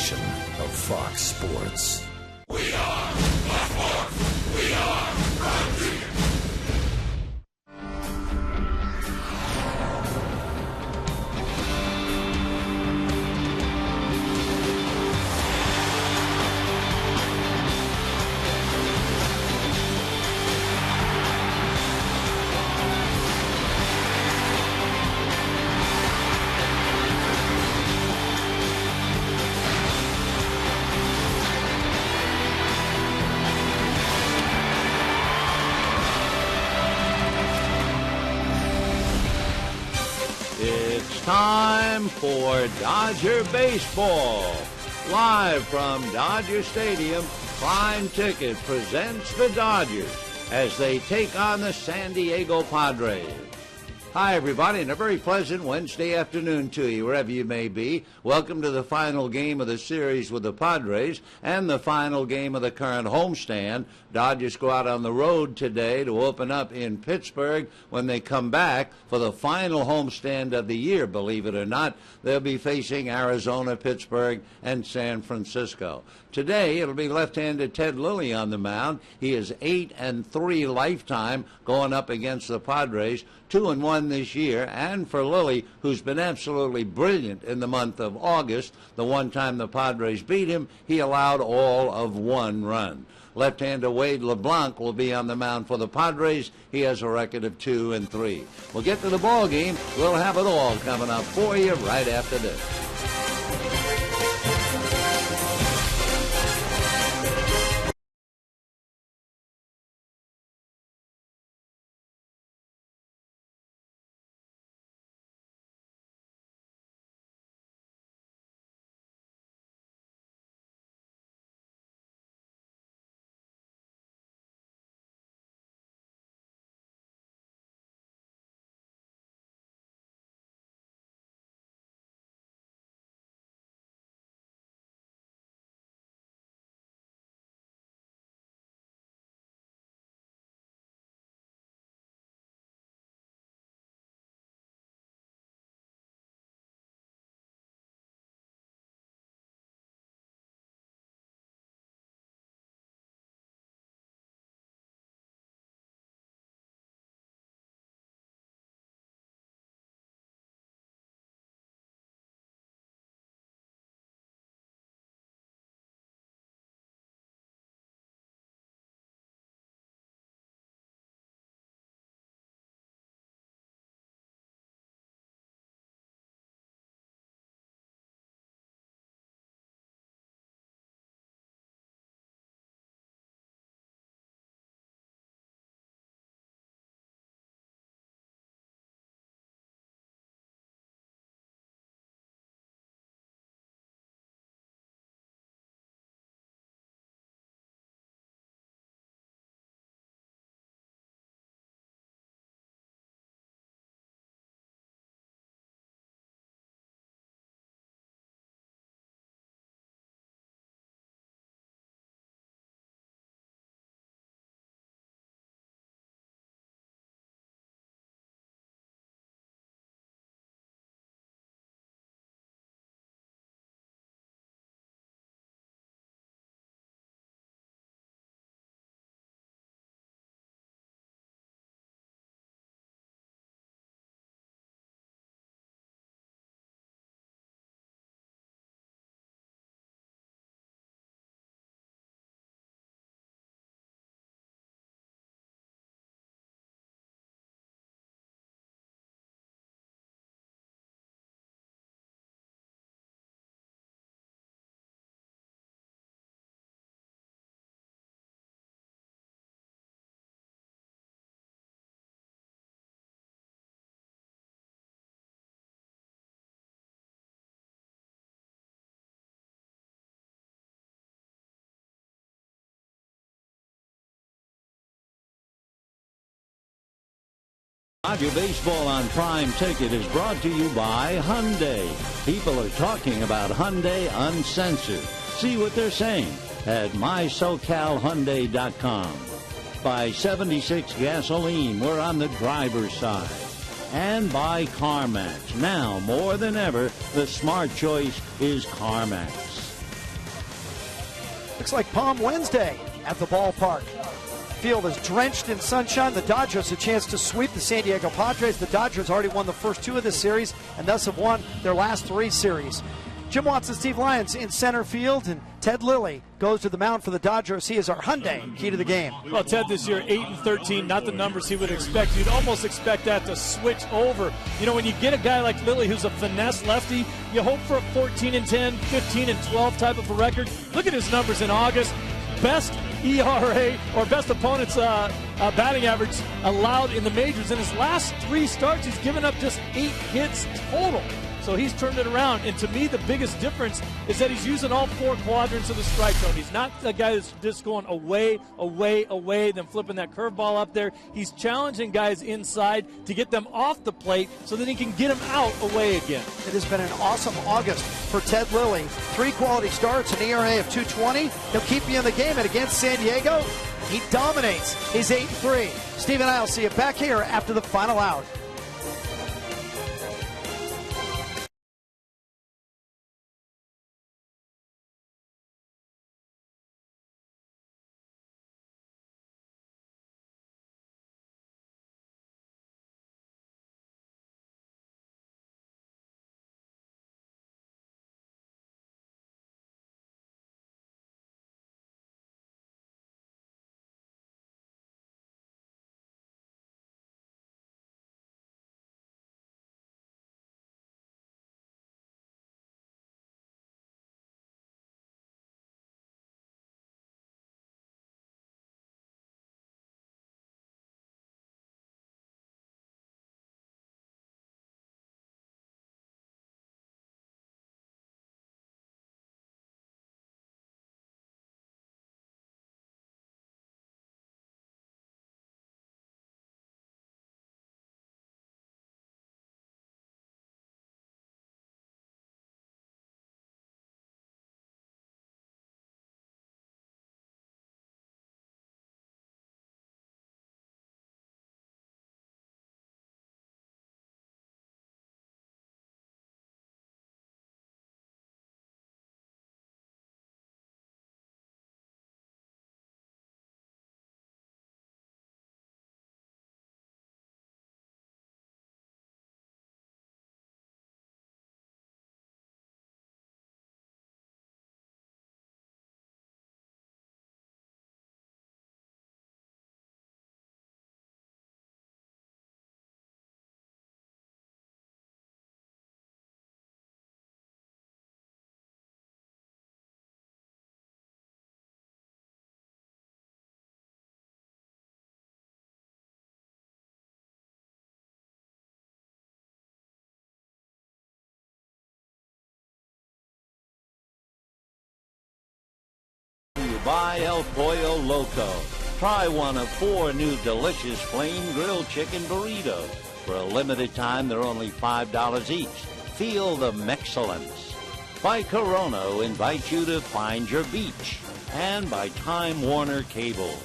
station of Fox Sports. We are the Fox. We are country. Time for Dodger Baseball. Live from Dodger Stadium, Prime Ticket presents the Dodgers as they take on the San Diego Padres. Hi, everybody, and a very pleasant Wednesday afternoon to you, wherever you may be. Welcome to the final game of the series with the Padres and the final game of the current homestand. Dodgers go out on the road today to open up in Pittsburgh. When they come back for the final homestand of the year, believe it or not, they'll be facing Arizona, Pittsburgh, and San Francisco. Today, it'll be left-handed Ted Lilly on the mound. He is 8-3 lifetime going up against the Padres, 2-1 this year. And for Lilly, who's been absolutely brilliant in the month of August, the one time the Padres beat him, he allowed all of 1 run. Left-hander Wade LeBlanc will be on the mound for the Padres. He has a record of 2-3. We'll get to the ball game. We'll have it all coming up for you right after this. Dodger Baseball on Prime Ticket is brought to you by Hyundai. People are talking about Hyundai Uncensored. See what they're saying at mysocalhyundai.com. By 76 Gasoline, we're on the driver's side. And by CarMax. Now, more than ever, the smart choice is CarMax. Looks like Palm Wednesday at the ballpark. Field is drenched in sunshine. The Dodgers a chance to sweep the San Diego Padres. The Dodgers already won the first 2 of this series and thus have won their last 3 series. Jim Watson, Steve Lyons in center field, and Ted Lilly goes to the mound for the Dodgers. He is our Hyundai key to the game. Well, Ted this year 8-13, not the numbers he would expect. You'd almost expect that to switch over. You know, when you get a guy like Lilly who's a finesse lefty, you hope for a 14-10, 15-12 type of a record. Look at his numbers in August. Best ERA or best opponent's batting average allowed in the majors. In his last 3 starts, he's given up just 8 hits total. So he's turned it around. And to me, the biggest difference is that he's using all 4 quadrants of the strike zone. He's not a guy that's just going away, then flipping that curveball up there. He's challenging guys inside to get them off the plate so that he can get them out away again. It has been an awesome August for Ted Lilly. 3 quality starts, an ERA of 2.20. He'll keep you in the game, and against San Diego, he dominates. He's 8-3. Steve and I will see you back here after the final out. By El Pollo Loco. Try one of 4 new delicious flame grilled chicken burritos. For a limited time, they're only $5 each. Feel the Mexcellence. By Corona, who invites you to find your beach. And by Time Warner Cable.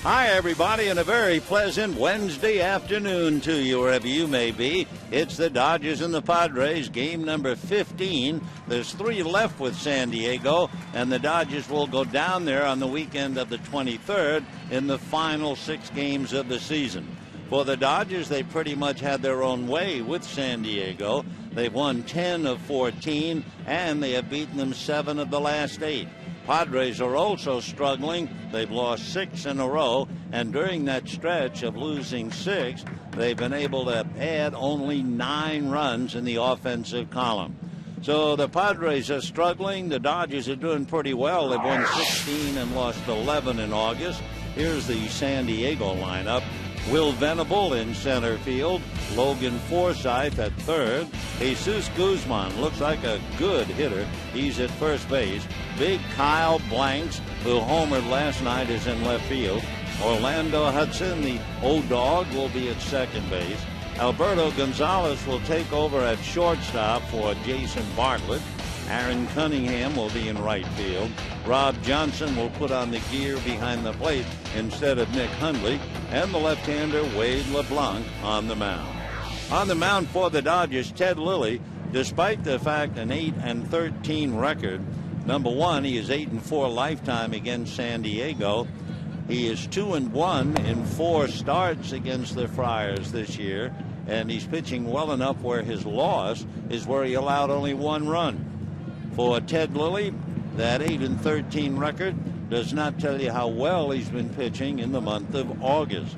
Hi, everybody, and a very pleasant Wednesday afternoon to you, wherever you may be. It's the Dodgers and the Padres, game number 15. There's 3 left with San Diego, and the Dodgers will go down there on the weekend of the 23rd in the final 6 games of the season. For the Dodgers, they pretty much had their own way with San Diego. They've won 10 of 14, and they have beaten them 7 of the last 8. Padres are also struggling. They've lost 6 in a row, and during that stretch of losing 6, they've been able to add only 9 runs in the offensive column. So the Padres are struggling. The Dodgers are doing pretty well. They've won 16 and lost 11 in August. Here's the San Diego lineup. Will Venable in center field. Logan Forsythe at third. Jesus Guzman looks like a good hitter. He's at first base. Big Kyle Blanks, who homered last night, is in left field. Orlando Hudson, the O-Dog, will be at second base. Alberto Gonzalez will take over at shortstop for Jason Bartlett. Aaron Cunningham will be in right field. Rob Johnson will put on the gear behind the plate instead of Nick Hundley. And the left-hander Wade LeBlanc on the mound. On the mound for the Dodgers, Ted Lilly, despite the fact an 8-13 record, Number one, he is 8-4 lifetime against San Diego. He is 2-1 in 4 starts against the Friars this year, and he's pitching well enough where his loss is where he allowed only 1 run. For Ted Lilly, that 8-13 record does not tell you how well he's been pitching in the month of August.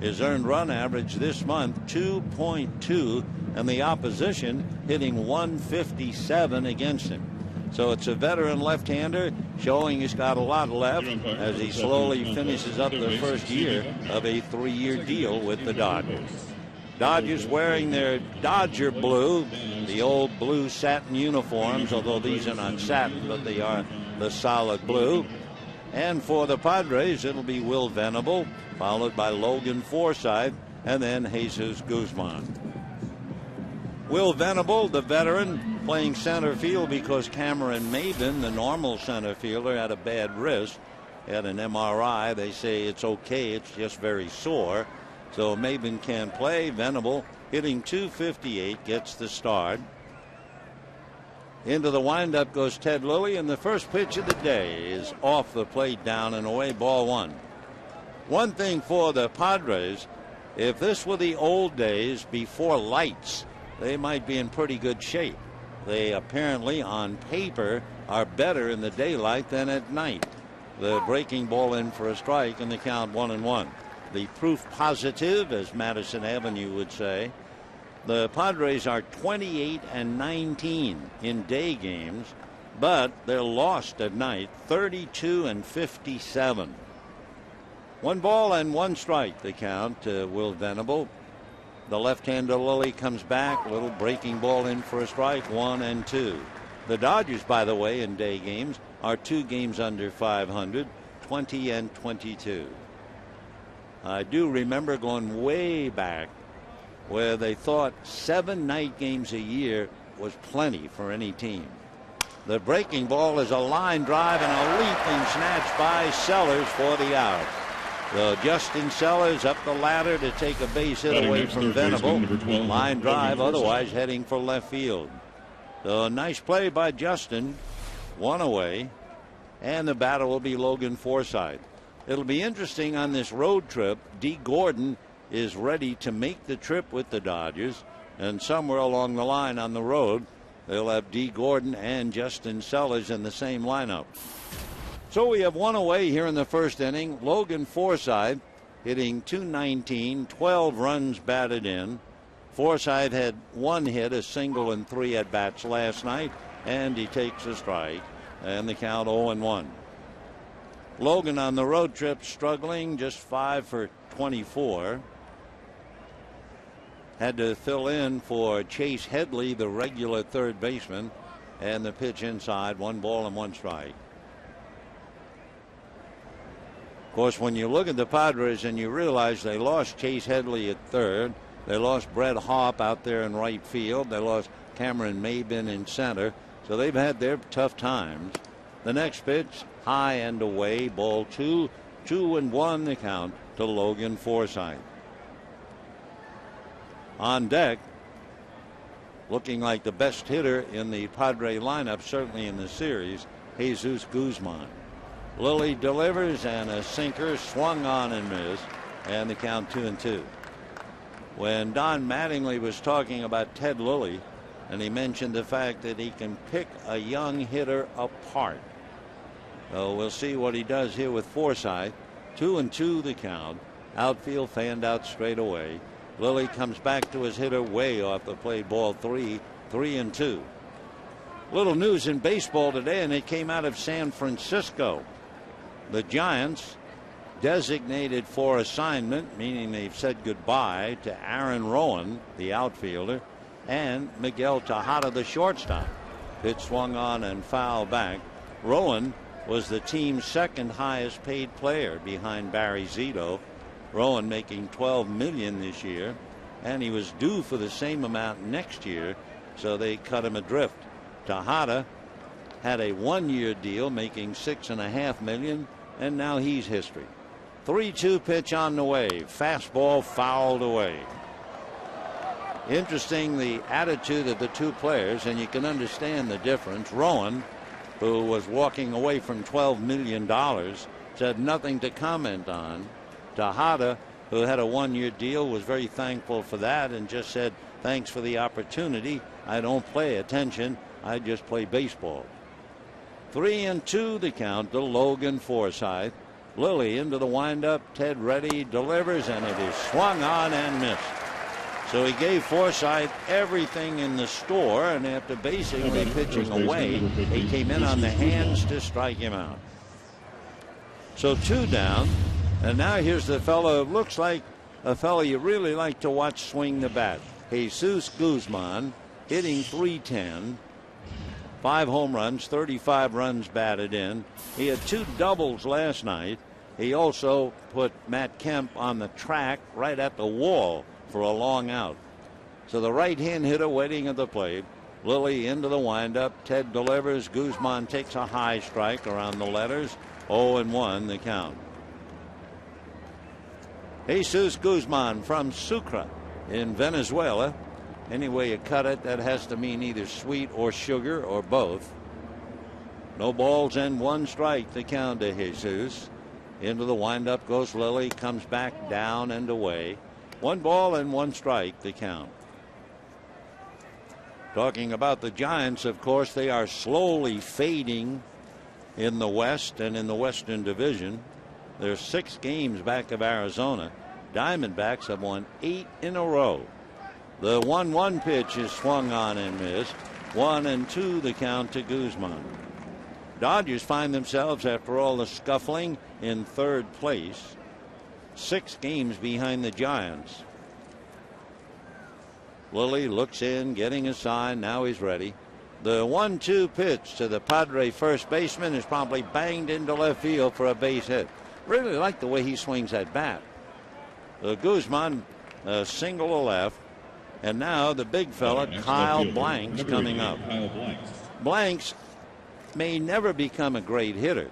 His earned run average this month, 2.2, and the opposition hitting 157 against him. So it's a veteran left-hander showing he's got a lot left as he slowly finishes up the first year of a 3-year deal with the Dodgers. Dodgers wearing their Dodger blue, the old blue satin uniforms, although these are not satin, but they are the solid blue. And for the Padres, it'll be Will Venable, followed by Logan Forsythe, and then Jesus Guzman. Will Venable, the veteran, playing center field because Cameron Maben, the normal center fielder, had a bad wrist. Had an MRI. They say it's okay, it's just very sore. So Maben can't play. Venable hitting .258, gets the start. Into the windup goes Ted Lilly, and the first pitch of the day is off the plate, down and away, ball 1. One thing for the Padres, if this were the old days before lights, they might be in pretty good shape. They apparently, on paper, are better in the daylight than at night. The breaking ball in for a strike, and the count 1-1. The proof positive, as Madison Avenue would say. The Padres are 28-19 in day games, but they're lost at night, 32-57. 1 ball and 1 strike, the count to Will Venable. The left-hander Lilly comes back, little breaking ball in for a strike, 1-2. The Dodgers, by the way, in day games are 2 games under 500, 20-22. I do remember going way back where they thought 7 night games a year was plenty for any team. The breaking ball is a line drive and a leaping snatch by Sellers for the out. So Justin Sellers up the ladder to take a base hit away from Venable. Line drive, otherwise heading for left field. So a nice play by Justin. 1 away. And the batter will be Logan Forsythe. It'll be interesting on this road trip. Dee Gordon is ready to make the trip with the Dodgers. And somewhere along the line on the road, they'll have Dee Gordon and Justin Sellers in the same lineup. So we have 1 away here in the first inning. Logan Forsythe hitting .219, 12 runs batted in. Forsythe had 1 hit, a single and 3 at bats last night, and he takes a strike, and the count 0-1. Logan on the road trip struggling, just 5 for 24. Had to fill in for Chase Headley, the regular third baseman, and the pitch inside, 1 ball and 1 strike. Of course, when you look at the Padres and you realize they lost Chase Headley at third, they lost Brett Harp out there in right field, they lost Cameron Maben in center, so they've had their tough times. The next pitch, high and away, ball 2, 2-1 the count to Logan Forsythe. On deck, looking like the best hitter in the Padre lineup, certainly in the series, Jesus Guzman. Lilly delivers, and a sinker swung on and missed, and the count 2-2. When Don Mattingly was talking about Ted Lilly, and he mentioned the fact that he can pick a young hitter apart. So we'll see what he does here with Forsythe. 2-2 the count. Outfield fanned out straight away. Lilly comes back to his hitter way off the plate, ball 3, 3-2. Little news in baseball today, and it came out of San Francisco. The Giants designated for assignment, meaning they've said goodbye to Aaron Rowan, the outfielder, and Miguel Tejada, the shortstop. Pitch swung on and fouled back. Rowan was the team's second highest paid player behind Barry Zito. Rowan making $12 million this year, and he was due for the same amount next year, so they cut him adrift. Tejada had a 1-year deal making $6.5 million, and now he's history. 3-2 pitch on the way. Fastball fouled away. Interesting, the attitude of the two players, and you can understand the difference. Rowan who was walking away from $12 million, said nothing to comment on. Tejada, who had a one-year deal, was very thankful for that and just said, thanks for the opportunity. I don't play attention. I just play baseball. 3-2 the count to Logan Forsythe. Lilly into the windup. Ted Reddy delivers, and it is swung on and missed. So he gave Forsythe everything in the store, and after basically pitching away, he came in on the hands to strike him out. So 2 down, and now here's the fellow who looks like a fellow you really like to watch swing the bat. Jesus Guzman, hitting .310. 5 home runs, 35 runs batted in. He had 2 doubles last night. He also put Matt Kemp on the track right at the wall for a long out. So the right-hand hitter waiting at the plate. Lilly into the windup. Ted delivers. Guzman takes a high strike around the letters. 0-1 the count. Jesus Guzman from Sucre in Venezuela. Any way you cut it, that has to mean either sweet or sugar or both. No balls and 1 strike the count to Jesus. Into the windup goes Lilly, comes back down and away. 1 ball and 1 strike the count. Talking about the Giants, of course, they are slowly fading in the West and in the Western Division. They're 6 games back of Arizona. Diamondbacks have won 8 in a row. The 1-1 pitch is swung on and missed. 1-2 the count to Guzman. Dodgers find themselves, after all the scuffling, in 3rd place, 6 games behind the Giants. Lilly looks in, getting a sign. Now he's ready. The 1-2 pitch to the Padre first baseman is promptly banged into left field for a base hit. Really like the way he swings that bat. Guzman single to left. And now the big fella, Kyle Blanks, coming up. Blanks may never become a great hitter,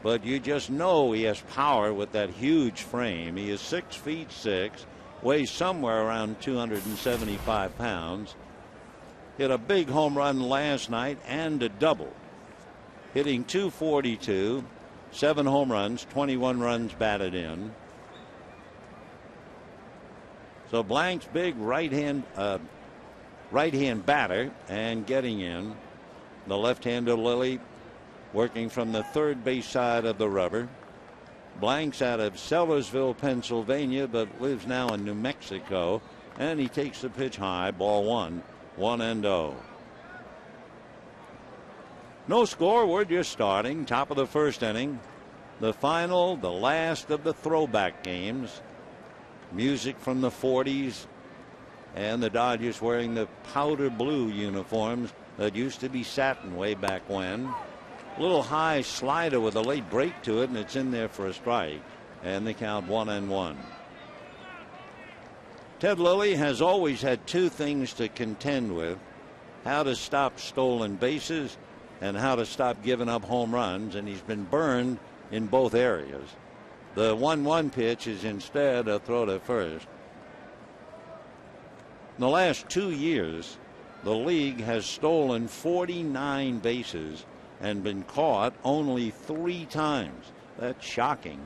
but you just know he has power with that huge frame. He is 6'6", weighs somewhere around 275 pounds. Hit a big home run last night and a double. Hitting .242, 7 home runs, 21 runs batted in. So Blanks, big right-hand batter and getting in. The left-hander Lilly working from the 3rd base side of the rubber. Blanks out of Sellersville, Pennsylvania, but lives now in New Mexico. And he takes the pitch high, ball 1, 1-0. No score, we're just starting. Top of the 1st inning. The final, the last of the throwback games. Music from the 40s, and the Dodgers wearing the powder blue uniforms that used to be satin way back when. A little high slider with a late break to it, and it's in there for a strike, and they count 1-1. Ted Lilly has always had 2 things to contend with: how to stop stolen bases and how to stop giving up home runs, and he's been burned in both areas. The 1-1 pitch is instead a throw to first. In the last 2 years, the league has stolen 49 bases and been caught only 3 times. That's shocking.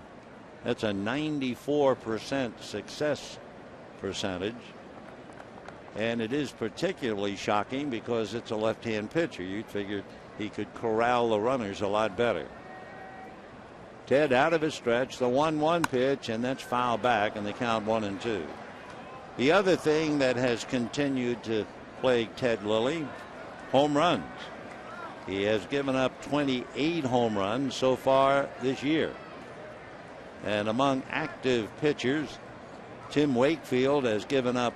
That's a 94% success percentage. And it is particularly shocking because it's a left-hand pitcher. You'd figure he could corral the runners a lot better. Ted out of his stretch, the 1-1 pitch, and that's foul back, and they count 1-2. The other thing that has continued to plague Ted Lilly, home runs. He has given up 28 home runs so far this year. And among active pitchers, Tim Wakefield has given up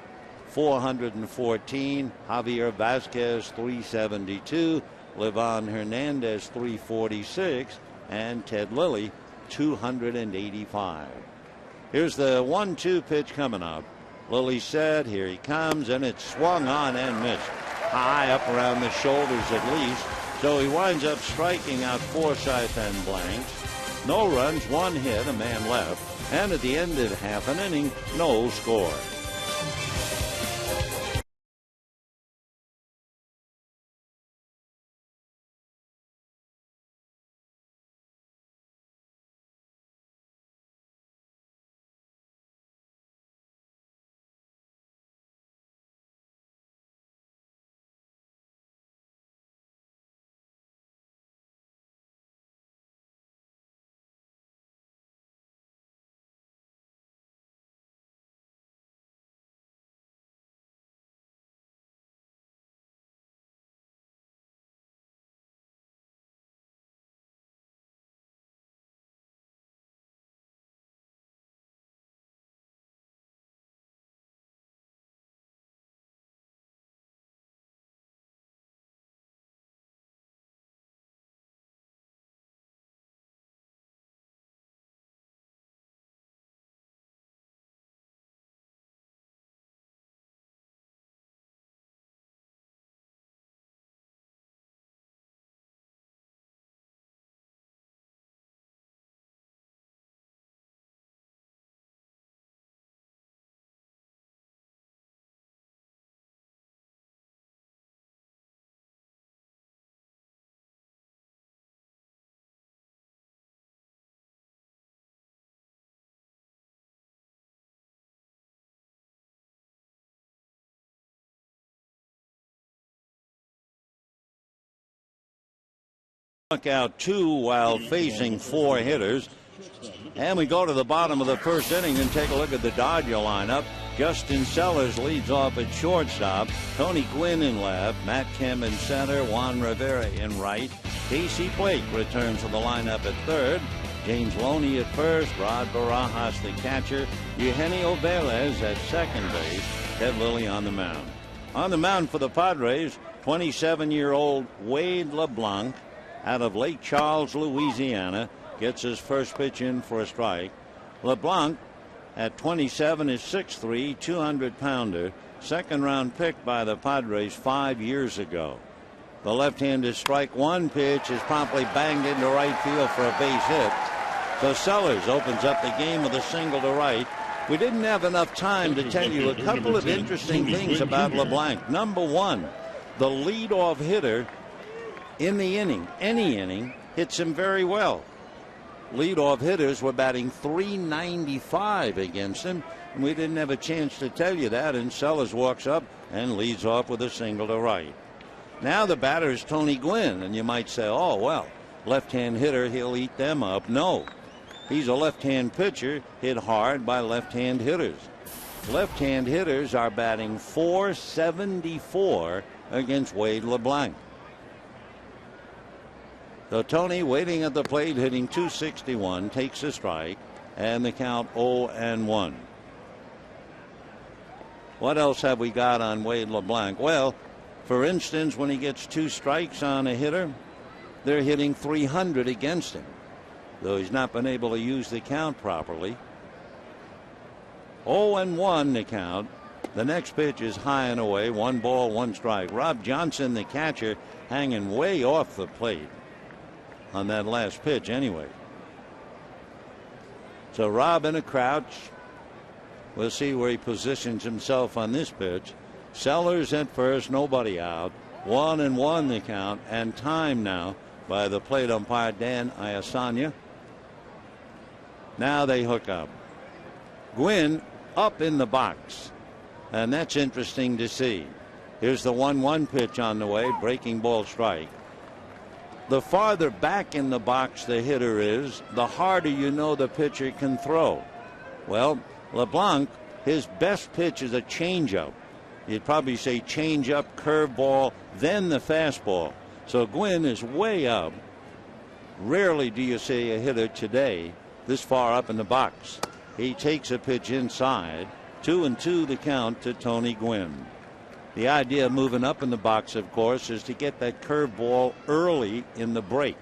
414, Javier Vasquez 372, Livan Hernandez 346, and Ted Lilly 285. Here's the 1-2 pitch coming up. Lilly said, here he comes, and it's swung on and missed. High up around the shoulders at least. So he winds up striking out Forsythe and Blanks. No runs, 1 hit, a man left. And at the end of half an inning, no score. struck out 2 while facing 4 hitters. And we go to the bottom of the first inning and take a look at the Dodger lineup. Justin Sellers leads off at shortstop. Tony Gwynn in left. Matt Kemp in center. Juan Rivera in right. Casey Blake returns to the lineup at third. James Loney at first. Rod Barajas the catcher. Eugenio Velez at second base. Ted Lilly on the mound. On the mound for the Padres, 27-year-old Wade LeBlanc out of Lake Charles, Louisiana. Gets his first pitch in for a strike. LeBlanc at 27 is 6'3", 200-pounder. Second-round pick by the Padres 5 years ago. The left-handed strike one pitch is promptly banged into right field for a base hit. So Sellers opens up the game with a single to right. We didn't have enough time to tell you a couple of interesting things about LeBlanc. Number one, the leadoff hitter in the inning, any inning, hits him very well. Leadoff hitters were batting .395 against him, and we didn't have a chance to tell you that, and Sellers walks up and leads off with a single to right. Now the batter is Tony Gwynn, and you might say, oh, well, left-hand hitter, he'll eat them up. No, he's a left-hand pitcher hit hard by left-hand hitters. Left-hand hitters are batting .474 against Wade LeBlanc. So Tony waiting at the plate, hitting .261, takes a strike, and the count 0-1. What else have we got on Wade LeBlanc? Well, for instance, when he gets 2 strikes on a hitter, they're hitting .300 against him, though he's not been able to use the count properly. 0-1 the count. The next pitch is high and away, 1 ball, 1 strike. Rob Johnson, the catcher, hanging way off the plate on that last pitch anyway. So Rob in a crouch. We'll see where he positions himself on this pitch. Sellers at first, nobody out. 1-1 the count, and time now by the plate umpire Dan Iasanya. Now they hook up. Gwynn up in the box, and that's interesting to see. Here's the 1-1 pitch on the way, breaking ball strike. The farther back in the box the hitter is, the harder you know the pitcher can throw. Well, LeBlanc, his best pitch is a changeup. You'd probably say changeup, curveball, then the fastball. So Gwynn is way up. Rarely do you see a hitter today this far up in the box. He takes a pitch inside. 2-2 the count to Tony Gwynn. The idea of moving up in the box, of course, is to get that curveball early in the break.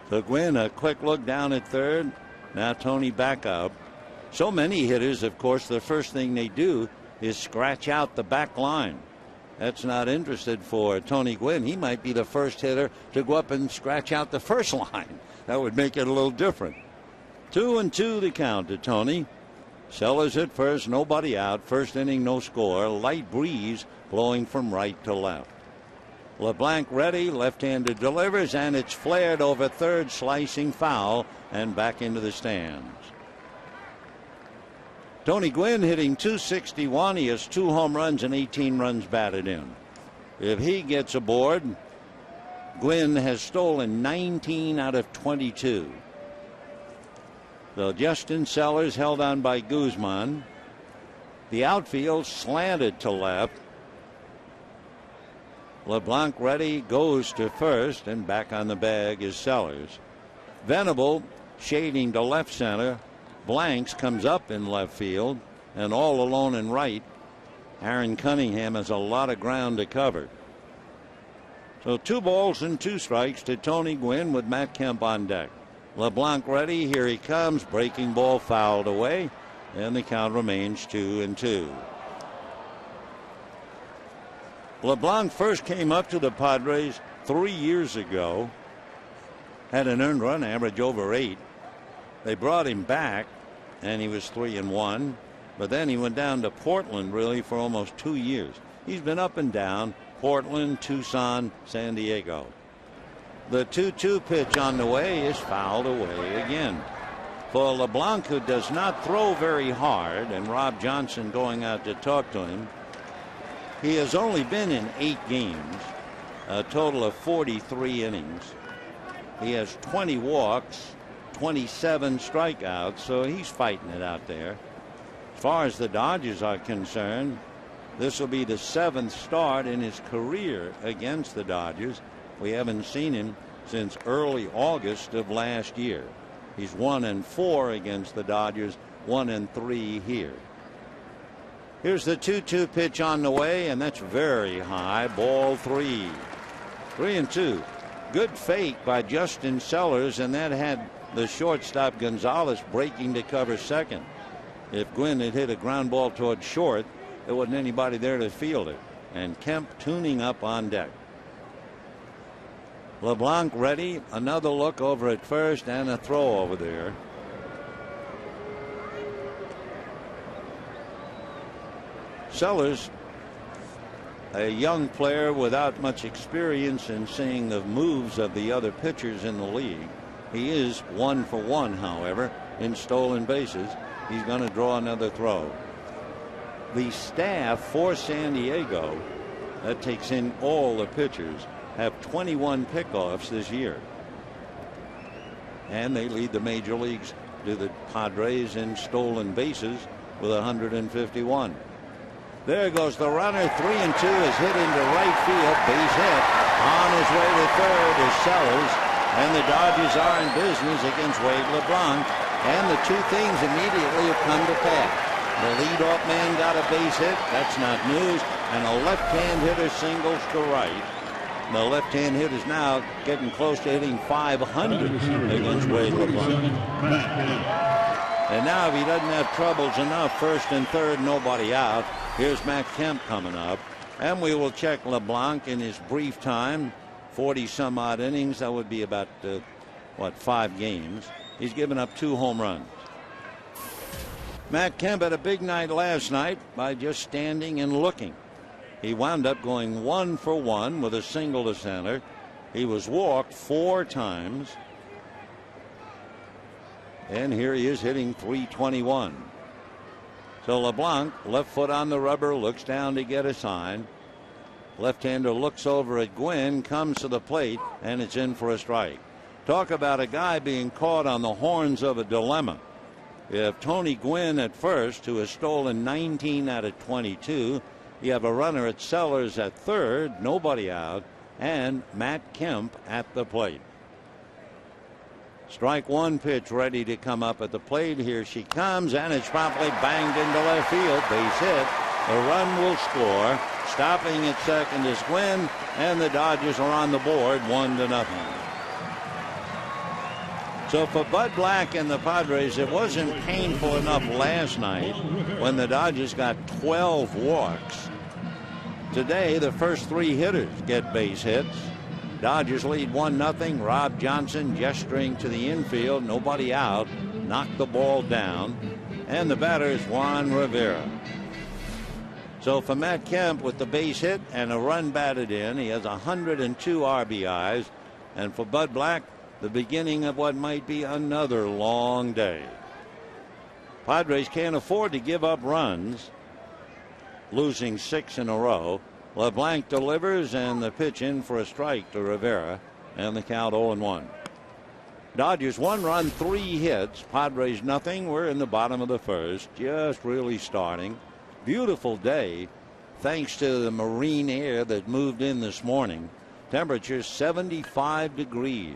So Gwynn, a quick look down at third. Now Tony back up. So many hitters, of course, the first thing they do is scratch out the back line. That's not interested for Tony Gwynn. He might be the first hitter to go up and scratch out the first line. That would make it a little different. 2-2 the count to Tony. Sellers at first, nobody out. First inning, no score. Light breeze blowing from right to left. LeBlanc ready, left-handed delivers, and it's flared over third, slicing foul, and back into the stands. Tony Gwynn hitting .261. He has 2 home runs and 18 runs batted in. If he gets aboard, Gwynn has stolen 19 out of 22. So Justin Sellers held on by Guzman. The outfield slanted to left. LeBlanc ready, goes to first, and back on the bag is Sellers. Venable shading to left center. Blanks comes up in left field, and all alone in right. Aaron Cunningham has a lot of ground to cover. So 2 balls and 2 strikes to Tony Gwynn with Matt Kemp on deck. LeBlanc ready. Here he comes. Breaking ball fouled away, and the count remains 2-2. LeBlanc first came up to the Padres 3 years ago. Had an earned run average over 8. They brought him back, and he was 3-1. But then he went down to Portland really for almost 2 years. He's been up and down. Portland, Tucson, San Diego. The 2-2 pitch on the way is fouled away again. For LeBlanc, who does not throw very hard, and Rob Johnson going out to talk to him, he has only been in 8 games. a total of 43 innings. He has 20 walks, 27 strikeouts, so he's fighting it out there. As far as the Dodgers are concerned, this will be the 7th start in his career against the Dodgers. We haven't seen him since early August of last year. He's 1-4 against the Dodgers, 1-3 here. Here's the 2-2 pitch on the way, and that's very high. Ball 3. 3-2. Good fake by Justin Sellers, and that had the shortstop Gonzalez breaking to cover second. If Gwynn had hit a ground ball toward short, there wasn't anybody there to field it. And Kemp tuning up on deck. LeBlanc ready. Another look over at first and a throw over there. Sellers, a young player without much experience in seeing the moves of the other pitchers in the league. He is 1 for 1, however, in stolen bases. He's going to draw another throw. The staff for San Diego, that takes in all the pitchers, have 21 pickoffs this year. And they lead the major leagues to the Padres in stolen bases with 151. There goes the runner. 3-2 is hit into right field. Base hit. On his way to third is Sellers. And the Dodgers are in business against Wade LeBlanc. And the two things immediately have come to pass. The leadoff man got a base hit. That's not news. And a left-hand hitter singles to right. The left-hand hitter is now getting close to hitting 500 against Wade LeBlanc. And now if he doesn't have troubles enough, first and third, nobody out. Here's Matt Kemp coming up. And we will check LeBlanc in his brief time. 40-some-odd innings. That would be about, 5 games. He's given up 2 home runs. Matt Kemp had a big night last night by just standing and looking. He wound up going 1 for 1 with a single to center. He was walked 4 times. And here he is hitting .321. So LeBlanc, left foot on the rubber, looks down to get a sign. Left-hander looks over at Gwynn, comes to the plate, and it's in for a strike. Talk about a guy being caught on the horns of a dilemma. You have Tony Gwynn at first, who has stolen 19 out of 22. You have a runner at Sellers at third, nobody out, and Matt Kemp at the plate. Strike one pitch ready to come up at the plate. Here she comes, and it's promptly banged into left field. Base hit. A run will score. Stopping at second is Gwynn, and the Dodgers are on the board 1-0. So for Bud Black and the Padres, it wasn't painful enough last night when the Dodgers got 12 walks. Today, the first 3 hitters get base hits. Dodgers lead 1-0. Rob Johnson gesturing to the infield. Nobody out. Knocked the ball down. And the batter is Juan Rivera. So for Matt Kemp with the base hit and a run batted in, he has 102 RBIs. And for Bud Black, the beginning of what might be another long day. Padres can't afford to give up runs, losing 6 in a row. LeBlanc delivers, and the pitch in for a strike to Rivera, and the count 0-1. Dodgers 1 run, 3 hits. Padres nothing. We're in the bottom of the first, just really starting. Beautiful day, thanks to the marine air that moved in this morning. Temperature 75 degrees.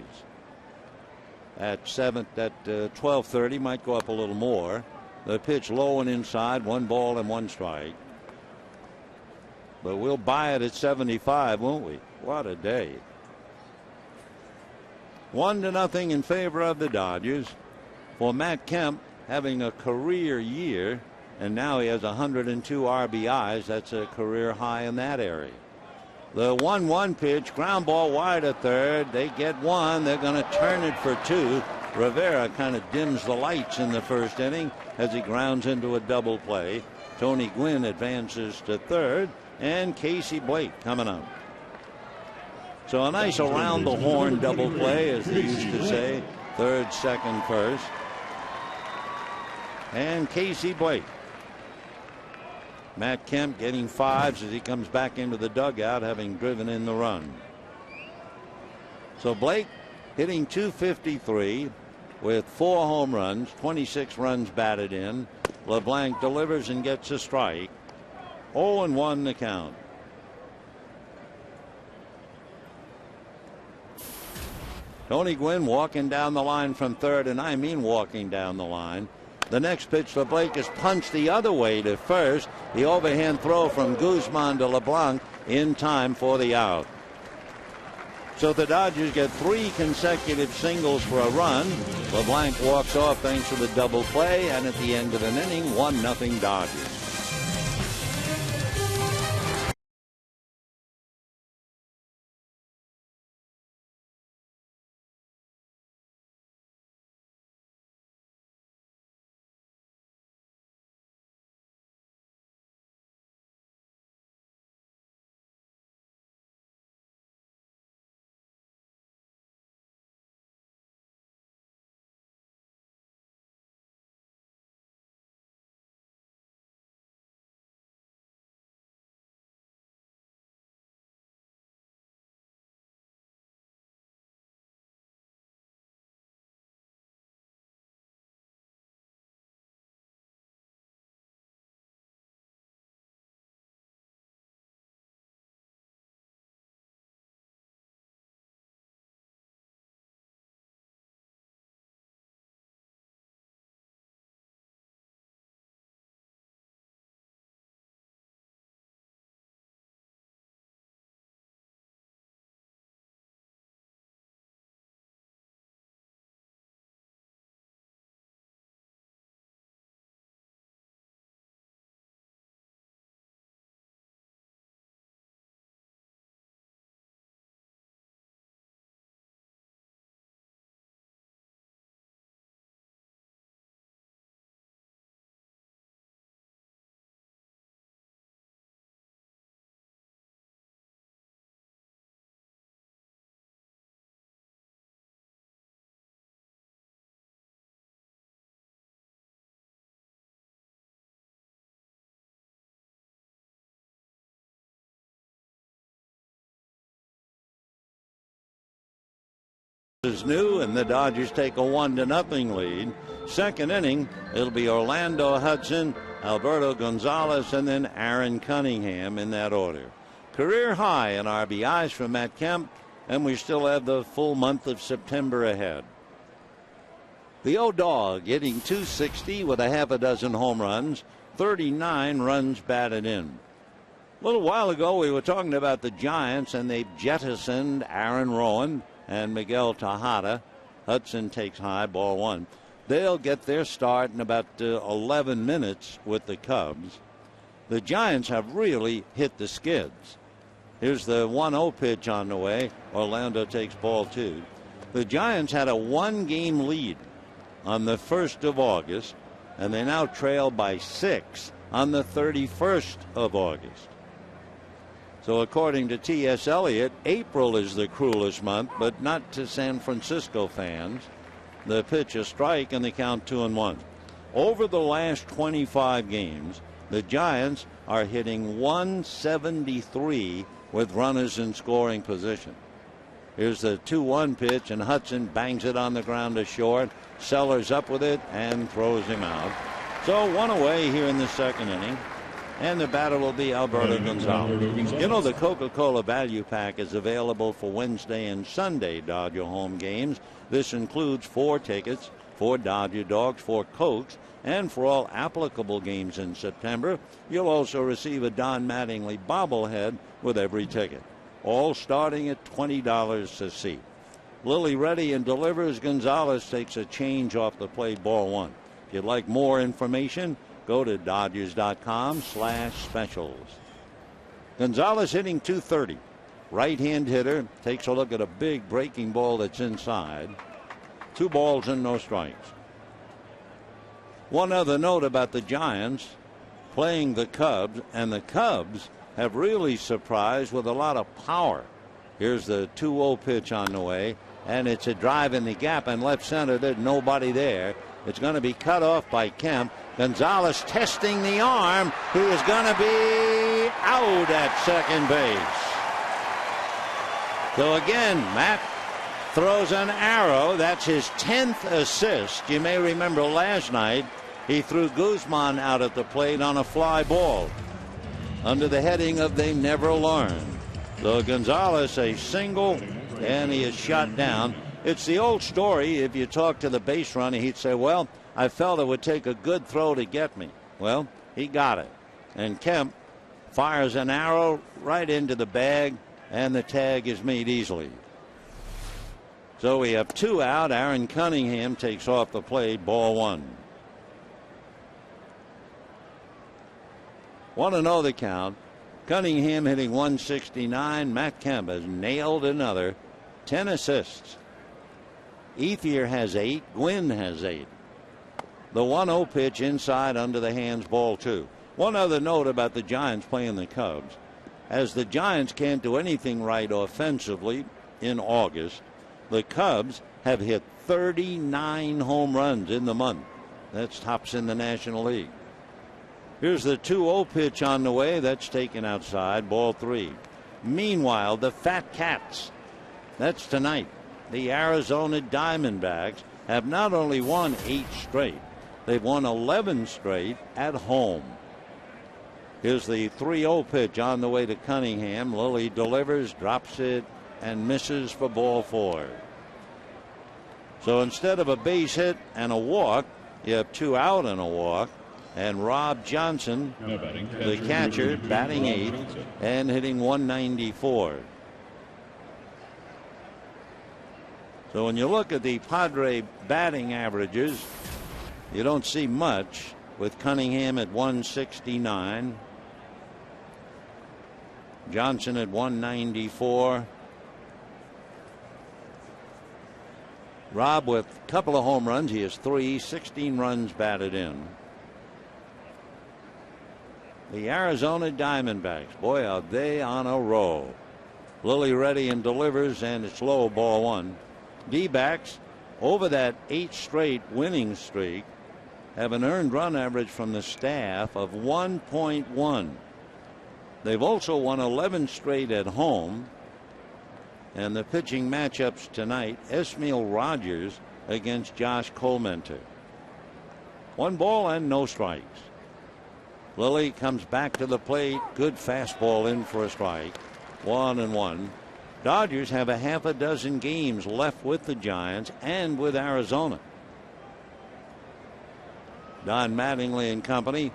At 12:30, might go up a little more. The pitch low and inside, 1 ball and 1 strike. But we'll buy it at 75, won't we? What a day. 1-0 in favor of the Dodgers. For Matt Kemp, having a career year, and now he has 102 RBIs. That's a career high in that area. The 1-1 pitch, ground ball wide at third. They get 1. They're going to turn it for 2. Rivera kind of dims the lights in the first inning as he grounds into a double play. Tony Gwynn advances to third, and Casey Blake coming up. So a nice around the horn double play, as they used to say. Third, second, first. And Casey Blake. Matt Kemp getting 5s as he comes back into the dugout, having driven in the run. So Blake hitting .253 with 4 home runs, 26 runs batted in. LeBlanc delivers and gets a strike. 0-1 the count. Tony Gwynn walking down the line from third, and I mean walking down the line. The next pitch to Blake is punched the other way to first. The overhand throw from Guzman to LeBlanc in time for the out. So the Dodgers get 3 consecutive singles for a run. LeBlanc walks off thanks to the double play, and at the end of an inning, 1-0 Dodgers. Is new, and the Dodgers take a 1-0 lead. Second inning, it'll be Orlando Hudson, Alberto Gonzalez, and then Aaron Cunningham in that order. Career high in RBIs for Matt Kemp, and we still have the full month of September ahead. The O-Dog hitting .260 with a half a dozen home runs, 39 runs batted in. A little while ago, we were talking about the Giants, and they've jettisoned Aaron Rowan and Miguel Tejada. Hudson takes high, ball 1. They'll get their start in about 11 minutes with the Cubs. The Giants have really hit the skids. Here's the 1-0 pitch on the way. Orlando takes ball 2. The Giants had a 1-game lead on the 1st of August, and they now trail by 6 on the 31st of August. So according to T.S. Eliot, April is the cruelest month, but not to San Francisco fans. The pitch a strike and the count 2-1. Over the last 25 games, the Giants are hitting .173 with runners in scoring position. Here's the 2-1 pitch, and Hudson bangs it on the ground to short. Sellers up with it and throws him out. So 1 away here in the second inning. And the batter will be Alberto Gonzalez. You know, the Coca-Cola Value Pack is available for Wednesday and Sunday Dodger home games. This includes 4 tickets, 4 Dodger dogs, 4 Cokes, and for all applicable games in September, you'll also receive a Don Mattingly bobblehead with every ticket. All starting at $20 a seat. Lily ready and delivers. Gonzalez takes a change off the plate, ball 1. If you'd like more information, go to Dodgers.com/specials. Gonzalez hitting .230. Right-hand hitter. Takes a look at a big breaking ball that's inside. 2 balls and no strikes. One other note about the Giants playing the Cubs, and the Cubs have really surprised with a lot of power. Here's the 2-0 pitch on the way, and it's a drive in the gap in left center. There's nobody there. It's going to be cut off by Kemp. Gonzalez testing the arm. He is going to be out at second base. So again, Matt, throws an arrow. That's his 10th assist. You may remember last night he threw Guzman out at the plate on a fly ball under the heading of "They Never Learn." So Gonzalez a single, and he is shot down. It's the old story. If you talk to the base runner, he'd say, well, I felt it would take a good throw to get me. Well, he got it. And Kemp fires an arrow right into the bag, and the tag is made easily. So we have 2 out. Aaron Cunningham takes off the plate, ball 1. 1-0 the count. Cunningham hitting .169. Matt Kemp has nailed another. 10 assists. Ethier has 8. Gwynn has 8. The 1-0 pitch inside under the hands, ball 2. One other note about the Giants playing the Cubs. As the Giants can't do anything right offensively in August, the Cubs have hit 39 home runs in the month. That's tops in the National League. Here's the 2-0 pitch on the way. That's taken outside, ball 3. Meanwhile, the Fat Cats, that's tonight. The Arizona Diamondbacks have not only won 8 straight, they've won 11 straight at home. Here's the 3-0 pitch on the way to Cunningham. Lilly delivers, drops it, and misses for ball 4. So instead of a base hit and a walk, you have 2 out and a walk. And Rob Johnson, the catcher, batting 8th and hitting .194. So when you look at the Padre batting averages, you don't see much, with Cunningham at .169, Johnson at .194. Rob with a couple of home runs. He has 3, 16 runs batted in. The Arizona Diamondbacks, boy, are they on a roll. Lilly ready and delivers, and it's low, ball 1. D-backs, over that 8 straight winning streak, have an earned run average from the staff of 1.1. They've also won 11 straight at home. And the pitching matchups tonight, Esmail Rogers against Josh Colmenter. 1 ball and no strikes. Lilly comes back to the plate. Good fastball in for a strike. 1-1. Dodgers have a half a dozen games left with the Giants and with Arizona. Don Mattingly and company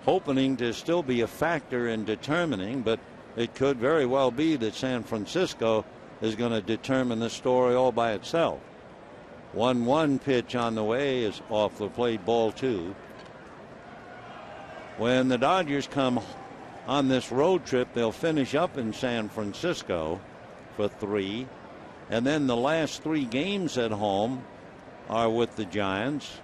hoping to still be a factor in determining, but it could very well be that San Francisco is going to determine the story all by itself. 1-1 pitch on the way is off the plate, ball 2. When the Dodgers come on this road trip, they'll finish up in San Francisco for 3. And then the last 3 games at home are with the Giants,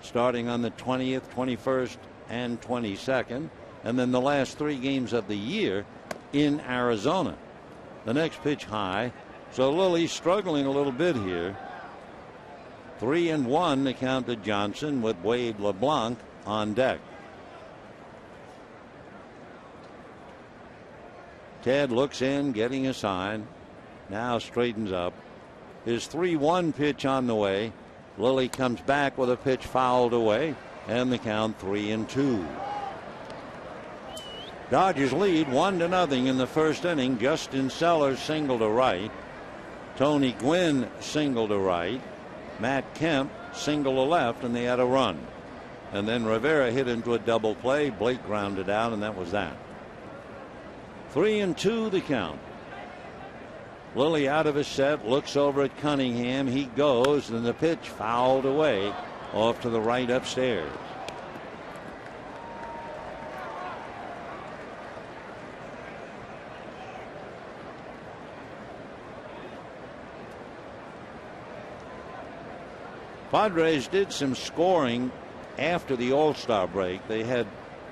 starting on the 20th, 21st, and 22nd. And then the last 3 games of the year in Arizona. The next pitch high. So Lilly's struggling a little bit here. 3-1 to count to Johnson with Wade LeBlanc on deck. Ted looks in, getting a sign. Now straightens up. His 3-1 pitch on the way. Lilly comes back with a pitch fouled away, and the count 3-2. Dodgers lead 1-0 in the first inning. Justin Sellers single to right. Tony Gwynn single to right. Matt Kemp single to left, and they had a run. And then Rivera hit into a double play. Blake grounded out, and that was that. 3-2 the count. Lilly out of his set, looks over at Cunningham. He goes, and the pitch fouled away off to the right upstairs. Padres did some scoring after the All-Star break. They had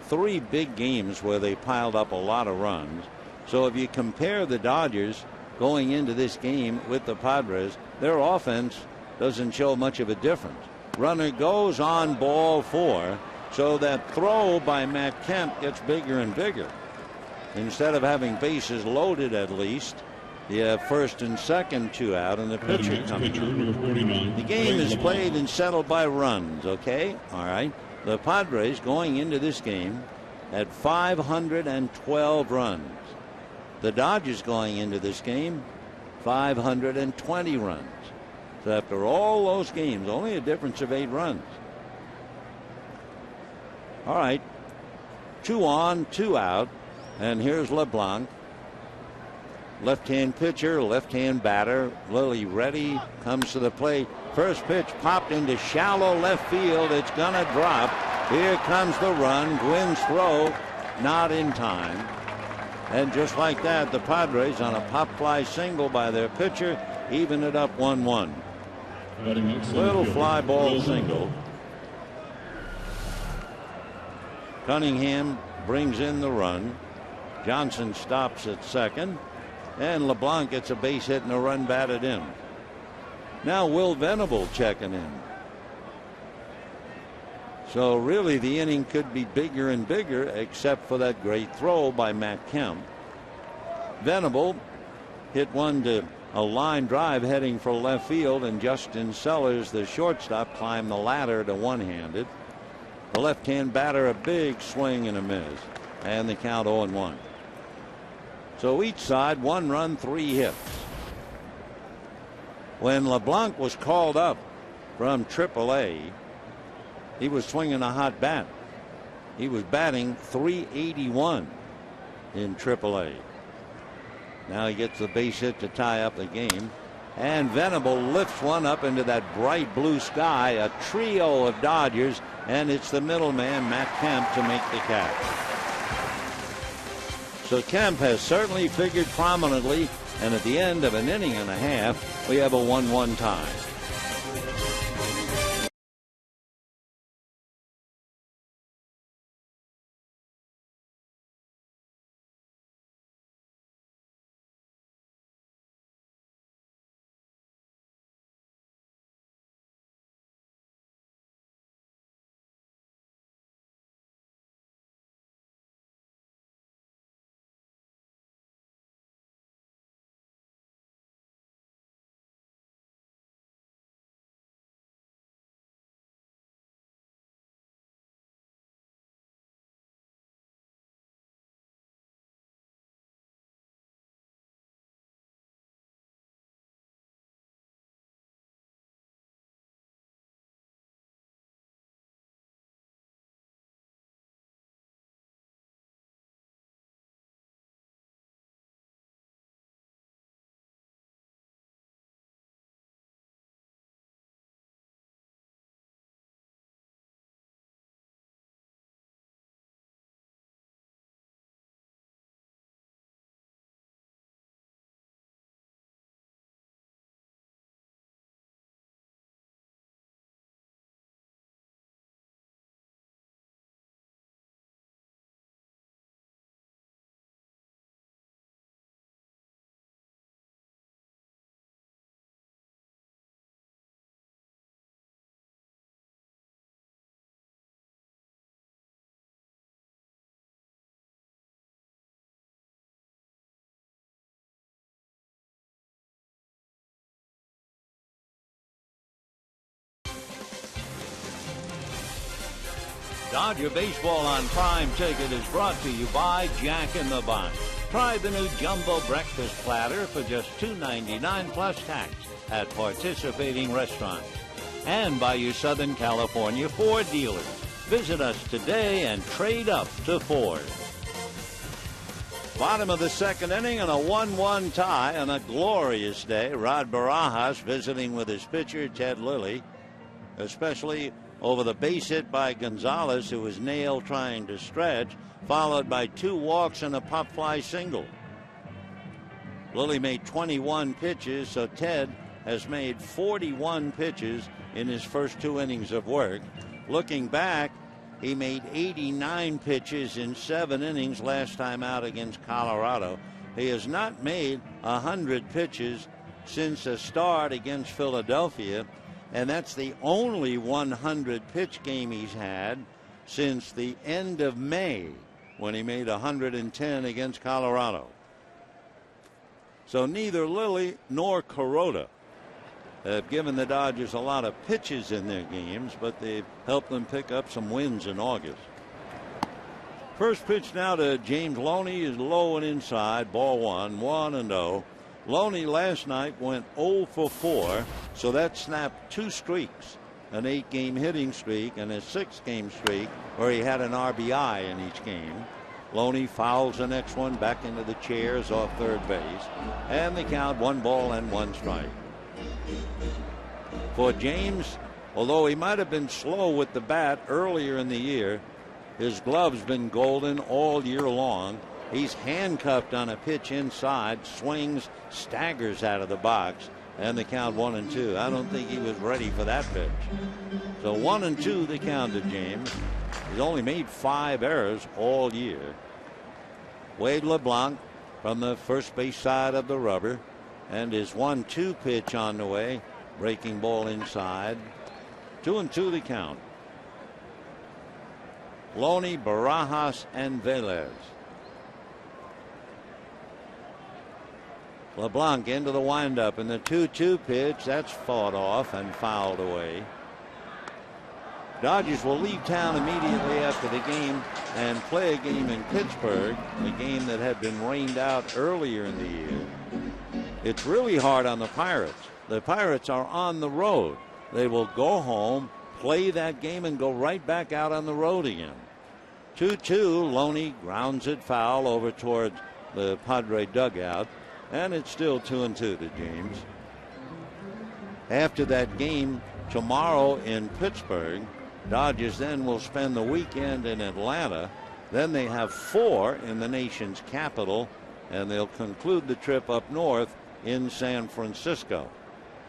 3 big games where they piled up a lot of runs. So if you compare the Dodgers going into this game with the Padres, their offense doesn't show much of a difference. Runner goes on ball 4, so that throw by Matt Kemp gets bigger and bigger. Instead of having bases loaded, at least The first and second 2 out, and the pitcher comes. The game is played and settled by runs, okay? All right. The Padres going into this game at 512 runs. The Dodgers going into this game 520 runs. So after all those games, only a difference of 8 runs. All right. 2 on, 2 out, and here's LeBlanc. Left-hand pitcher, left-hand batter. Lilly ready, comes to the plate. First pitch popped into shallow left field. It's gonna drop. Here comes the run. Gwynn's throw, not in time. And just like that, the Padres on a pop fly single by their pitcher even it up 1-1. Little fly ball single. Cunningham brings in the run. Johnson stops at second. And LeBlanc gets a base hit and a run batted in. Now Will Venable checking in. So really the inning could be bigger and bigger except for that great throw by Matt Kemp. Venable hit one to a line drive heading for left field, and Justin Sellers, the shortstop, climbed the ladder to one-handed. The left-hand batter a big swing and a miss, and the count 0-1. So each side 1 run, 3 hits. When LeBlanc was called up from AAA, he was swinging a hot bat. He was batting .381 in AAA. Now he gets the base hit to tie up the game. And Venable lifts one up into that bright blue sky. A trio of Dodgers, and it's the middleman, Matt Kemp, to make the catch. So Kemp has certainly figured prominently, and at the end of an inning and a half, we have a 1-1 tie. Dodger Baseball on Prime Ticket is brought to you by Jack in the Box. Try the new Jumbo Breakfast Platter for just $2.99 plus tax at participating restaurants. And by your Southern California Ford dealers. Visit us today and trade up to Ford. Bottom of the second inning and a 1-1 tie on a glorious day. Rod Barajas visiting with his pitcher, Ted Lilly, especially over the base hit by Gonzalez, who was nailed trying to stretch, followed by 2 walks and a pop fly single. Lilly made 21 pitches, so Ted has made 41 pitches in his first 2 innings of work. Looking back, he made 89 pitches in 7 innings last time out against Colorado. He has not made 100 pitches since a start against Philadelphia, and that's the only 100 pitch game he's had since the end of May, when he made 110 against Colorado. So neither Lilly nor Kuroda have given the Dodgers a lot of pitches in their games, but they've helped them pick up some wins in August. First pitch now to James Loney is low and inside, ball 1-0. Loney last night went 0 for 4, so that snapped 2 streaks, an 8-game hitting streak and a 6-game streak where he had an RBI in each game. Loney fouls the next one back into the chairs off third base, and the count 1 ball and 1 strike. For James, although he might have been slow with the bat earlier in the year, his glove's been golden all year long. He's handcuffed on a pitch inside, swings, staggers out of the box, and the count 1-2. I don't think he was ready for that pitch. So 1-2 the count to James. He's only made 5 errors all year. Wade LeBlanc from the first base side of the rubber, and his 1-2 pitch on the way, breaking ball inside. 2-2 the count. Loney, Barajas, and Velez. LeBlanc into the windup, and the 2-2 pitch, that's fought off and fouled away. Dodgers will leave town immediately after the game and play a game in Pittsburgh, a game that had been rained out earlier in the year. It's really hard on the Pirates. The Pirates are on the road. They will go home, play that game, and go right back out on the road again. 2-2, Loney grounds it foul over towards the Padre dugout, and it's still 2-2 to James. After that game tomorrow in Pittsburgh, Dodgers then will spend the weekend in Atlanta. Then they have 4 in the nation's capital, and they'll conclude the trip up north in San Francisco.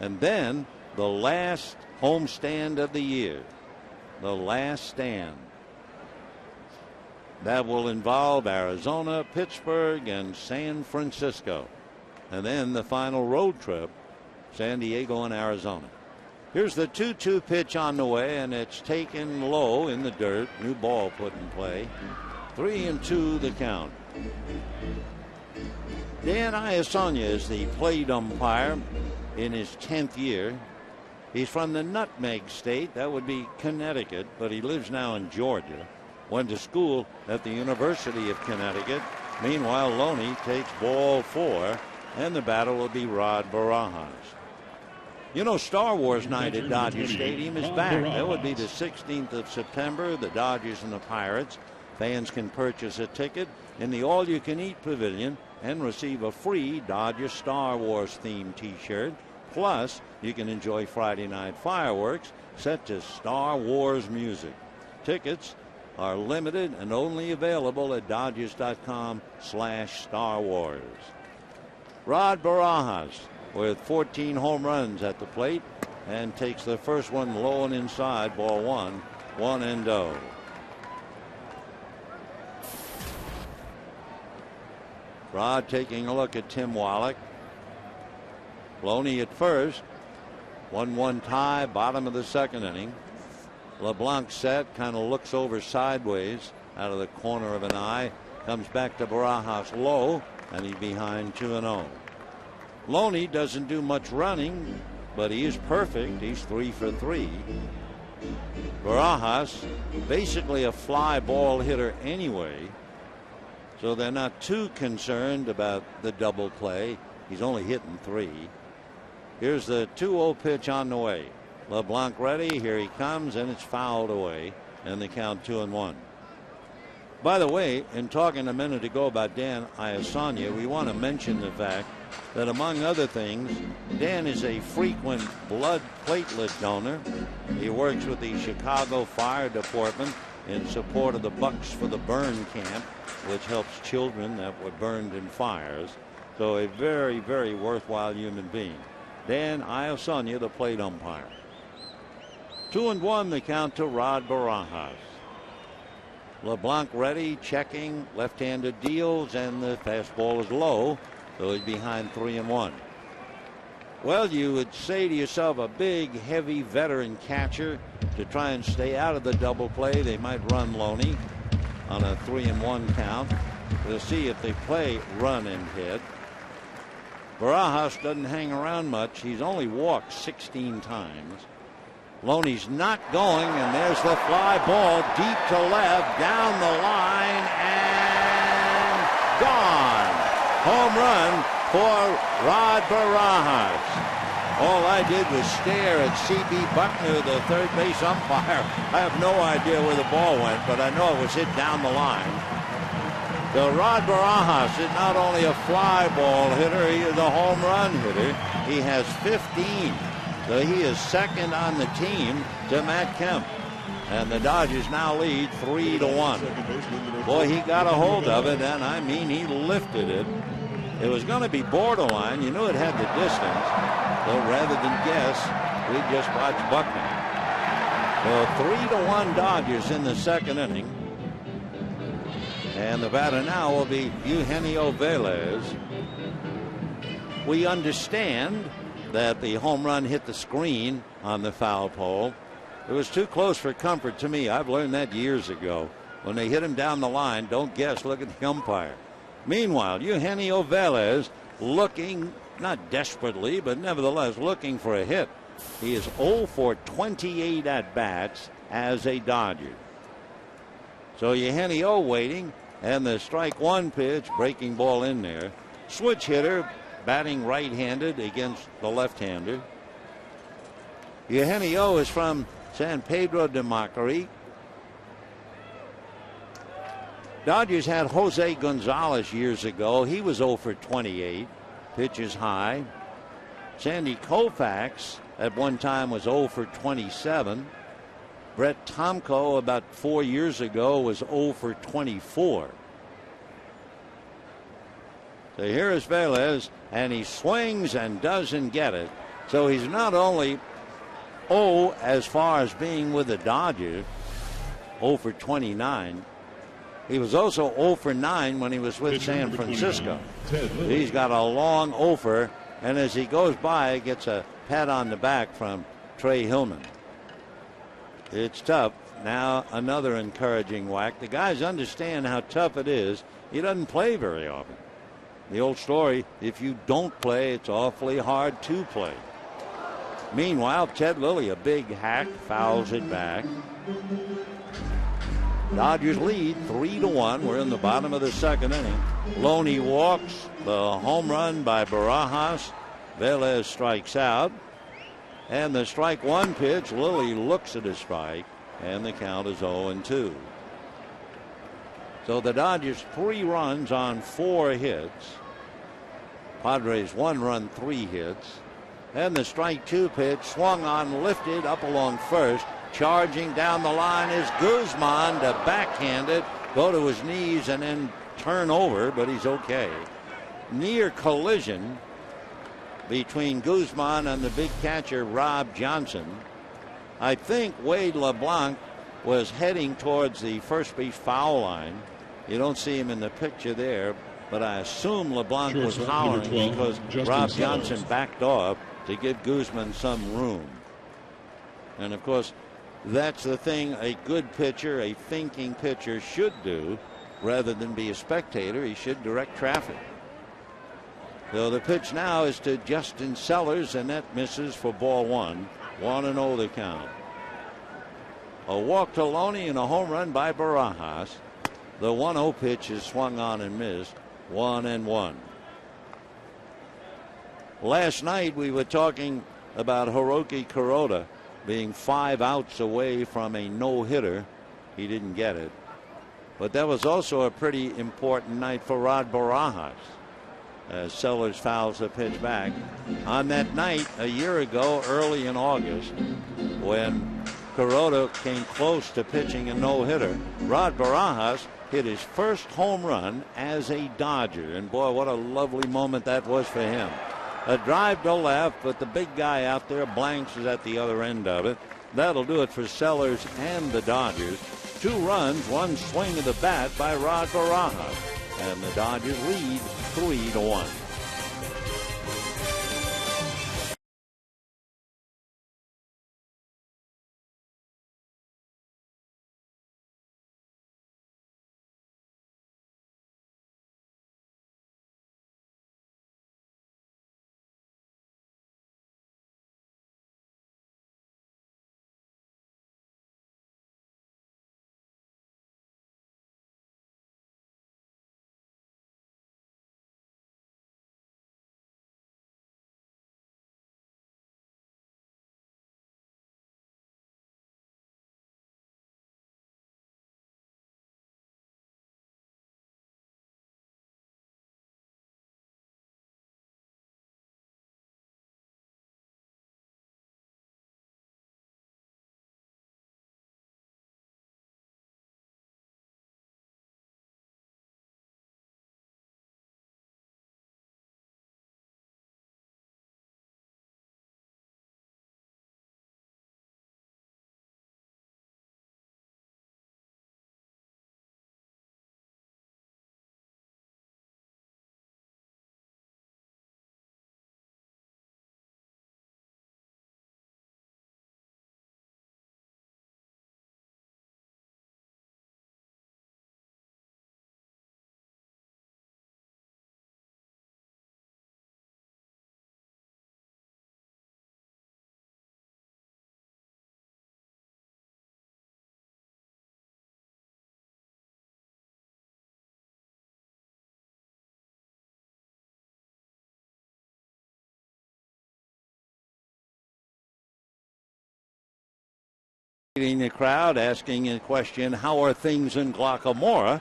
And then the last homestand of the year, the last stand. That will involve Arizona, Pittsburgh, and San Francisco. And then the final road trip, San Diego and Arizona. Here's the 2-2 pitch on the way, and it's taken low in the dirt. New ball put in play. 3-2 the count. Dan Iassogna is the plate umpire in his 10th year. He's from the Nutmeg State. That would be Connecticut, but he lives now in Georgia. Went to school at the University of Connecticut. Meanwhile, Loney takes ball 4, and the batter will be Rod Barajas. You know, Star Wars night at Dodger Stadium is back. That would be the 16th of September, the Dodgers and the Pirates. Fans can purchase a ticket in the all-you-can-eat pavilion and receive a free Dodger Star Wars themed t-shirt. Plus, you can enjoy Friday night fireworks set to Star Wars music. Tickets are limited and only available at Dodgers.com/Star Wars. Rod Barajas with 14 home runs at the plate and takes the first one low and inside, ball 1, 1-0. Rod taking a look at Tim Wallach. Loney at first. 1-1 tie, bottom of the second inning. LeBlanc set, kind of looks over sideways out of the corner of an eye. Comes back to Barajas low, and he's behind 2-0. Loney doesn't do much running, but he is perfect. He's 3 for 3. Barajas, basically a fly ball hitter anyway, so they're not too concerned about the double play. He's only hitting 3. Here's the 2-0 pitch on the way. LeBlanc ready. Here he comes, and it's fouled away, and the count 2-1. By the way, in talking a minute ago about Dan Iassogna, we want to mention the fact that, among other things, Dan is a frequent blood platelet donor. He works with the Chicago Fire Department in support of the Bucks for the Burn camp, which helps children that were burned in fires. So a very, very worthwhile human being. Dan Iassogna, the plate umpire. 2-1 the count to Rod Barajas. LeBlanc ready, checking, left-handed deals, and the fastball is low, so he's behind 3-1. Well, you would say to yourself, a big, heavy veteran catcher to try and stay out of the double play. They might run Loney on a 3-1 count. We'll see if they play run and hit. Barajas doesn't hang around much. He's only walked 16 times. Loney's not going, and there's the fly ball deep to left, down the line, and gone. Home run for Rod Barajas. All I did was stare at C.B. Buckner, the third base umpire. I have no idea where the ball went, but I know it was hit down the line. So Rod Barajas is not only a fly ball hitter, he is a home run hitter. He has 15. So he is second on the team to Matt Kemp. And the Dodgers now lead 3-1. Boy, he got a hold of it, and I mean, he lifted it. It was going to be borderline. You knew it had the distance. So rather than guess, we just watched Buckner. So 3-1 Dodgers in the second inning. And the batter now will be Eugenio Velez. We understand that the home run hit the screen on the foul pole. It was too close for comfort to me. I've learned that years ago. When they hit him down the line, don't guess, look at the umpire. Meanwhile, Eugenio Velez looking, not desperately, but nevertheless looking for a hit. He is 0 for 28 at-bats as a Dodger. So Eugenio waiting, and the strike one pitch, breaking ball in there. Switch hitter, batting right-handed against the left-hander. Eugenio is from San Pedro de Macorís. Dodgers had Jose Gonzalez years ago. He was 0 for 28. Pitches high. Sandy Koufax at one time was 0 for 27. Brett Tomko about 4 years ago was 0 for 24. So here is Velez, and he swings and doesn't get it. So he's not only 0 as far as being with the Dodgers, 0 for 29. He was also 0 for 9 when he was with San Francisco. He's got a long 0 for, and as he goes by, gets a pat on the back from Trey Hillman. It's tough. Now another encouraging whack. The guys understand how tough it is. He doesn't play very often. The old story, if you don't play, it's awfully hard to play. Meanwhile, Ted Lilly, a big hack, fouls it back. Dodgers lead 3-1. We're in the bottom of the second inning. Loney walks. The home run by Barajas. Velez strikes out. And the strike one pitch, Lilly looks at a strike, and the count is 0-2. So the Dodgers 3 runs on 4 hits. Padres 1 run, 3 hits. And the strike two pitch swung on, lifted up along first. Charging down the line is Guzman to backhand it, go to his knees and then turn over, but he's okay. Near collision between Guzman and the big catcher Rob Johnson. I think Wade LeBlanc was heading towards the first base foul line. You don't see him in the picture there, but I assume LeBlanc was hollering because Rob Johnson backed off to give Guzman some room. And of course, that's the thing a good pitcher, a thinking pitcher should do. Rather than be a spectator, he should direct traffic. So the pitch now is to Justin Sellers, and that misses for ball 1. 1-0 the count. A walk to Loney and a home run by Barajas. The 1-0 pitch is swung on and missed. 1-1. Last night we were talking about Hiroki Kuroda being 5 outs away from a no-hitter. He didn't get it. But that was also a pretty important night for Rod Barajas, as Sellers fouls the pitch back. On that night a year ago, early in August, when Kuroda came close to pitching a no-hitter, Rod Barajas hit his first home run as a Dodger. And boy, what a lovely moment that was for him. A drive to left, but the big guy out there, Blanks, is at the other end of it. That'll do it for Sellers and the Dodgers. 2 runs, 1 swing of the bat by Rod Barajas. And the Dodgers lead 3-1. The crowd asking a question, how are things in Glockamora?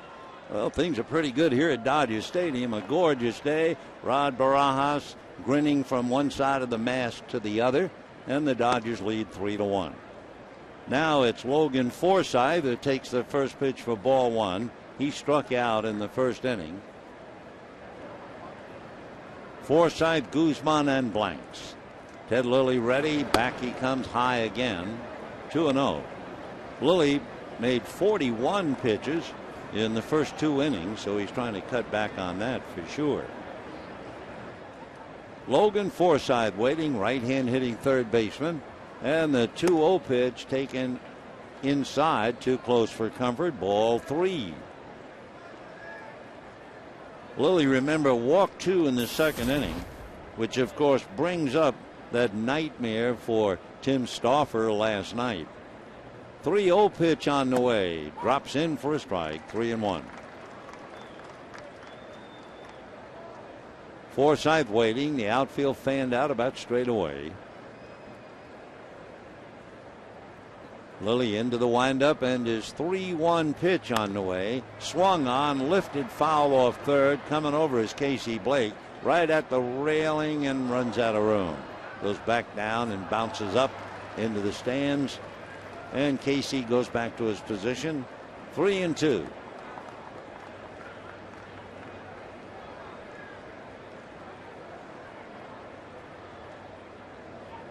Well, things are pretty good here at Dodger Stadium. A gorgeous day. Rod Barajas grinning from one side of the mast to the other, and the Dodgers lead 3-1. Now it's Logan Forsythe that takes the first pitch for ball one. He struck out in the first inning. Forsythe, Guzman, and Blanks. Ted Lilly ready. Back he comes high again. 2-0. Lilly made 41 pitches in the first 2 innings, so he's trying to cut back on that for sure. Logan Forsythe waiting, right-hand hitting third baseman, and the 2-0 pitch taken inside, too close for comfort. Ball 3. Lilly, remember, walked 2 in the second inning, which of course brings up that nightmare for Tim Stauffer last night. 3-0 pitch on the way, drops in for a strike. 3-1. Forsythe waiting. The outfield fanned out about straight away. Lilly into the windup, and his 3-1 pitch on the way. Swung on, lifted foul off third. Coming over is Casey Blake, right at the railing, and runs out of room. Goes back down and bounces up into the stands. And Casey goes back to his position. 3-2.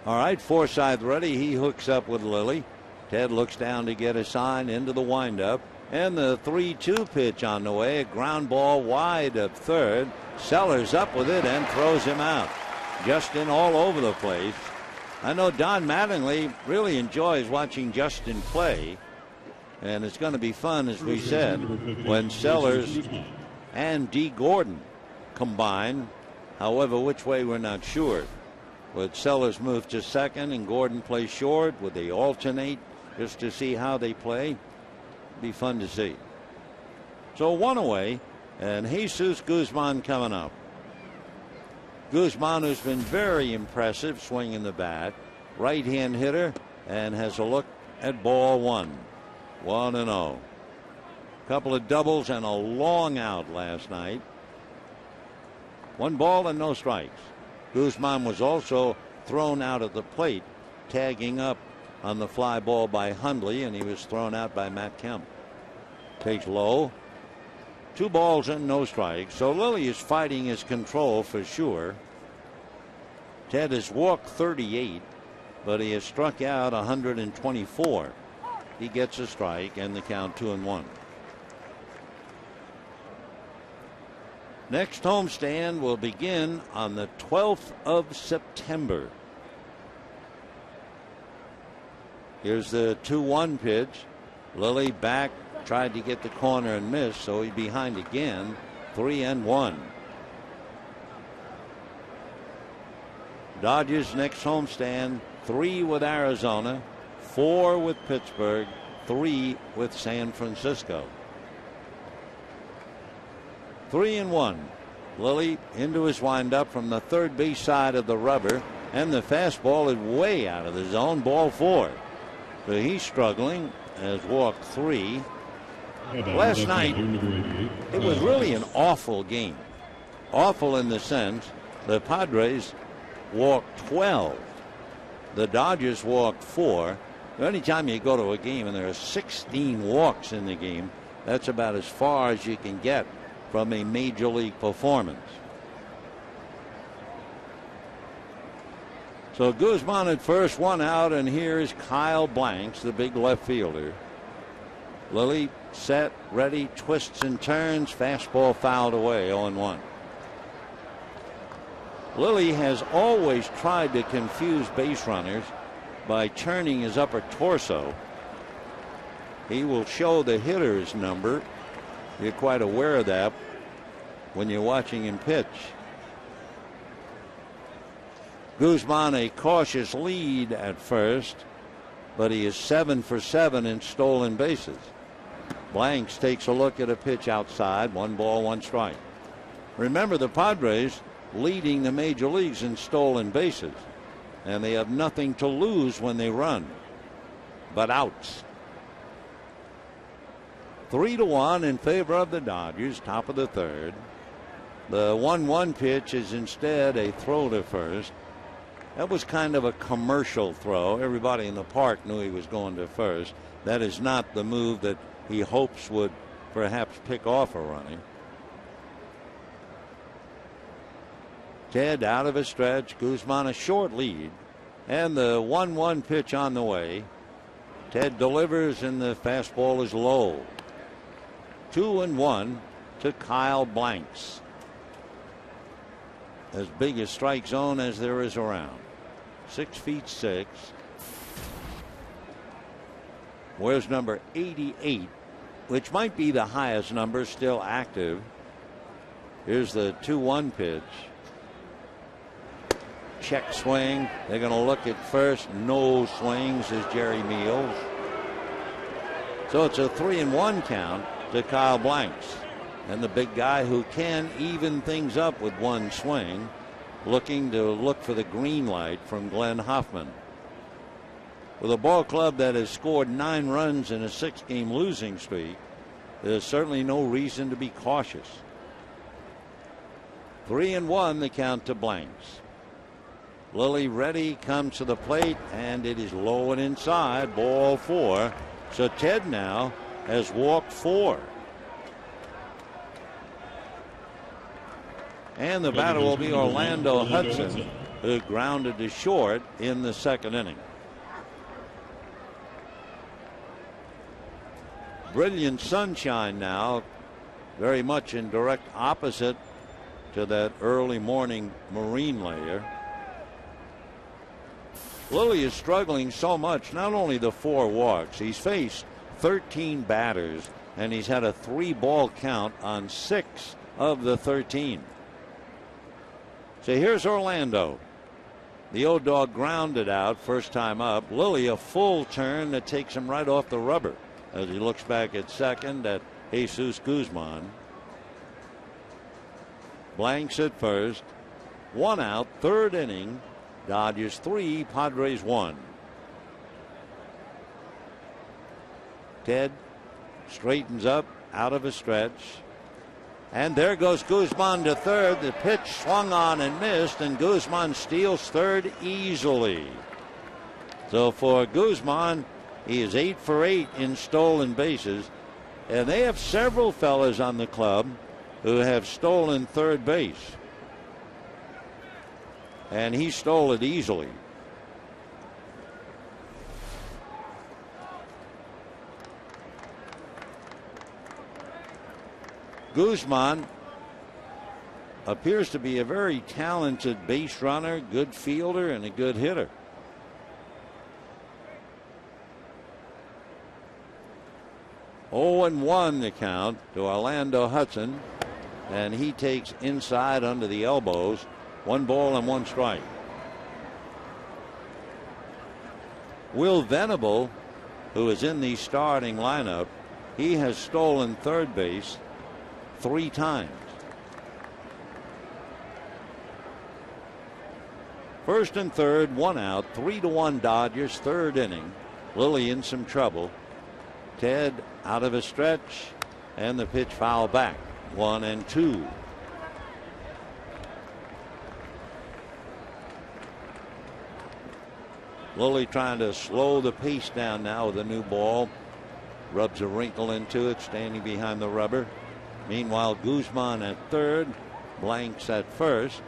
All right, Forsythe ready. He hooks up with Lilly. Ted looks down to get a sign into the windup. And the 3-2 pitch on the way. A ground ball wide of third. Sellers up with it and throws him out. Justin all over the place. I know Don Mattingly really enjoys watching Justin play. And it's going to be fun, as we said, when Sellers and D. Gordon combine. However, which way we're not sure. Would Sellers move to second and Gordon play short? Would they alternate just to see how they play? Be fun to see. So 1 away, and Jesus Guzman coming up. Guzman, who's been very impressive swinging the bat, right-hand hitter, and has a look at ball 1. 1-0. Couple of doubles and a long out last night. 1 ball and no strikes. Guzman was also thrown out at the plate, tagging up on the fly ball by Hundley, and he was thrown out by Matt Kemp. Takes low. 2 balls and no strikes. So Lilly is fighting his control for sure. Ted has walked 38, but he has struck out 124. He gets a strike, and the count 2-1. Next homestand will begin on the 12th of September. Here's the 2-1 pitch. Lilly back, tried to get the corner and missed, so he's behind again. 3-1. Dodgers next homestand, 3 with Arizona, 4 with Pittsburgh, 3 with San Francisco. 3-1. Lilly into his windup from the third base side of the rubber, and the fastball is way out of the zone. Ball 4. So he's struggling, has walked 3. Last night, it was really an awful game. Awful in the sense the Padres walked 12. The Dodgers walked 4. Anytime you go to a game and there are 16 walks in the game, that's about as far as you can get from a major league performance. So Guzman at first, 1 out, and here's Kyle Blanks, the big left fielder. Lilly set, ready, twists and turns, fastball fouled away, 0-1. Lilly has always tried to confuse base runners by turning his upper torso. He will show the hitter's number. You're quite aware of that when you're watching him pitch. Guzman a cautious lead at first, but he is 7 for 7 in stolen bases. Blanks takes a look at a pitch outside. 1 ball, 1 strike. Remember, the Padres leading the major leagues in stolen bases, and they have nothing to lose when they run. but outs. 3-1 in favor of the Dodgers, top of the third. The 1-1 pitch is instead a throw to first. That was kind of a commercial throw. Everybody in the park knew he was going to first. That is not the move that he hopes would perhaps pick off a runner. Ted out of a stretch. Guzman a short lead. And the 1-1 pitch on the way. Ted delivers and the fastball is low. 2-1 to Kyle Blanks. As big a strike zone as there is around. 6'6". Where's number 88, which might be the highest number still active. Here's the 2-1 pitch. Check swing. They're going to look at first. No swings as Jerry Meals. So it's a 3-1 count to Kyle Blanks. And the big guy who can even things up with one swing, looking to look for the green light from Glenn Hoffman. With a ball club that has scored 9 runs in a 6-game losing streak, there's certainly no reason to be cautious. 3-1 the count to Blanks. Lilly ready, comes to the plate, and it is low and inside, ball 4. So Ted now has walked 4. And the batter will be Orlando Hudson, who grounded to short in the second inning. Brilliant sunshine now, very much in direct opposite to that early morning marine layer. Lilly is struggling so much, not only the 4 walks, he's faced 13 batters, and he's had a 3-ball count on 6 of the 13. So here's Orlando. The old dog grounded out first time up. Lilly a full turn that takes him right off the rubber as he looks back at second at Jesus Guzman. Blanks at first. 1 out, third inning. Dodgers 3, Padres 1. Ted straightens up out of a stretch. And there goes Guzman to third. The pitch swung on and missed, and Guzman steals third easily. So for Guzman, he is 8 for 8 in stolen bases. And they have several fellas on the club who have stolen third base. And he stole it easily. Guzman appears to be a very talented base runner, good fielder, and a good hitter. Oh, and 1 the count to Orlando Hudson, and he takes inside under the elbows. 1 ball and 1 strike. Will Venable, who is in the starting lineup, he has stolen third base 3 times. First and third, 1 out, 3-1 Dodgers, third inning. Lilly in some trouble. Ted out of a stretch, and the pitch foul back. 1-2. Lilly trying to slow the pace down now with a new ball. Rubs a wrinkle into it, standing behind the rubber. Meanwhile, Guzman at third, Blanks at first.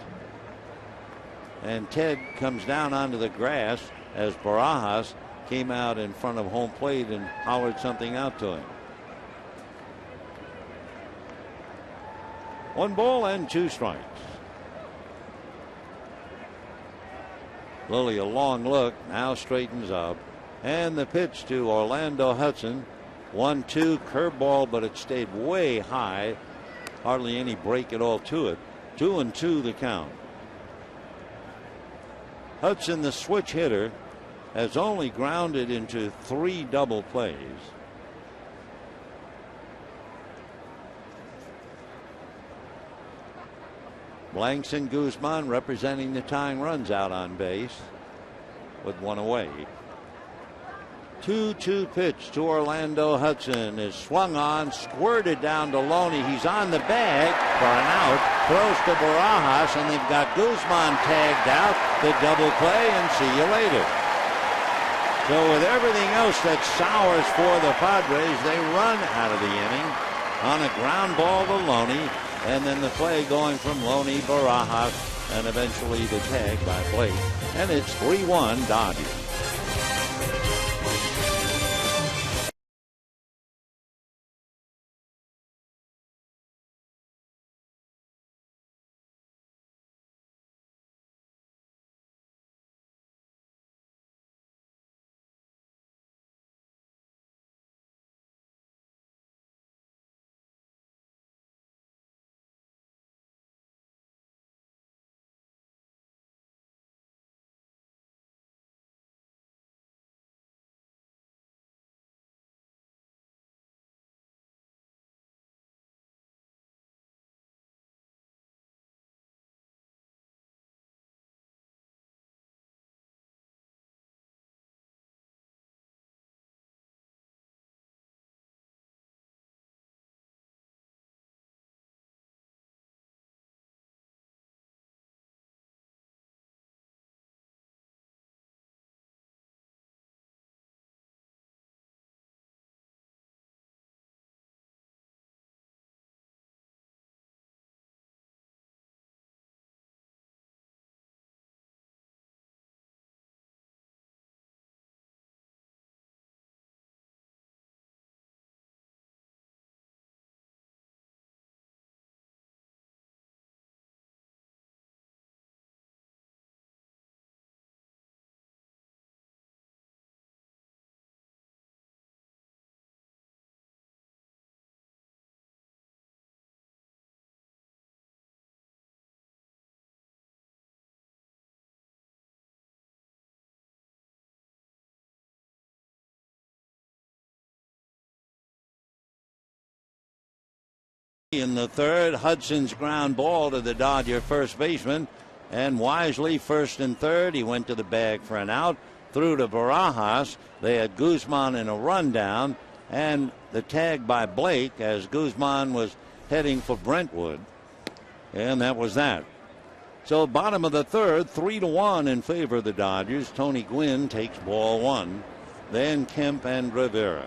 And Ted comes down onto the grass as Barajas came out in front of home plate and hollered something out to him. 1 ball and 2 strikes. Lilly a long look, now straightens up. And the pitch to Orlando Hudson. 1-2 curveball, but it stayed way high. Hardly any break at all to it. 2-2 the count. Hudson, the switch hitter, has only grounded into 3 double plays. Blanks and Guzman representing the tying runs out on base with 1 away. 2-2 pitch to Orlando Hudson is swung on, squirted down to Loney. He's on the bag for an out, throws to Barajas, and they've got Guzman tagged out. The double play, and see you later. So with everything else that sours for the Padres, they run out of the inning on a ground ball to Loney, and then the play going from Loney, Barajas, and eventually the tag by Blake, and it's 3-1 Dodgers. In the third, Hudson's ground ball to the Dodger first baseman, and wisely first and third. He went to the bag for an out, threw to Barajas. They had Guzman in a rundown, and the tag by Blake as Guzman was heading for Brentwood, and that was that. So bottom of the third, 3-1 in favor of the Dodgers. Tony Gwynn takes ball one, then Kemp and Rivera.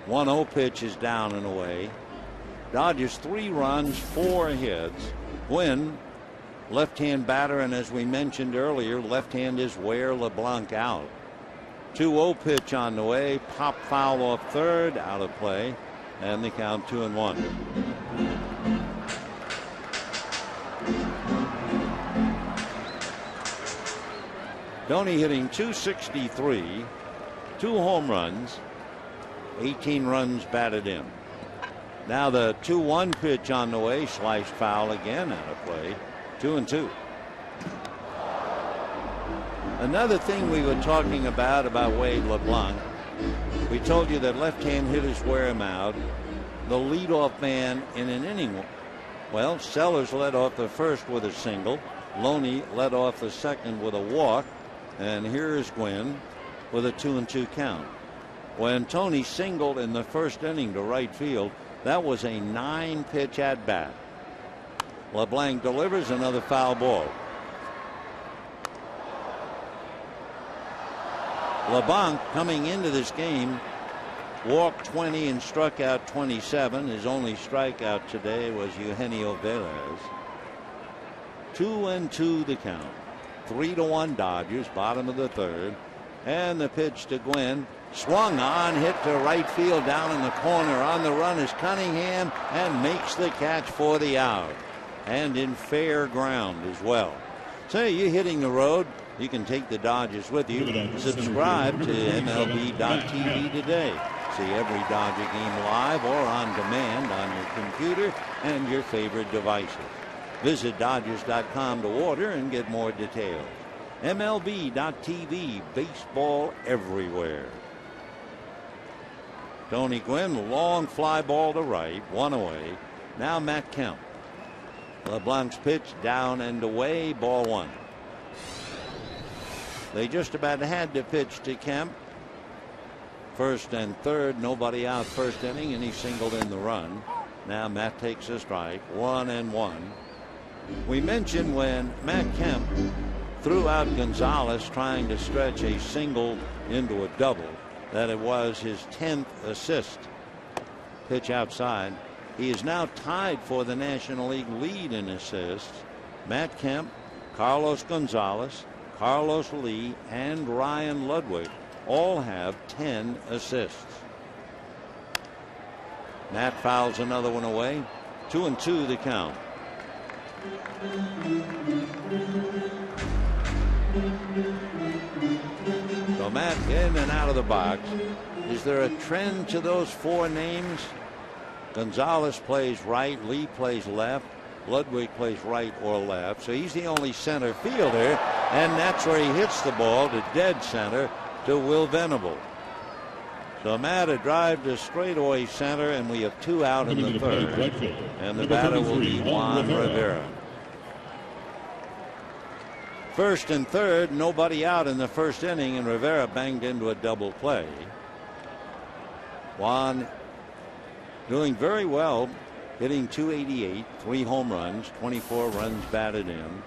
1-0 pitch is down and away. Dodgers 3 runs, 4 hits. Gwynn, left-hand batter, and as we mentioned earlier, left hand is Ware LeBlanc out. 2-0 pitch on the way. Pop foul off third, out of play, and the count 2-1. Tony hitting .263, 2 home runs, 18 runs batted in. Now the 2-1 pitch on the way, sliced foul again, out of play, 2-2. Another thing we were talking about Wade LeBlanc, we told you that left-hand hitters wear him out. The leadoff man in an inning. Well, Sellers led off the first with a single. Loney led off the second with a walk. And here's Gwynn with a 2-2 count. When Tony singled in the first inning to right field, that was a 9-pitch at bat. LeBlanc delivers another foul ball. LeBlanc coming into this game walked 20 and struck out 27. His only strikeout today was Eugenio Velez. 2-2 the count. 3-1 Dodgers, bottom of the third. And the pitch to Gwynn. Swung on, hit to right field down in the corner. On the run is Cunningham and makes the catch for the out. And in fair ground as well. So you're hitting the road. You can take the Dodgers with you. Subscribe to MLB.TV today. See every Dodger game live or on demand on your computer and your favorite devices. Visit Dodgers.com to order and get more details. MLB.TV, baseball everywhere. Tony Gwynn, long fly ball to right, one away. Now Matt Kemp. LeBlanc's pitch down and away, ball one. They just about had to pitch to Kemp. First and third, nobody out first inning, and he singled in the run. Now Matt takes a strike, 1-1. We mentioned when Matt Kemp threw out Gonzalez trying to stretch a single into a double that it was his 10th assist. Pitch outside. He is now tied for the National League lead in assists. Matt Kemp, Carlos Gonzalez, Carlos Lee, and Ryan Ludwig all have 10 assists. Matt fouls another one away. 2-2 the count. So Matt in and out of the box. Is there a trend to those four names? Gonzalez plays right, Lee plays left, Ludwig plays right or left. So he's the only center fielder, and that's where he hits the ball to dead center to Will Venable. So Matt a drive to straightaway center, and we have two out in the third. And the batter will be Juan Rivera. First and third, nobody out in the first inning, and Rivera banged into a double play. Juan doing very well, hitting .288, 3 home runs, 24 runs batted in.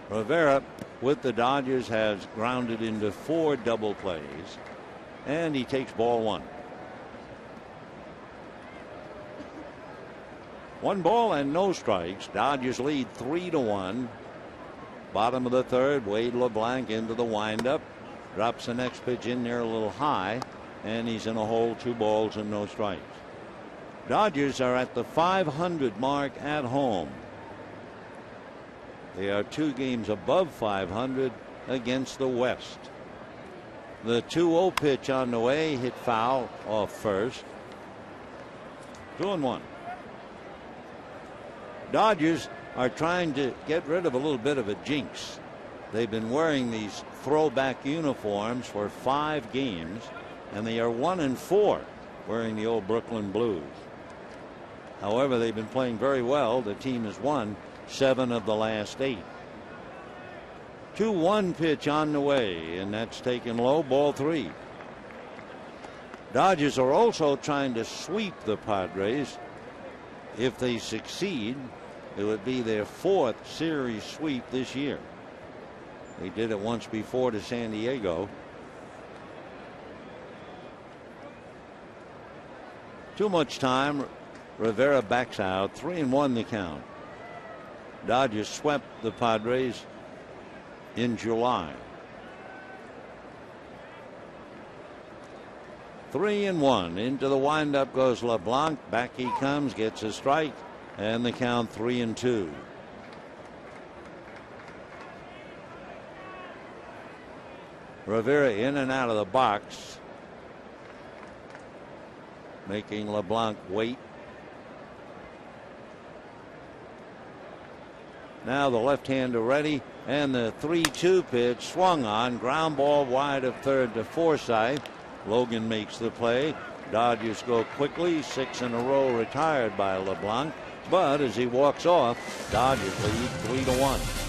Rivera with the Dodgers has grounded into 4 double plays, and he takes ball 1. 1 ball and no strikes. Dodgers lead 3-1. Bottom of the third, Wade LeBlanc into the windup. Drops the next pitch in there a little high, and he's in a hole, 2 balls and no strikes. Dodgers are at the 500 mark at home. They are 2 games above 500 against the West. The 2-0 pitch on the way, hit foul off first. 2-1. Dodgers are trying to get rid of a little bit of a jinx. They've been wearing these throwback uniforms for 5 games, and they are 1-4 wearing the old Brooklyn Blues. However, they've been playing very well. The team has won 7 of the last 8. 2-1 pitch on the way, and that's taken low, ball 3. Dodgers are also trying to sweep the Padres. If they succeed, it would be their 4th series sweep this year. They did it once before to San Diego. Too much time. Rivera backs out. 3-1 the count. Dodgers swept the Padres in July. 3-1. Into the windup goes LeBlanc. Back he comes, gets a strike, and the count 3-2. Rivera in and out of the box, making LeBlanc wait. Now the left-hander ready, and the 3-2 pitch swung on, ground ball wide of third to Forsythe. Logan makes the play. Dodgers go quickly, 6 in a row retired by LeBlanc, but as he walks off, Dodgers lead 3-1.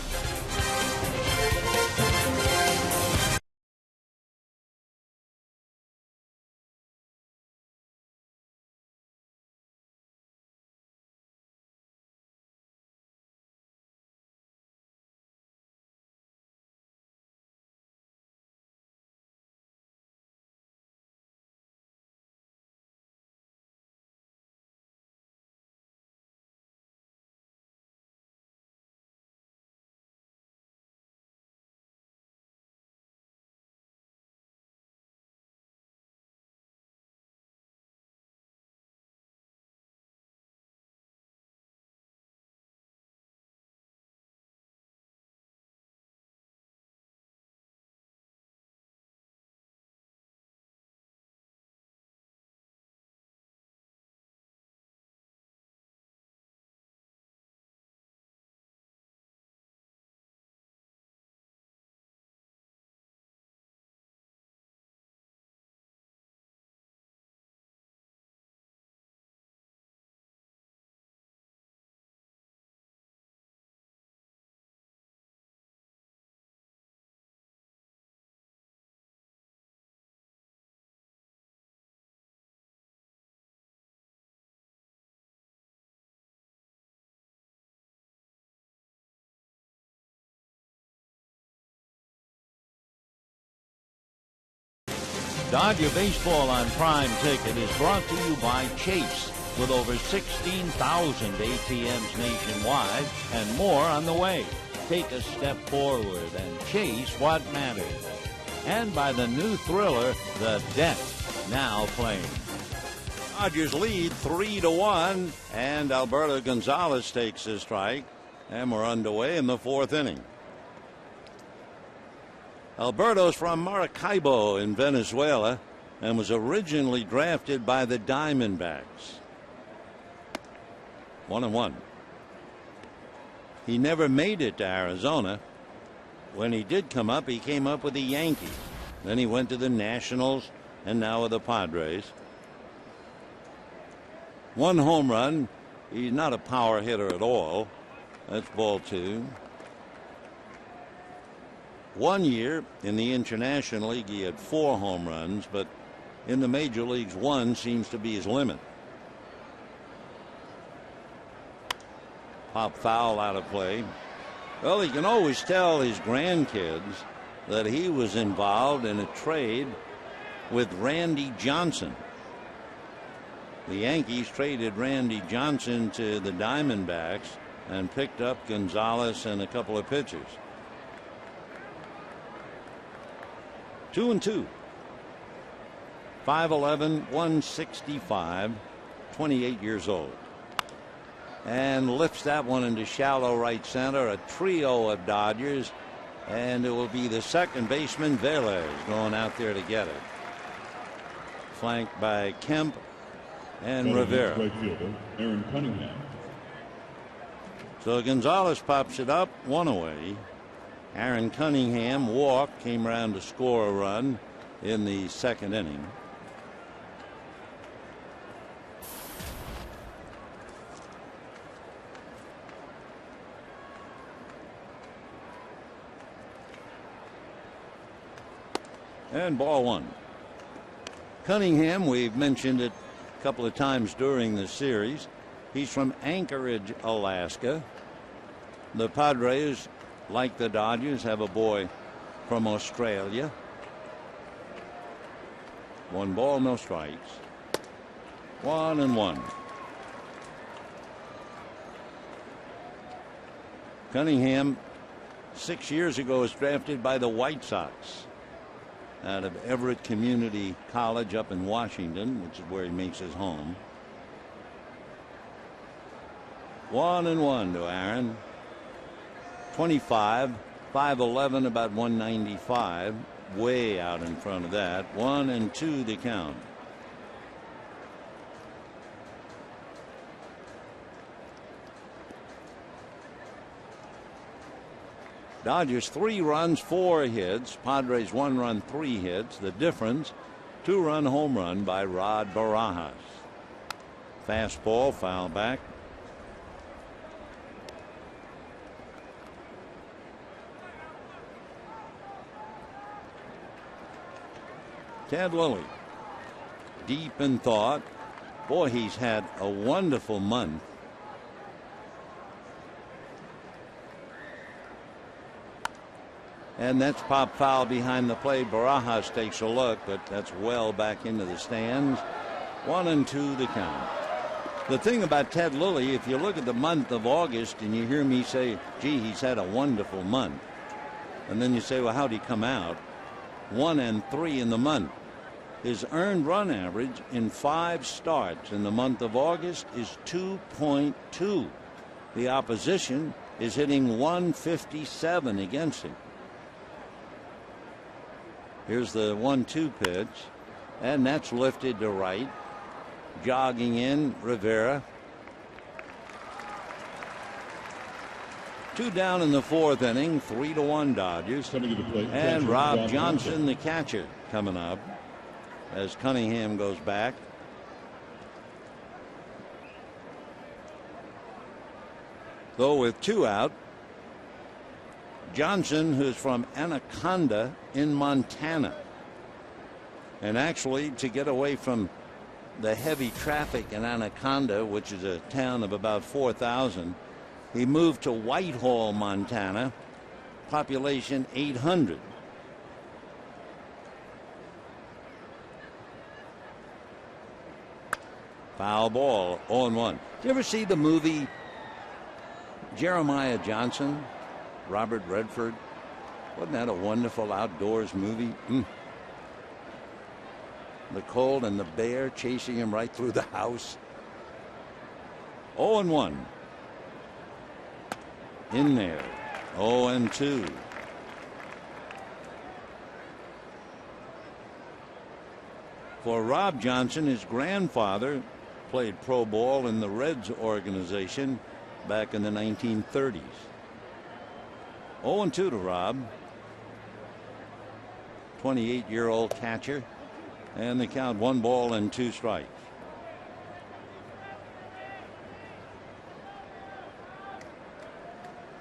Dodger Baseball on Prime Ticket is brought to you by Chase, with over 16,000 ATMs nationwide and more on the way. Take a step forward and chase what matters. And by the new thriller, The Debt, now playing. Dodgers lead 3-1, and Alberto Gonzalez takes his strike, and we're underway in the fourth inning. Alberto's from Maracaibo in Venezuela and was originally drafted by the Diamondbacks. 1-1. He never made it to Arizona. When he did come up, he came up with the Yankees. Then he went to the Nationals and now with the Padres. 1 home run. He's not a power hitter at all. That's ball 2. 1 year in the International League, he had 4 home runs, but in the major leagues, 1 seems to be his limit. Pop foul out of play. Well, he can always tell his grandkids that he was involved in a trade with Randy Johnson. The Yankees traded Randy Johnson to the Diamondbacks and picked up Gonzalez and a couple of pitchers. 2-2. 5'11", 165, 28 years old. And lifts that one into shallow right center. A trio of Dodgers, and it will be the second baseman Velez going out there to get it. Flanked by Kemp and Rivera. Right fielder Aaron Cunningham. So Gonzalez pops it up, 1 away. Aaron Cunningham walked, came around to score a run in the second inning. And ball 1. Cunningham, we've mentioned it a couple of times during the series. He's from Anchorage, Alaska. The Padres, like the Dodgers, have a boy from Australia. 1 ball, no strikes. 1-1. Cunningham, 6 years ago, was drafted by the White Sox out of Everett Community College up in Washington, which is where he makes his home. 1-1 to Aaron. 25, 5'11", about 195, way out in front of that. 1-2 the count. Dodgers 3 runs, 4 hits. Padres 1 run, 3 hits. The difference, 2-run home run by Rod Barajas. Fastball, foul back. Ted Lilly, deep in thought. Boy, he's had a wonderful month. And that's pop foul behind the plate. Barajas takes a look, but that's well back into the stands. 1-2 the count. The thing about Ted Lilly, if you look at the month of August and you hear me say, gee, he's had a wonderful month. And then you say, well, how'd he come out? 1-3 in the month. His earned run average in 5 starts in the month of August is 2.2. The opposition is hitting 157 against him. Here's the 1-2 pitch, and that's lifted to right. Jogging in, Rivera. 2 down in the 4th inning, 3-1 Dodgers. And Rob Johnson, the catcher, coming up as Cunningham goes back. Though with 2 out, Johnson, who's from Anaconda in Montana. And actually, to get away from the heavy traffic in Anaconda, which is a town of about 4,000, he moved to Whitehall, Montana, population 800. Foul ball, 0-1. Did you ever see the movie Jeremiah Johnson, Robert Redford? Wasn't that a wonderful outdoors movie? The cold and the bear chasing him right through the house. 0-1. In there. 0-2. For Rob Johnson, his grandfather played pro ball in the Reds organization back in the 1930s. 0-2 to Rob. 28-year-old catcher. And the count 1 ball and 2 strikes.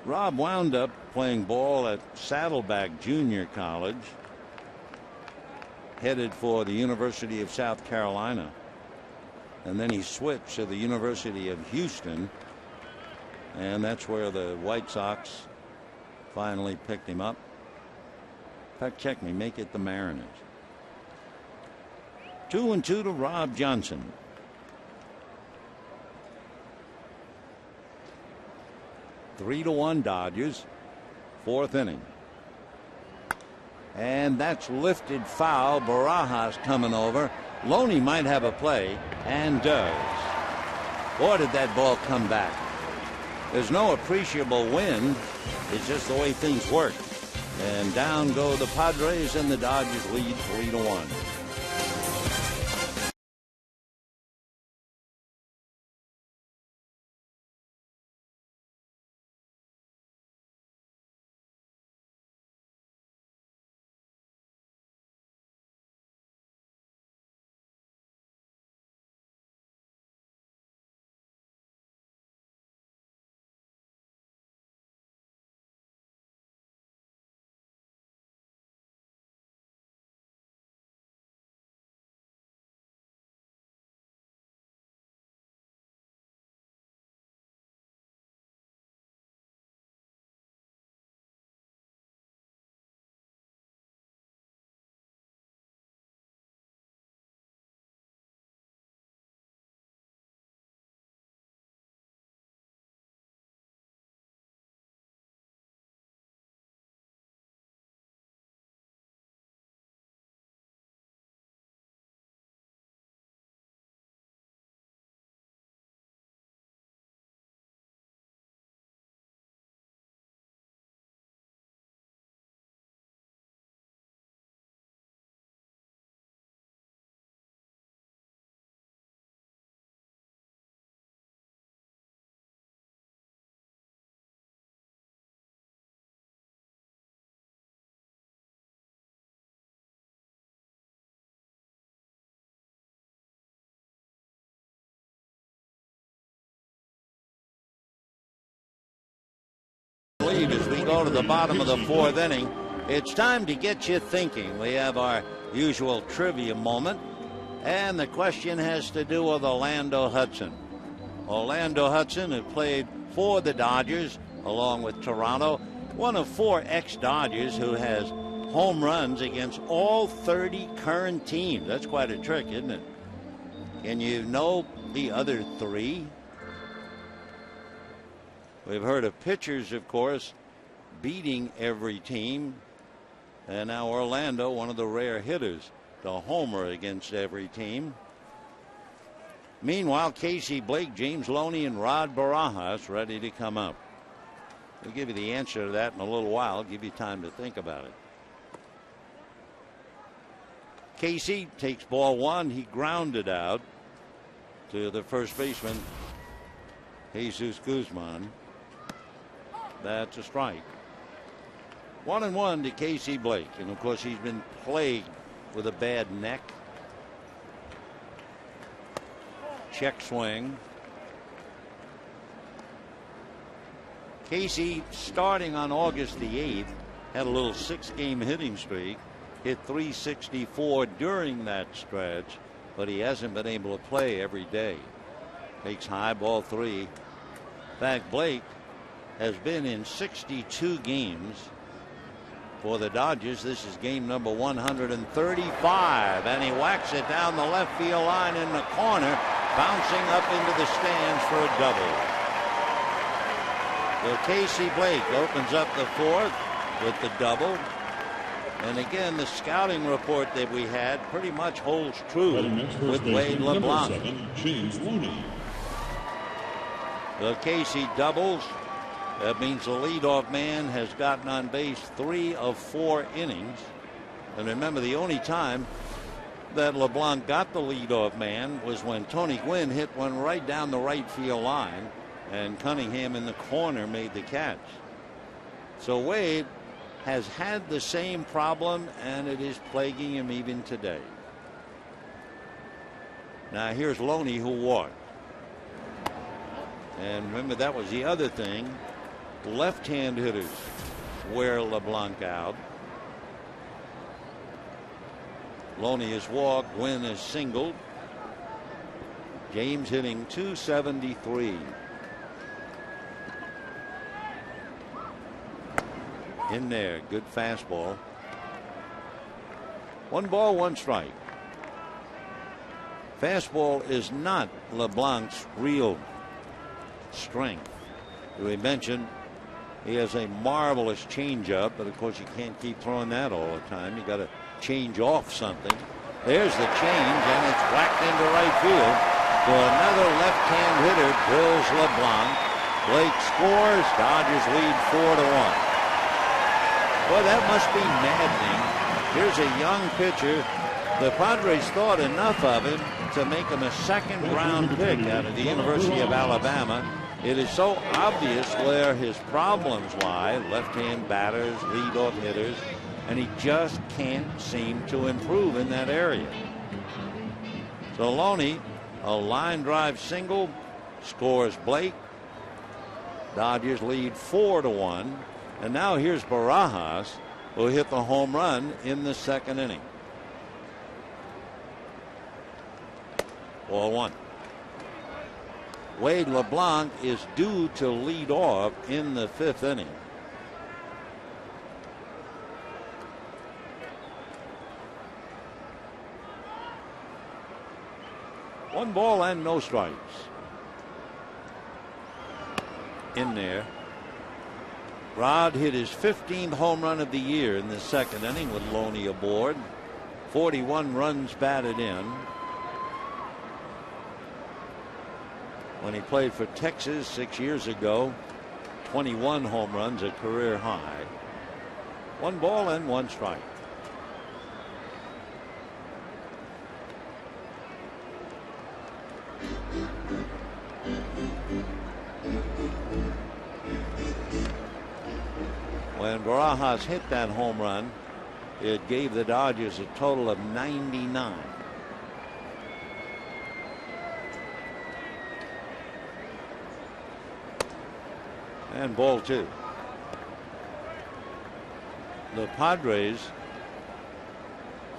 Rob wound up playing ball at Saddleback Junior College, headed for the University of South Carolina, and then he switched to the University of Houston, and that's where the White Sox finally picked him up. In fact, check me, make it the Mariners. 2-2 to Rob Johnson. Three to 1 Dodgers. 4th inning. And that's lifted foul. Barajas coming over. Loney might have a play, and does. Boy, did that ball come back. There's no appreciable wind. It's just the way things work. And down go the Padres, and the Dodgers lead 3-1. As we go to the bottom of the 4th inning, it's time to get you thinking. We have our usual trivia moment, and the question has to do with Orlando Hudson. Orlando Hudson, who played for the Dodgers along with Toronto, one of 4 ex-Dodgers who has home runs against all 30 current teams. That's quite a trick, isn't it? Can you know the other 3? We've heard of pitchers, of course, beating every team. And now Orlando, one of the rare hitters to homer against every team. Meanwhile, Casey Blake, James Loney, and Rod Barajas ready to come up. We'll give you the answer to that in a little while. I'll give you time to think about it. Casey takes ball 1. He grounded out to the first baseman, Jesus Guzman. That's a strike. 1-1 to Casey Blake. And of course, he's been plagued with a bad neck. Check swing. Casey, starting on August the 8th, had a little 6-game hitting streak. Hit .364 during that stretch, but he hasn't been able to play every day. Takes high, ball 3. In fact, Blake has been in 62 games for the Dodgers. This is game number 135, and he whacks it down the left field line in the corner. bouncing up into the stands for a double. So Casey Blake opens up the fourth with the double. And again, the scouting report that we had pretty much holds true with Wade LeBlanc. 7, James Looney. The Casey doubles. That means the leadoff man has gotten on base 3 of 4 innings. And remember, the only time that LeBlanc got the leadoff man was when Tony Gwynn hit one right down the right field line, and Cunningham in the corner made the catch. So Wade has had the same problem, and it is plaguing him even today. Now here's Loney, who walked. And remember, that was the other thing. Left-hand hitters wear LeBlanc out. Loney is walked. Gwynn is singled. James hitting .273. In there, good fastball. 1 ball, 1 strike. Fastball is not LeBlanc's real strength. We mentioned he has a marvelous changeup, but of course you can't keep throwing that all the time. You got to change off something. There's the change, and it's whacked into right field. So another left-hand hitter drills LeBlanc. Blake scores. Dodgers lead 4-1. Boy, that must be maddening. Here's a young pitcher. The Padres thought enough of him to make him a second-round pick out of the University of Alabama. It is so obvious where his problems lie. Left-hand batters, leadoff hitters, and he just can't seem to improve in that area. So Loney, a line drive single, scores Blake. Dodgers lead 4-1. And now here's Barajas, who hit the home run in the second inning. 4-1. Wade LeBlanc is due to lead off in the 5th inning. One ball and no strikes. In there. Rod hit his 15th home run of the year in the second inning with Loney aboard. 41 runs batted in. When he played for Texas 6 years ago, 21 home runs, a career high. 1 ball and 1 strike. When Barajas hit that home run, it gave the Dodgers a total of 99. And ball 2. The Padres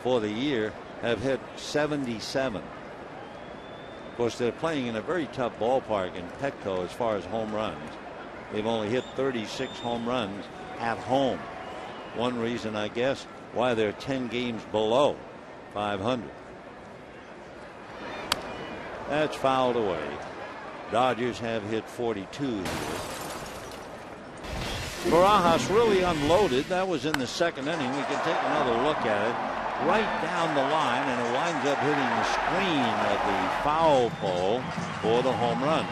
for the year have hit 77. Of course, they're playing in a very tough ballpark in Petco as far as home runs. They've only hit 36 home runs at home. One reason, I guess, why they're 10 games below 500. That's fouled away. Dodgers have hit 42 here. Barajas really unloaded. That was in the second inning. We can take another look at it. Right down the line, and it winds up hitting the screen of the foul pole for the home run.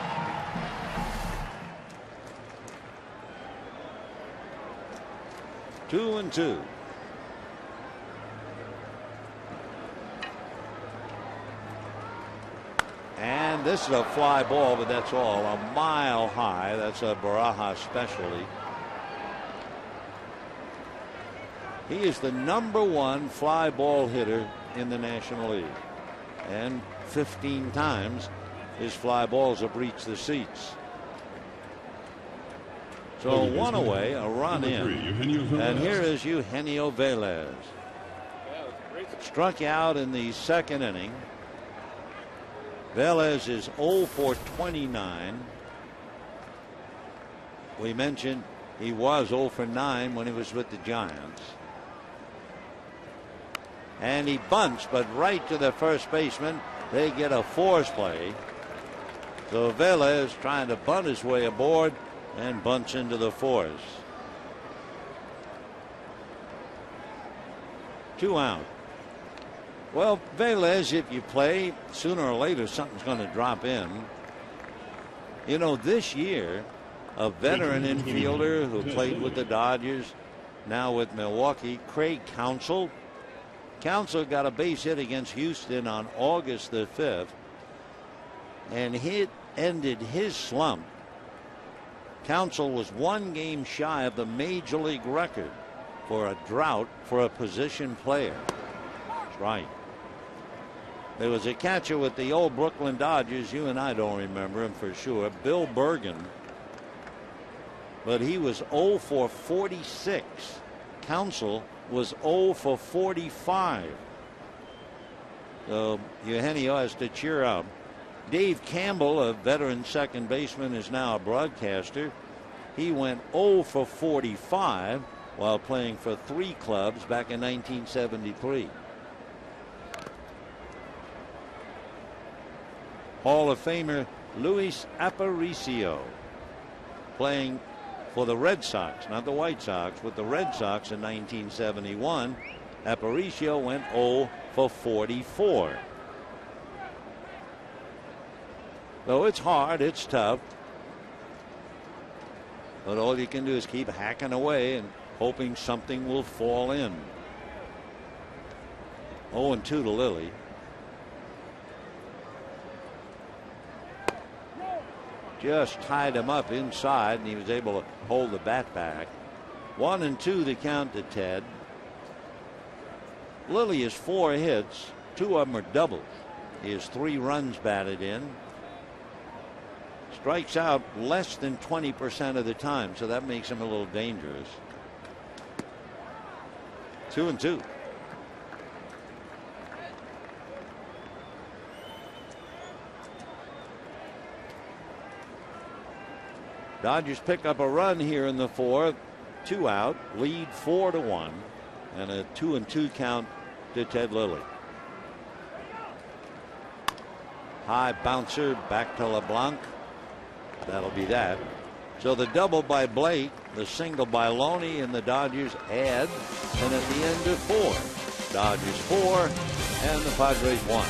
Two and two. And this is a fly ball, but that's all. A mile high. That's a Barajas specialty. He is the #1 fly ball hitter in the National League. And 15 times his fly balls have reached the seats. So one away, a run in. And here is Eugenio Velez. Struck out in the second inning. Velez is 0 for 29. We mentioned he was 0 for 9 when he was with the Giants. And he bunts, but right to the first baseman. They get a force play. So Vela is trying to bunt his way aboard and bunts into the fours. 2 out. Well, Velez, if you play, sooner or later something's going to drop in. You know, this year, a veteran infielder who played with the Dodgers, now with Milwaukee, Craig Counsell. Counsell got a base hit against Houston on August the 5th, and it ended his slump. Counsell was 1 game shy of the major league record for a drought for a position player. That's right. There was a catcher with the old Brooklyn Dodgers. You and I don't remember him for sure. Bill Bergen. But he was 0 for 46. Counsell was 0 for 45. So Eugenio has to cheer up. Dave Campbell, a veteran second baseman, is now a broadcaster. He went 0 for 45 while playing for 3 clubs back in 1973. Hall of Famer Luis Aparicio, playing for the Red Sox, not the White Sox, with the Red Sox in 1971. Aparicio went 0 for 44. So it's hard, it's tough, but all you can do is keep hacking away and hoping something will fall in. 0-2 to Lilly. Just tied him up inside, and he was able to hold the bat back. 1-2 the count to Ted. Lilly has 4 hits. 2 of them are doubles. He has 3 runs batted in. Strikes out less than 20% of the time, so that makes him a little dangerous. 2-2. Dodgers pick up a run here in the 4th. 2 out, lead 4-1, and a 2-2 count to Ted Lilly. High bouncer back to LeBlanc. That'll be that. So the double by Blake, the single by Loney, and the Dodgers add, and at the end of 4. Dodgers 4 and the Padres 1.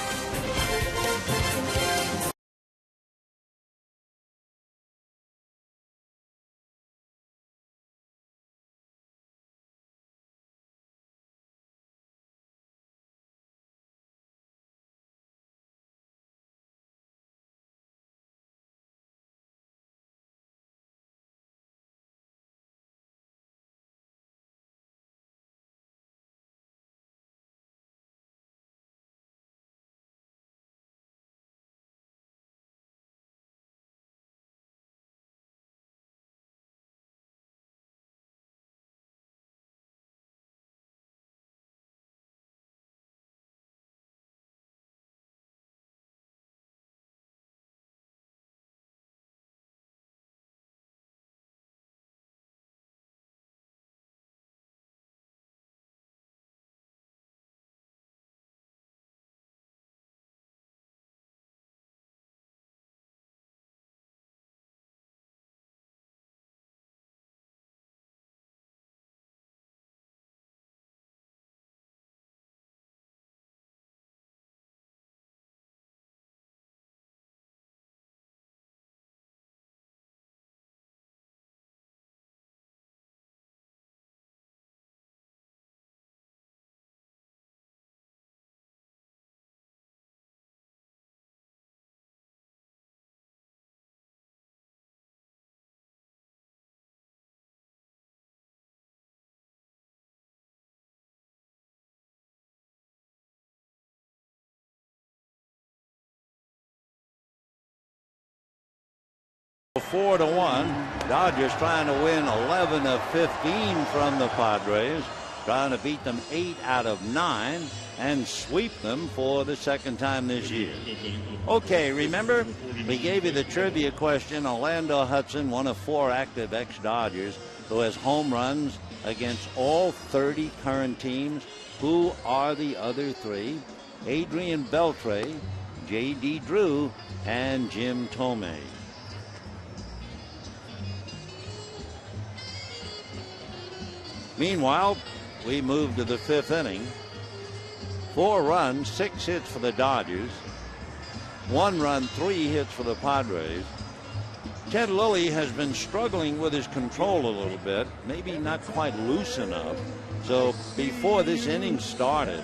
Four to 1. Dodgers trying to win 11 of 15 from the Padres, trying to beat them 8 out of 9 and sweep them for the second time this year. Okay, remember we gave you the trivia question. Orlando Hudson, one of 4 active ex-Dodgers, who has home runs against all 30 current teams. Who are the other 3? Adrian Beltre, J.D. Drew and Jim Tomei. Meanwhile, we move to the 5th inning. 4 runs, 6 hits for the Dodgers. 1 run, 3 hits for the Padres. Ted Lilly has been struggling with his control a little bit, maybe not quite loose enough. So before this inning started,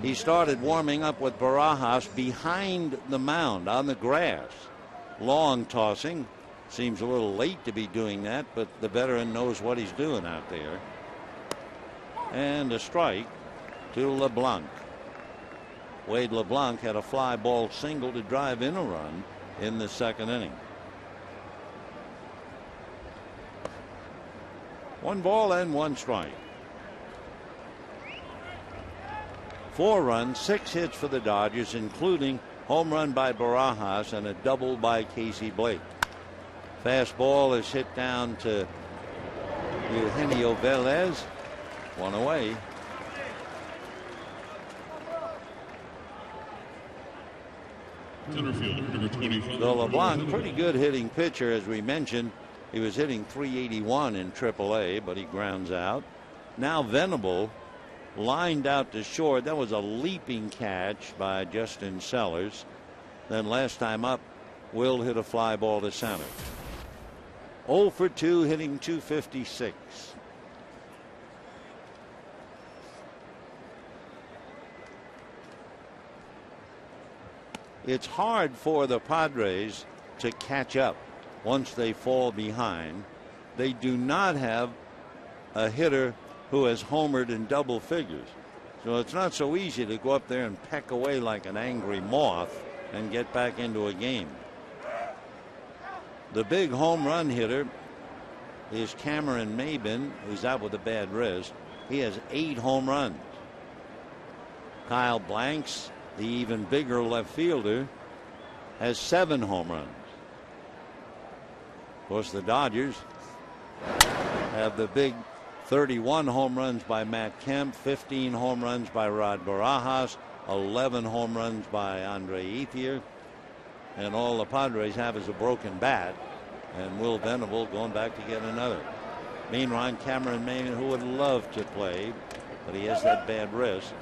he started warming up with Barajas behind the mound on the grass. Long tossing. Seems a little late to be doing that, but the veteran knows what he's doing out there. And a strike to LeBlanc. Wade LeBlanc had a fly ball single to drive in a run in the 2nd inning. 1 ball and 1 strike. 4 runs, 6 hits for the Dodgers, including home run by Barajas and a double by Casey Blake. Fastball is hit down to Eugenio Velez. 1 away. Center fielder, number 25. So LeBlanc, pretty good hitting pitcher, as we mentioned. He was hitting .381 in AAA, but he grounds out. Now Venable lined out to short. That was a leaping catch by Justin Sellers. Then last time up, Will hit a fly ball to center. 0 for 2, hitting .256. It's hard for the Padres to catch up once they fall behind. They do not have a hitter who has homered in double figures. So it's not so easy to go up there and peck away like an angry moth and get back into a game. The big home run hitter is Cameron Maybin, who's out with a bad wrist. He has 8 home runs. Kyle Blanks, the even bigger left fielder, has 7 home runs. Of course, the Dodgers have the big 31 home runs by Matt Kemp, 15 home runs by Rod Barajas, 11 home runs by Andre Ethier, and all the Padres have is a broken bat, and Will Venable going back to get another. Meanwhile, Cameron Maybin, who would love to play, but he has that bad wrist,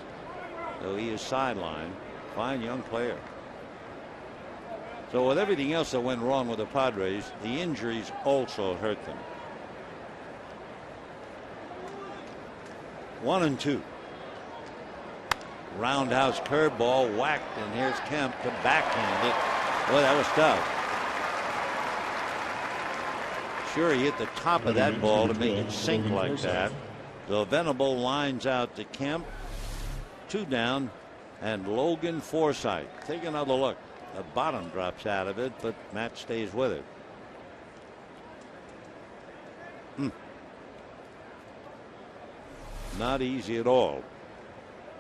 so he is sidelined. Fine young player. So with everything else that went wrong with the Padres, the injuries also hurt them. 1-2. Roundhouse curveball whacked, and here's Kemp to backhand it. Boy, that was tough. Sure, he hit the top of that ball to make it sink like that. So Venable lines out to Kemp. 2 down, and Logan Forsythe. Take another look. The bottom drops out of it, but Matt stays with it. Not easy at all.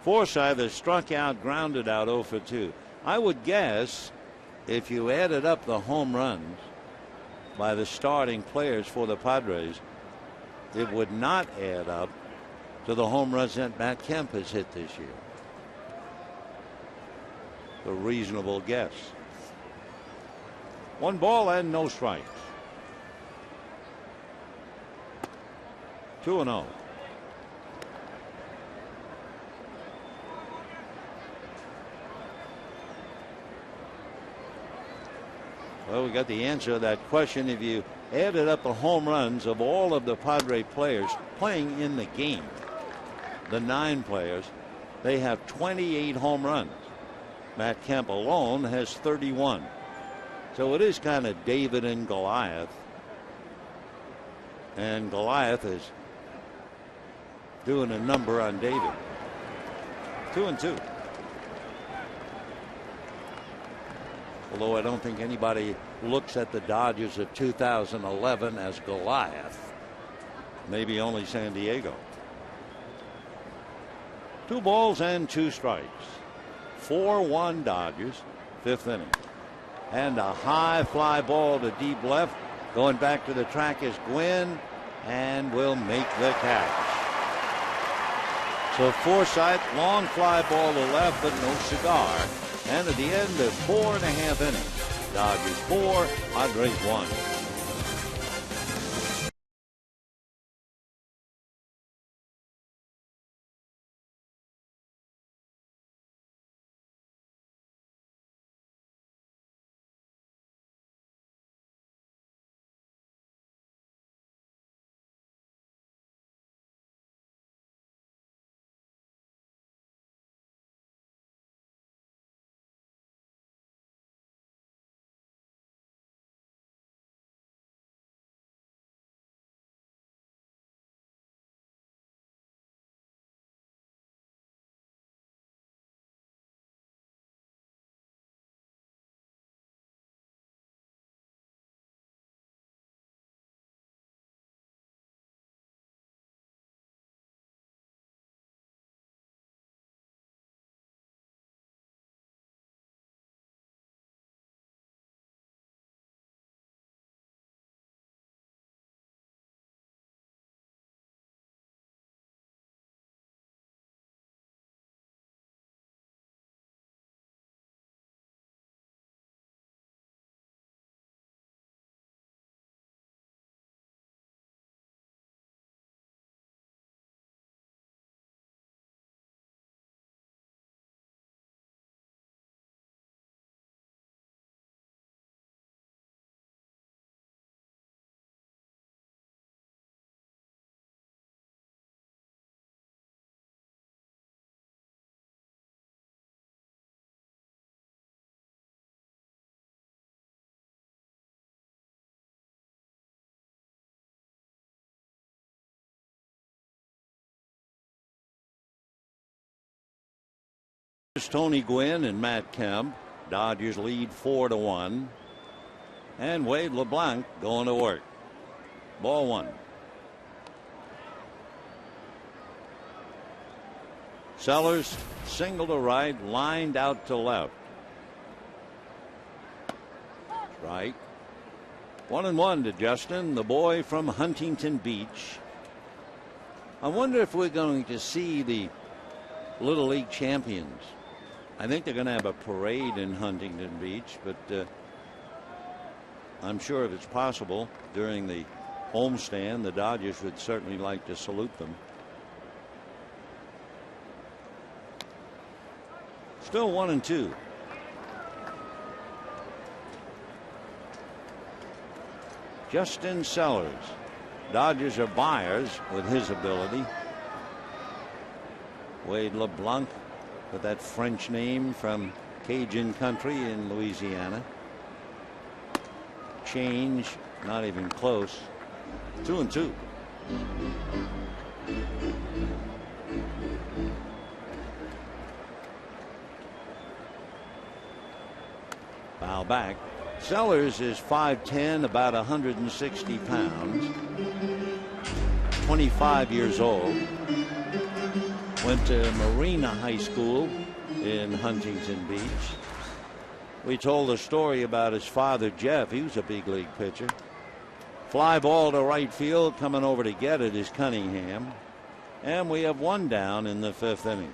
Forsythe has struck out, grounded out 0 for 2. I would guess if you added up the home runs by the starting players for the Padres, it would not add up to the home runs that Matt Kemp has hit this year. A reasonable guess. 1 ball and no strikes. 2-0. Well, we got the answer to that question. If you added up the home runs of all of the Padre players playing in the game, the 9 players, they have 28 home runs. Matt Kemp alone has 31. So it is kind of David and Goliath. And Goliath is doing a number on David. 2-2. Although I don't think anybody looks at the Dodgers of 2011 as Goliath. Maybe only San Diego. 2 balls and 2 strikes. 4-1 Dodgers, 5th inning. And a high fly ball to deep left. Going back to the track is Gwynn, and will make the catch. So Forsythe, long fly ball to left, but no cigar. And at the end of 4.5 innings, Dodgers 4, Padres 1. Tony Gwynn and Matt Kemp. Dodgers lead 4-1. And Wade LeBlanc going to work. Ball 1. Sellers single to right, lined out to left. Strike. 1-1 to Justin, the boy from Huntington Beach. I wonder if we're going to see the Little League champions. I think they're going to have a parade in Huntington Beach, but I'm sure if it's possible during the homestand, the Dodgers would certainly like to salute them. Still 1-2. Justin Sellers. Dodgers are buyers with his ability. Wade LeBlanc with that French name from Cajun country in Louisiana. Change, not even close. 2-2. Foul back. Sellers is 5'10", about 160 pounds. 25 years old. Went to Marina High School in Huntington Beach. We told a story about his father, Jeff. He was a big league pitcher. Fly ball to right field. Coming over to get it is Cunningham. And we have one down in the 5th inning.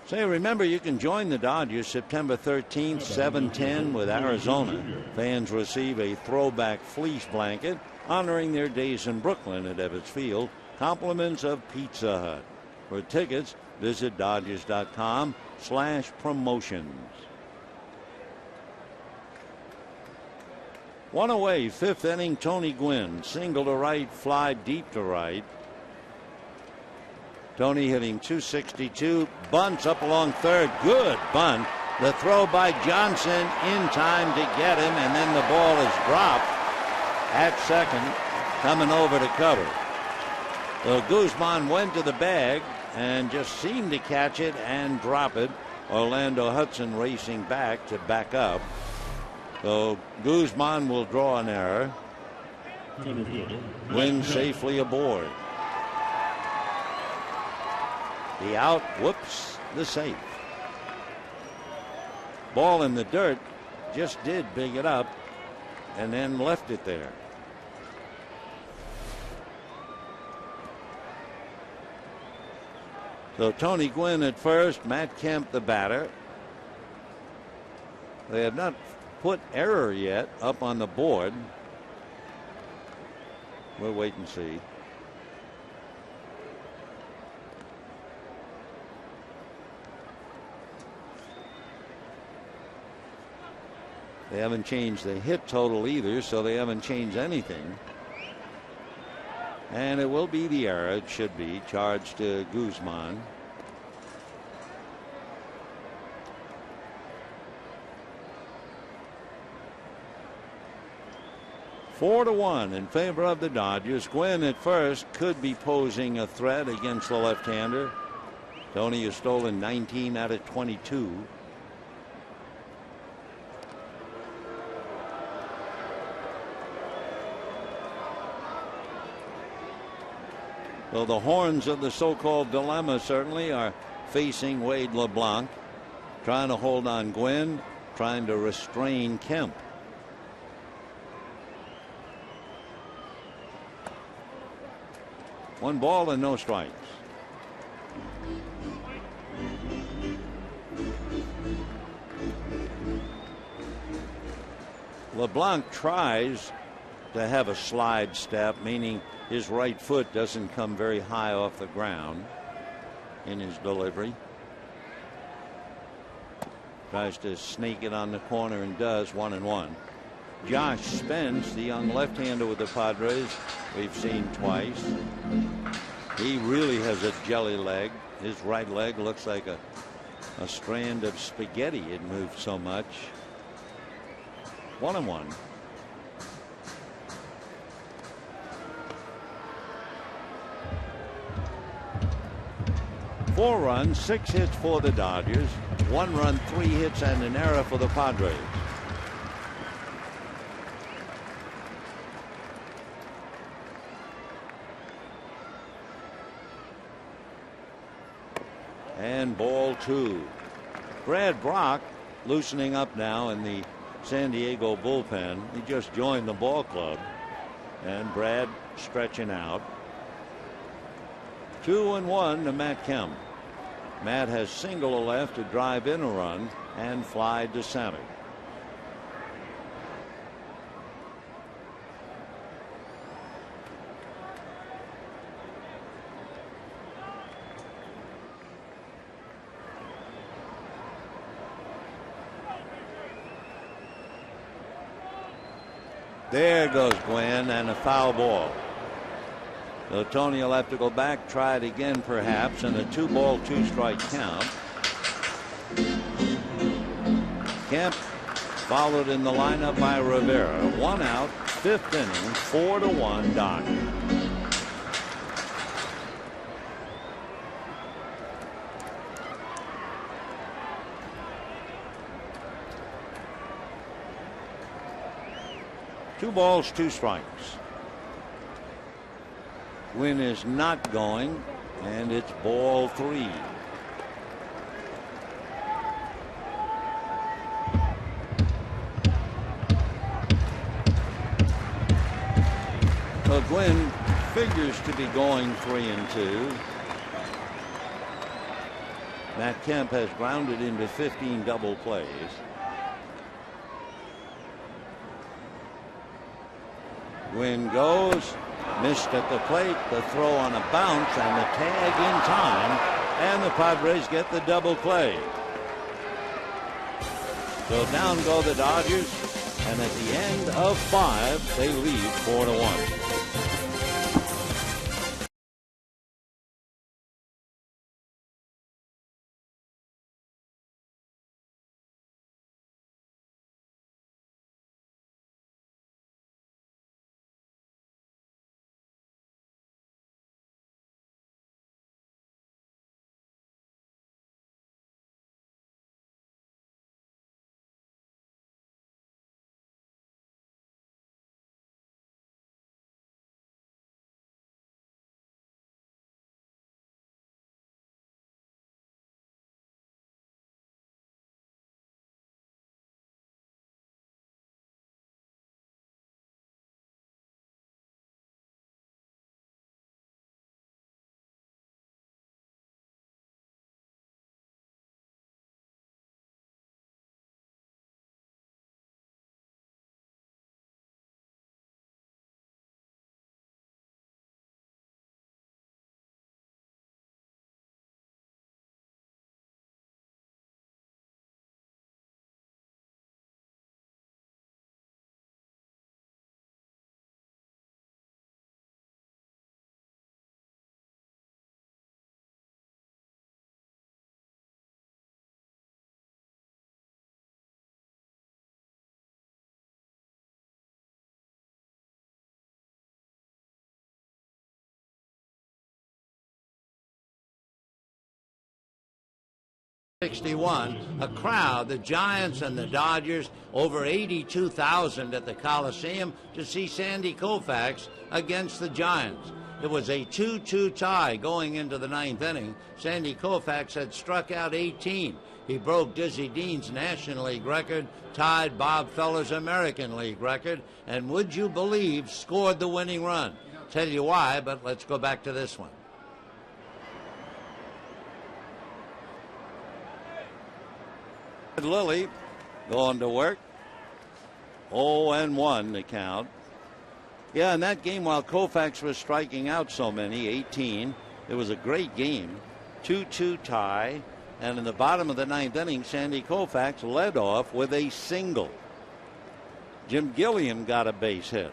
Say, remember, you can join the Dodgers September 13th, 7:10 with Arizona. Fans receive a throwback fleece blanket honoring their days in Brooklyn at Ebbets Field. Compliments of Pizza Hut. For tickets, visit Dodgers.com/promotions. One away, 5th inning, Tony Gwynn. Single to right, fly deep to right. Tony hitting .262. Bunts up along third. Good bunt. The throw by Johnson in time to get him, and then the ball is dropped at second, coming over to cover. So Guzman went to the bag and just seemed to catch it and drop it. Orlando Hudson racing back to back up. So Guzman will draw an error. Win safely aboard. The out, whoops, the safe. Ball in the dirt, just did big it up and then left it there. So Tony Gwynn at first, Matt Kemp the batter. They have not put error yet up on the board. We'll wait and see. They haven't changed the hit total either, so they haven't changed anything. And it will be the error. It should be charged to Guzman. Four to 1 in favor of the Dodgers. Gwynn at first could be posing a threat against the left-hander. Tony has stolen 19 out of 22. So the horns of the so-called dilemma certainly are facing Wade LeBlanc, trying to hold on Gwynn, trying to restrain Kemp. One ball and no strikes. LeBlanc tries to have a slide step, meaning his right foot doesn't come very high off the ground in his delivery. Tries to sneak it on the corner and does. 1-1. Josh Spence, the young left-hander with the Padres, we've seen twice. He really has a jelly leg. His right leg looks like a strand of spaghetti. It moves so much. 1-1. Four runs, 6 hits for the Dodgers. 1 run, 3 hits, and an error for the Padres. And ball 2. Brad Brock loosening up now in the San Diego bullpen. He just joined the ball club. And Brad stretching out. 2-1 to Matt Kemp. Matt has single left to drive in a run and fly to center. There goes Gwynn, and a foul ball. So Tony will have to go back, try it again perhaps, and a 2-ball, 2-strike count. Kemp followed in the lineup by Rivera. 1 out, 5th inning, 4-1 Dodgers. Two balls, 2 strikes. Gwynn is not going, and it's ball 3. So Gwynn figures to be going 3-2. Matt Kemp has grounded into 15 double plays. Gwynn goes. Missed at the plate, the throw on a bounce, and the tag in time, and the Padres get the double play. So down go the Dodgers, and at the end of 5, they lead 4-1. 61, a crowd, the Giants and the Dodgers, over 82,000 at the Coliseum to see Sandy Koufax against the Giants. It was a 2-2 tie going into the ninth inning. Sandy Koufax had struck out 18. He broke Dizzy Dean's National League record, tied Bob Feller's American League record, and would you believe, scored the winning run. Tell you why, but let's go back to this one. Lilly going to work. 0-1 the count. Yeah, in that game, while Koufax was striking out so many, 18, it was a great game. 2-2 tie. And in the bottom of the ninth inning, Sandy Koufax led off with a single. Jim Gilliam got a base hit.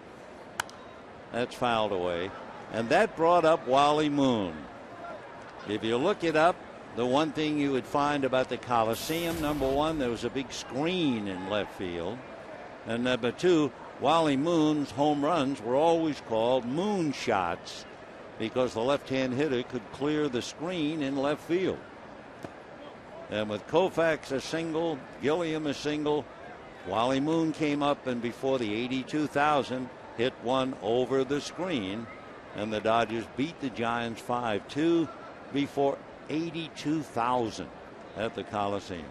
That's fouled away. And that brought up Wally Moon. If you look it up, the one thing you would find about the Coliseum, number one, there was a big screen in left field. And number two, Wally Moon's home runs were always called moon shots because the left-hand hitter could clear the screen in left field. And with Koufax a single, Gilliam a single, Wally Moon came up and before the 82,000 hit one over the screen, and the Dodgers beat the Giants 5-2 before 82,000 at the Coliseum.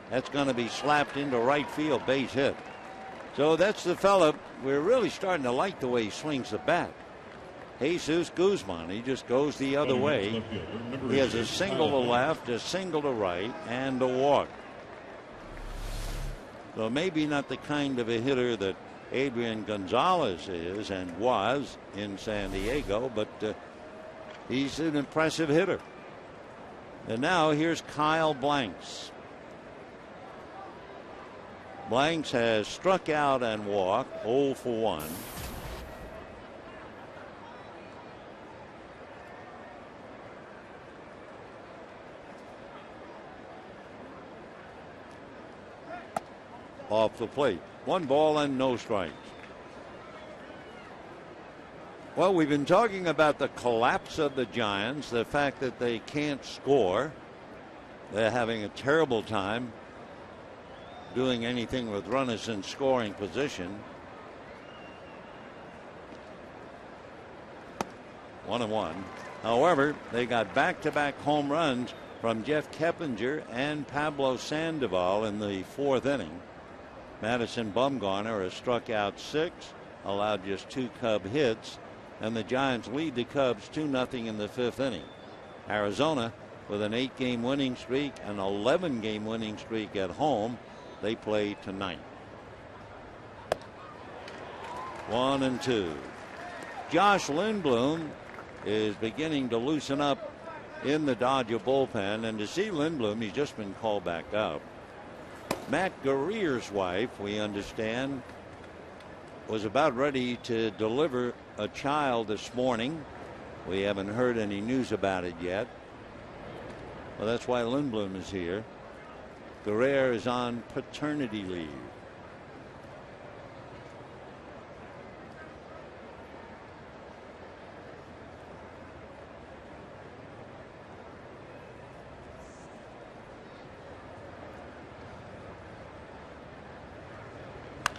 That's going to be slapped into right field, base hit. So that's the fella we're really starting to like the way he swings the bat. Jesus Guzman, he just goes the other way. He has a single to left, a single to right, and a walk. So maybe not the kind of a hitter that Adrian Gonzalez is and was in San Diego, but he's an impressive hitter. And now here's Kyle Blanks. Blanks has struck out and walked, 0 for 1. Off the plate. 1 ball and no strikes. Well, we've been talking about the collapse of the Giants, the fact that they can't score. They're having a terrible time doing anything with runners in scoring position. 1-1. However, they got back-to-back home runs from Jeff Keppinger and Pablo Sandoval in the 4th inning. Madison Bumgarner has struck out 6, allowed just 2 Cub hits, and the Giants lead the Cubs 2-0 in the 5th inning. Arizona, with an 8-game winning streak, an 11-game winning streak at home, they play tonight. 1-2. Josh Lindblom is beginning to loosen up in the Dodger bullpen, and to see Lindblom, he's just been called back up. Matt Guerrero's wife, we understand, was about ready to deliver a child this morning. We haven't heard any news about it yet. Well, that's why Lindblom is here. Guerrero is on paternity leave.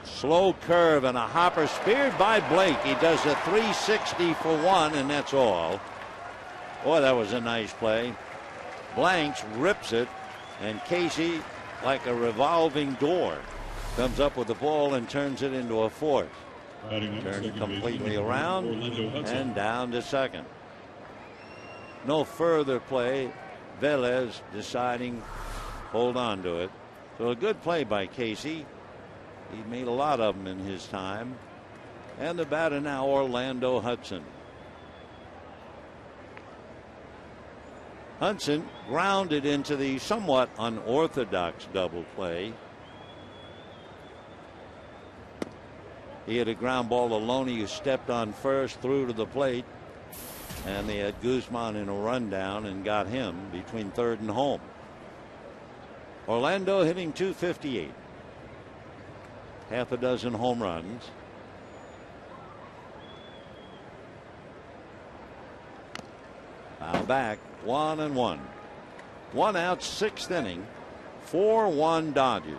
Slow curve and a hopper speared by Blake. He does a 360 for 1, and that's all. Boy, that was a nice play. Blanks rips it, and Casey, like a revolving door, comes up with the ball and turns it into a fourth. Turns it completely around and down to second. No further play. Velez deciding hold on to it. So a good play by Casey. He made a lot of them in his time. And the batter now, Orlando Hudson. Hudson grounded into the somewhat unorthodox double play. He had a ground ball to Loney, who stepped on first through to the plate. And they had Guzman in a rundown and got him between third and home. Orlando hitting .258. Half a dozen home runs. Foul back, 1-1. 1 out, 6th inning, 4-1 Dodgers.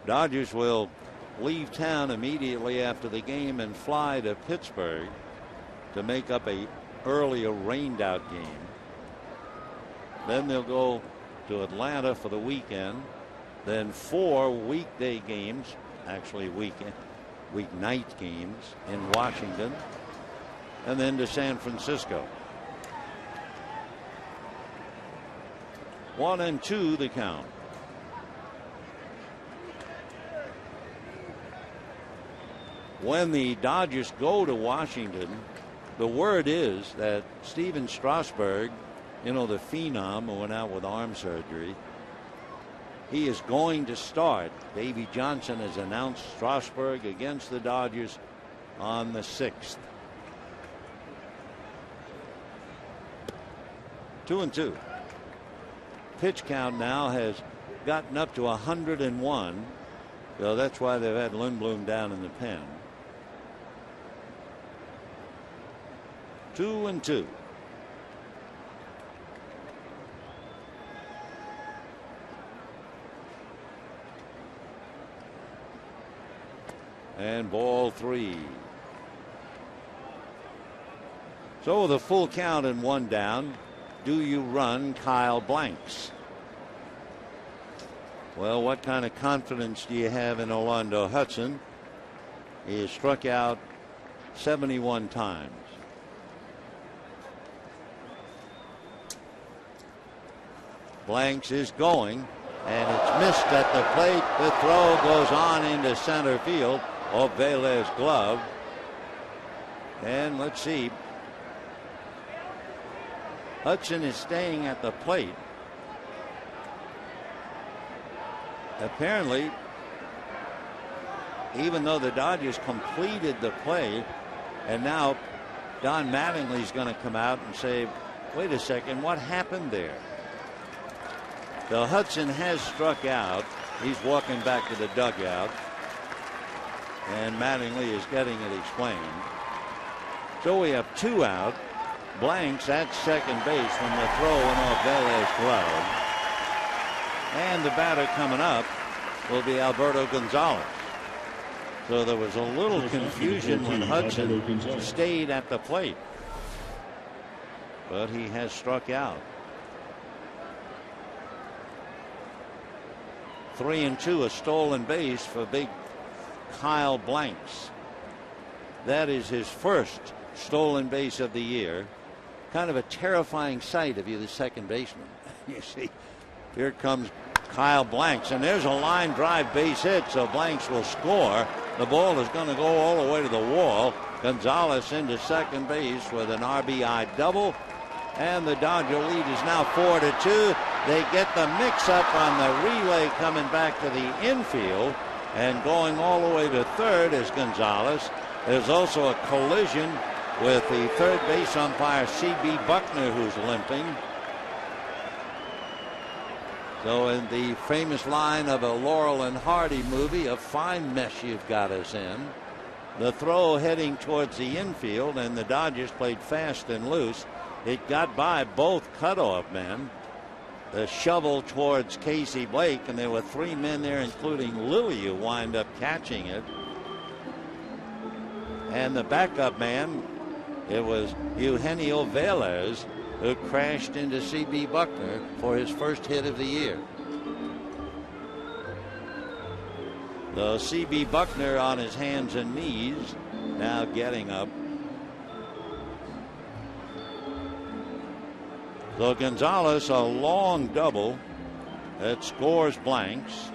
Dodgers will leave town immediately after the game and fly to Pittsburgh to make up a earlier rained out game. Then they'll go to Atlanta for the weekend. Then 4 weekday games, actually weeknight games in Washington, and then to San Francisco. 1-2 the count. When the Dodgers go to Washington, the word is that Steven Strasburg, the phenom who went out with arm surgery, he is going to start. Davey Johnson has announced Strasburg against the Dodgers on the 6th. 2-2. Pitch count now has gotten up to 101. So that's why they've had Lindblom down in the pen. 2-2. And ball 3. So with a full count and 1 down, do you run Kyle Blanks? Well, what kind of confidence do you have in Orlando Hudson? He has struck out 71 times. Blanks is going, and it's missed at the plate. The throw goes on into center field off Vela's glove. And let's see. Hudson is staying at the plate. Apparently, even though the Dodgers completed the play, and now Don Mattingly's going to come out and say, wait a second, what happened there? So Hudson has struck out. He's walking back to the dugout, and Mattingly is getting it explained. So we have 2 out. Blanks at second base when the throw went off Vela's glove. And the batter coming up will be Alberto Gonzalez. So there was a little confusion when Hudson stayed at the plate. But he has struck out. 3-2, a stolen base for big Kyle Blanks. That is his first stolen base of the year. Kind of a terrifying sight if you're the second baseman. You see, here comes Kyle Blanks, and there's a line drive base hit, so Blanks will score. The ball is going to go all the way to the wall. Gonzalez into second base with an RBI double, and the Dodger lead is now 4-2. They get the mix-up on the relay coming back to the infield, and going all the way to third is Gonzalez. There's also a collision with the third base umpire, C.B. Buckner, who's limping. So in the famous line of a Laurel and Hardy movie, a fine mess you've got us in. The throw heading towards the infield, and the Dodgers played fast and loose. It got by both cutoff men. The shovel towards Casey Blake, and there were 3 men there, including Lilly, who wind up catching it. And the backup man, it was Eugenio Velez, who crashed into C.B. Buckner for his first hit of the year. So C.B. Buckner on his hands and knees, now getting up. So Gonzalez, a long double that scores Blanks.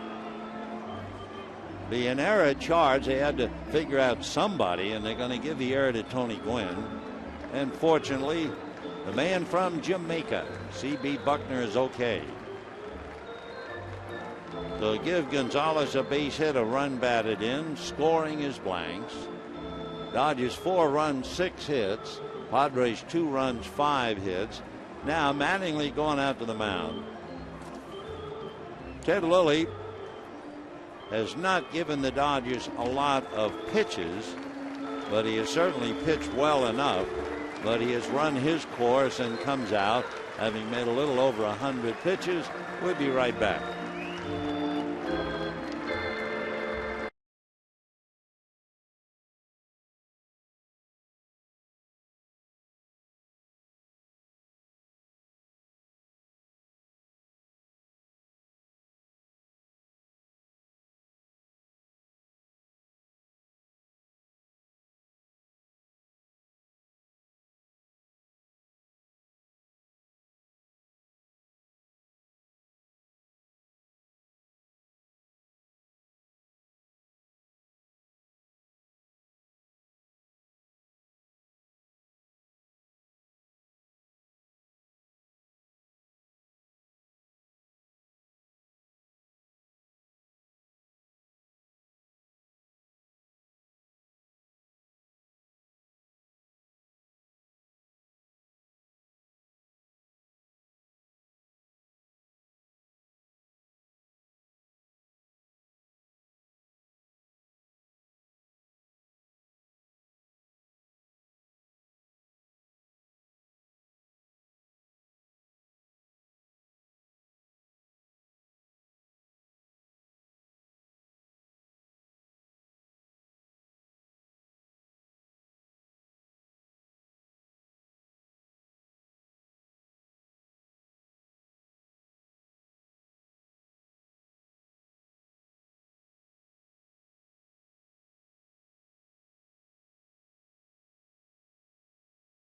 Be an error charge. They had to figure out somebody, and they're going to give the error to Tony Gwynn. And fortunately, the man from Jamaica, C.B. Buckner, is okay. So give Gonzalez a base hit, a run batted in. Scoring is Blanks. Dodgers 4 runs, 6 hits. Padres 2 runs, 5 hits. Now Mattingly going out to the mound. Ted Lilly has not given the Dodgers a lot of pitches, but he has certainly pitched well enough. But he has run his course and comes out having made a little over 100 pitches. We'll be right back.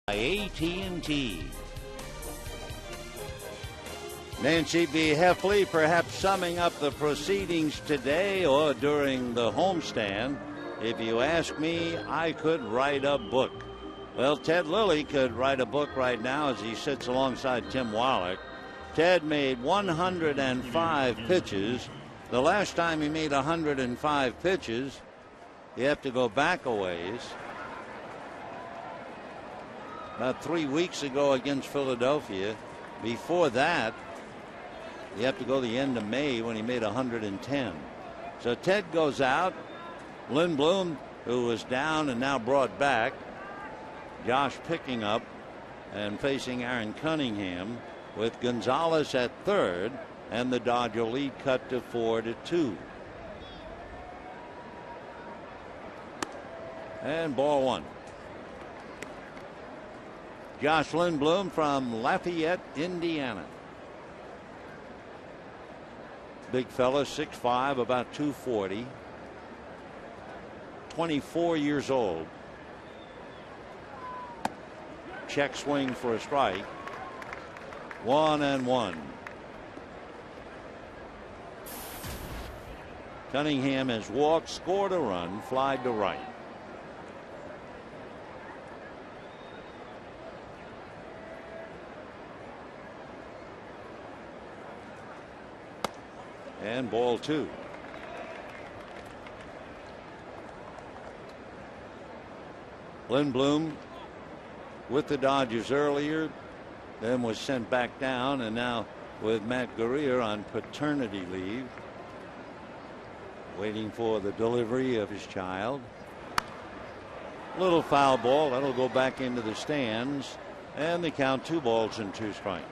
AT&T. Nancy B. Heffley perhaps summing up the proceedings today or during the homestand. If you ask me, I could write a book. Well, Ted Lilly could write a book right now as he sits alongside Tim Wallach. Ted made 105 pitches. The last time he made 105 pitches, you have to go back a ways. About 3 weeks ago against Philadelphia. Before that, you have to go the end of May when he made 110. So Ted goes out. Lindblom, who was down and now brought back. Josh picking up and facing Aaron Cunningham with Gonzalez at third, and the Dodger lead cut to 4-2. And ball one. Josh Lindblom from Lafayette, Indiana. Big fella, 6'5", about 240. 24 years old. Check swing for a strike. 1-1. Cunningham has walked, scored a run, flied to right. And ball two. Lindblom with the Dodgers earlier, then was sent back down, and now with Matt Guerrier on paternity leave, waiting for the delivery of his child. Little foul ball that'll go back into the stands, and they count 2 balls and 2 strikes.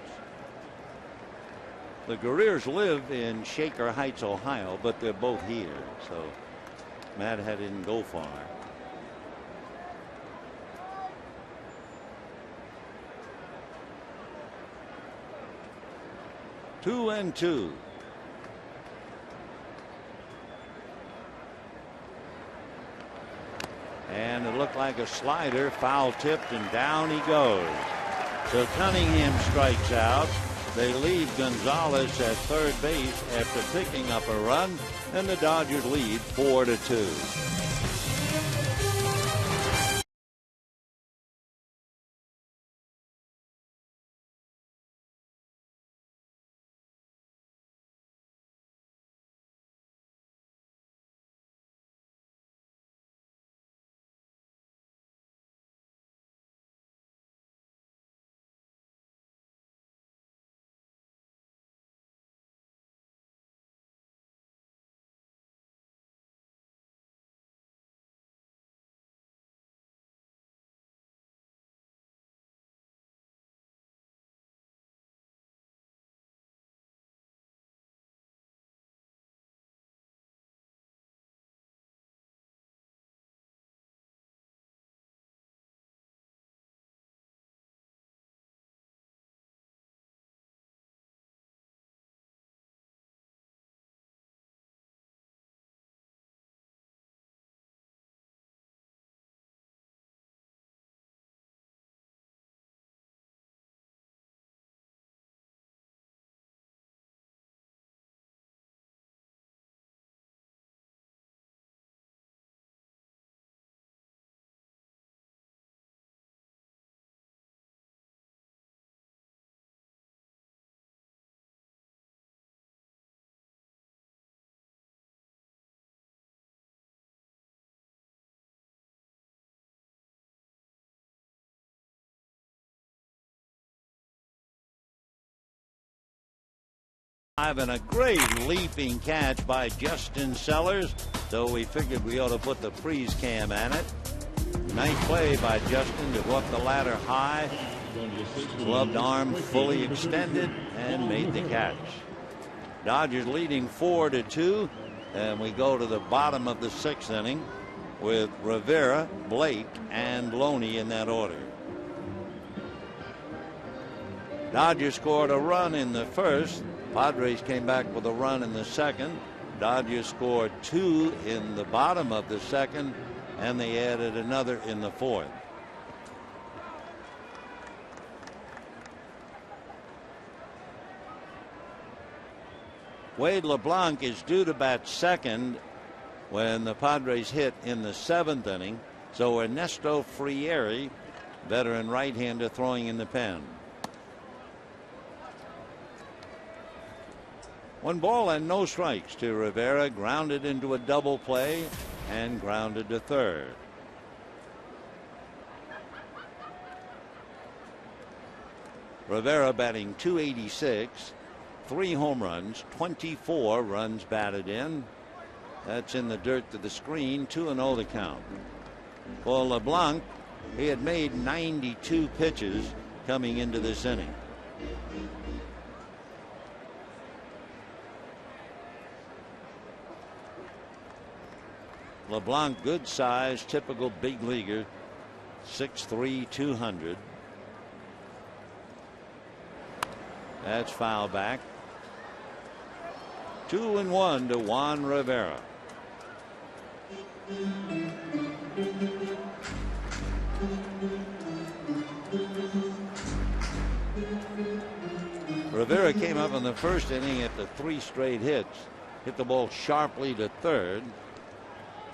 The Guerriers live in Shaker Heights, Ohio, but they're both here, so Matt didn't go far. Two and two. And it looked like a slider, foul tipped, and down he goes. So Cunningham strikes out. They leave Gonzalez at third base after picking up a run, and the Dodgers lead 4-2. And a great leaping catch by Justin Sellers. So we figured we ought to put the freeze cam at it. Nice play by Justin to go up the ladder high. Gloved arm fully extended and made the catch. Dodgers leading 4-2. And we go to the bottom of the 6th inning with Rivera, Blake, and Loney in that order. Dodgers scored a run in the first. Padres came back with a run in the second. Dodgers scored 2 in the bottom of the second, and they added another in the fourth. Wade LeBlanc is due to bat second when the Padres hit in the 7th inning. So Ernesto Frieri, veteran right-hander, throwing in the pen. 1 ball and no strikes to Rivera, grounded into a double play and grounded to third. Rivera batting .286, 3 home runs, 24 runs batted in. That's in the dirt to the screen. 2-0 the count. For LeBlanc, he had made 92 pitches coming into this inning. LeBlanc, good size, typical big leaguer, 6'3", 200. That's foul back. 2-1 to Juan Rivera. Rivera came up in the first inning after 3 straight hits, hit the ball sharply to third,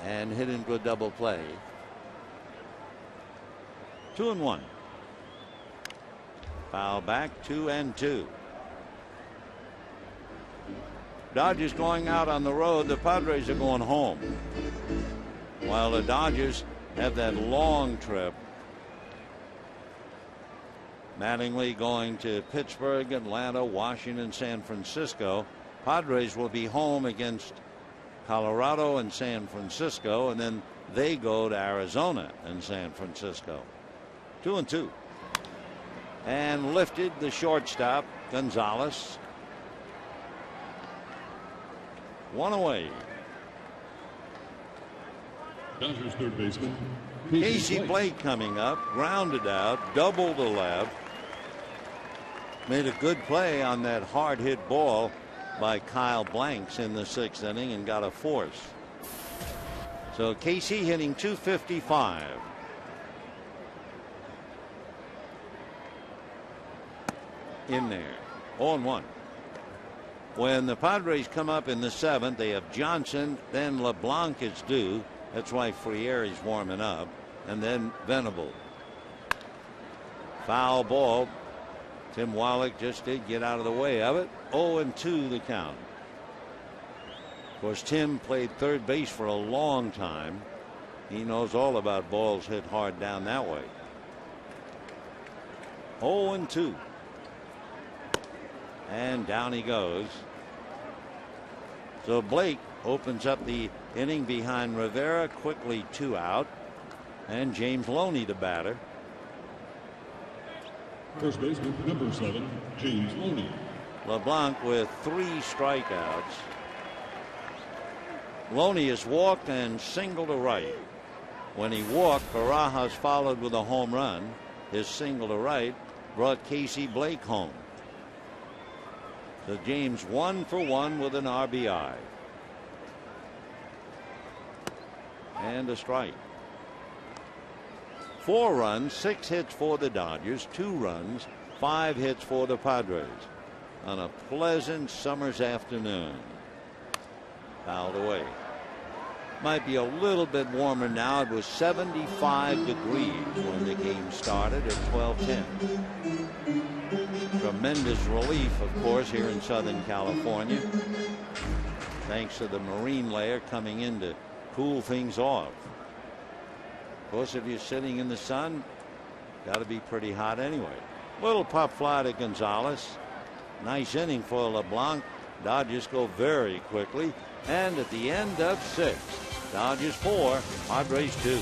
and hit into a double play. 2-1. Foul back, 2-2. Dodgers going out on the road. The Padres are going home. While the Dodgers have that long trip. Mattingly going to Pittsburgh, Atlanta, Washington, San Francisco. Padres will be home against Colorado and San Francisco, and then they go to Arizona and San Francisco. 2-2. And lifted the shortstop, Gonzalez. 1 away. Dodgers third baseman Casey Blake coming up, grounded out, double to left. Made a good play on that hard hit ball by Kyle Blanks in the 6th inning and got a force. So Casey hitting .255. In there. 0-1. When the Padres come up in the 7th, they have Johnson, then LeBlanc is due. That's why Frieri's warming up, and then Venable. Foul ball. Tim Wallach just did get out of the way of it. 0-2 the count. Of course, Tim played third base for a long time. He knows all about balls hit hard down that way. 0-2. And down he goes. So Blake opens up the inning behind Rivera, quickly 2 out, and James Loney the batter. First baseman number 7, James Loney. LeBlanc with 3 strikeouts. Loney has walked and single to right. When he walked, Barajas followed with a home run. His single to right brought Casey Blake home. So James 1 for 1 with an RBI. And a strike. 4 runs, 6 hits for the Dodgers, 2 runs, 5 hits for the Padres on a pleasant summer's afternoon. Fouled away. Might be a little bit warmer now. It was 75 degrees when the game started at 12:10. Tremendous relief, of course, here in Southern California, thanks to the marine layer coming in to cool things off. Of course, if you're sitting in the sun, got to be pretty hot anyway. Little pop fly to Gonzalez. Nice inning for LeBlanc. Dodgers go very quickly. And at the end of 6, Dodgers 4, Padres 2.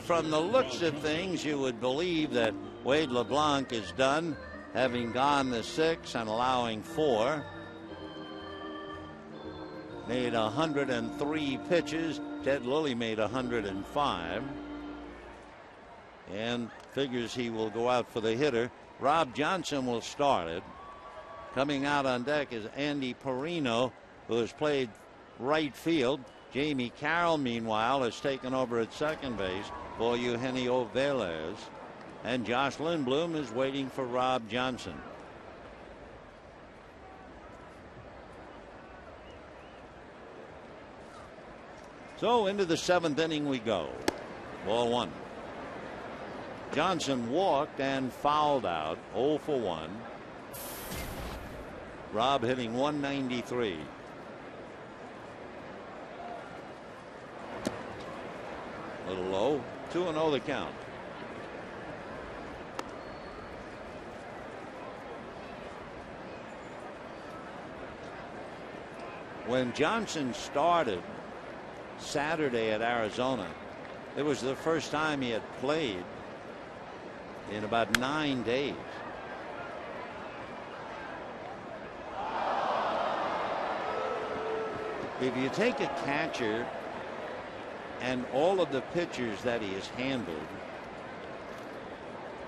From the looks of things, you would believe that Wade LeBlanc is done, having gone the 6 and allowing 4. Made 103 pitches. Ted Lilly made 105. And figures he will go out for the hitter. Rob Johnson will start it. Coming out on deck is Andy Perino, who has played right field. Jamie Carroll, meanwhile, has taken over at second base for Eugenio Velez. And Josh Lindblom is waiting for Rob Johnson. So into the 7th inning we go. Ball 1. Johnson walked and fouled out. 0 for 1. Rob hitting 193. A little low. 2-0 the count. When Johnson started Saturday at Arizona, it was the first time he had played in about 9 days. If you take a catcher and all of the pitchers that he has handled,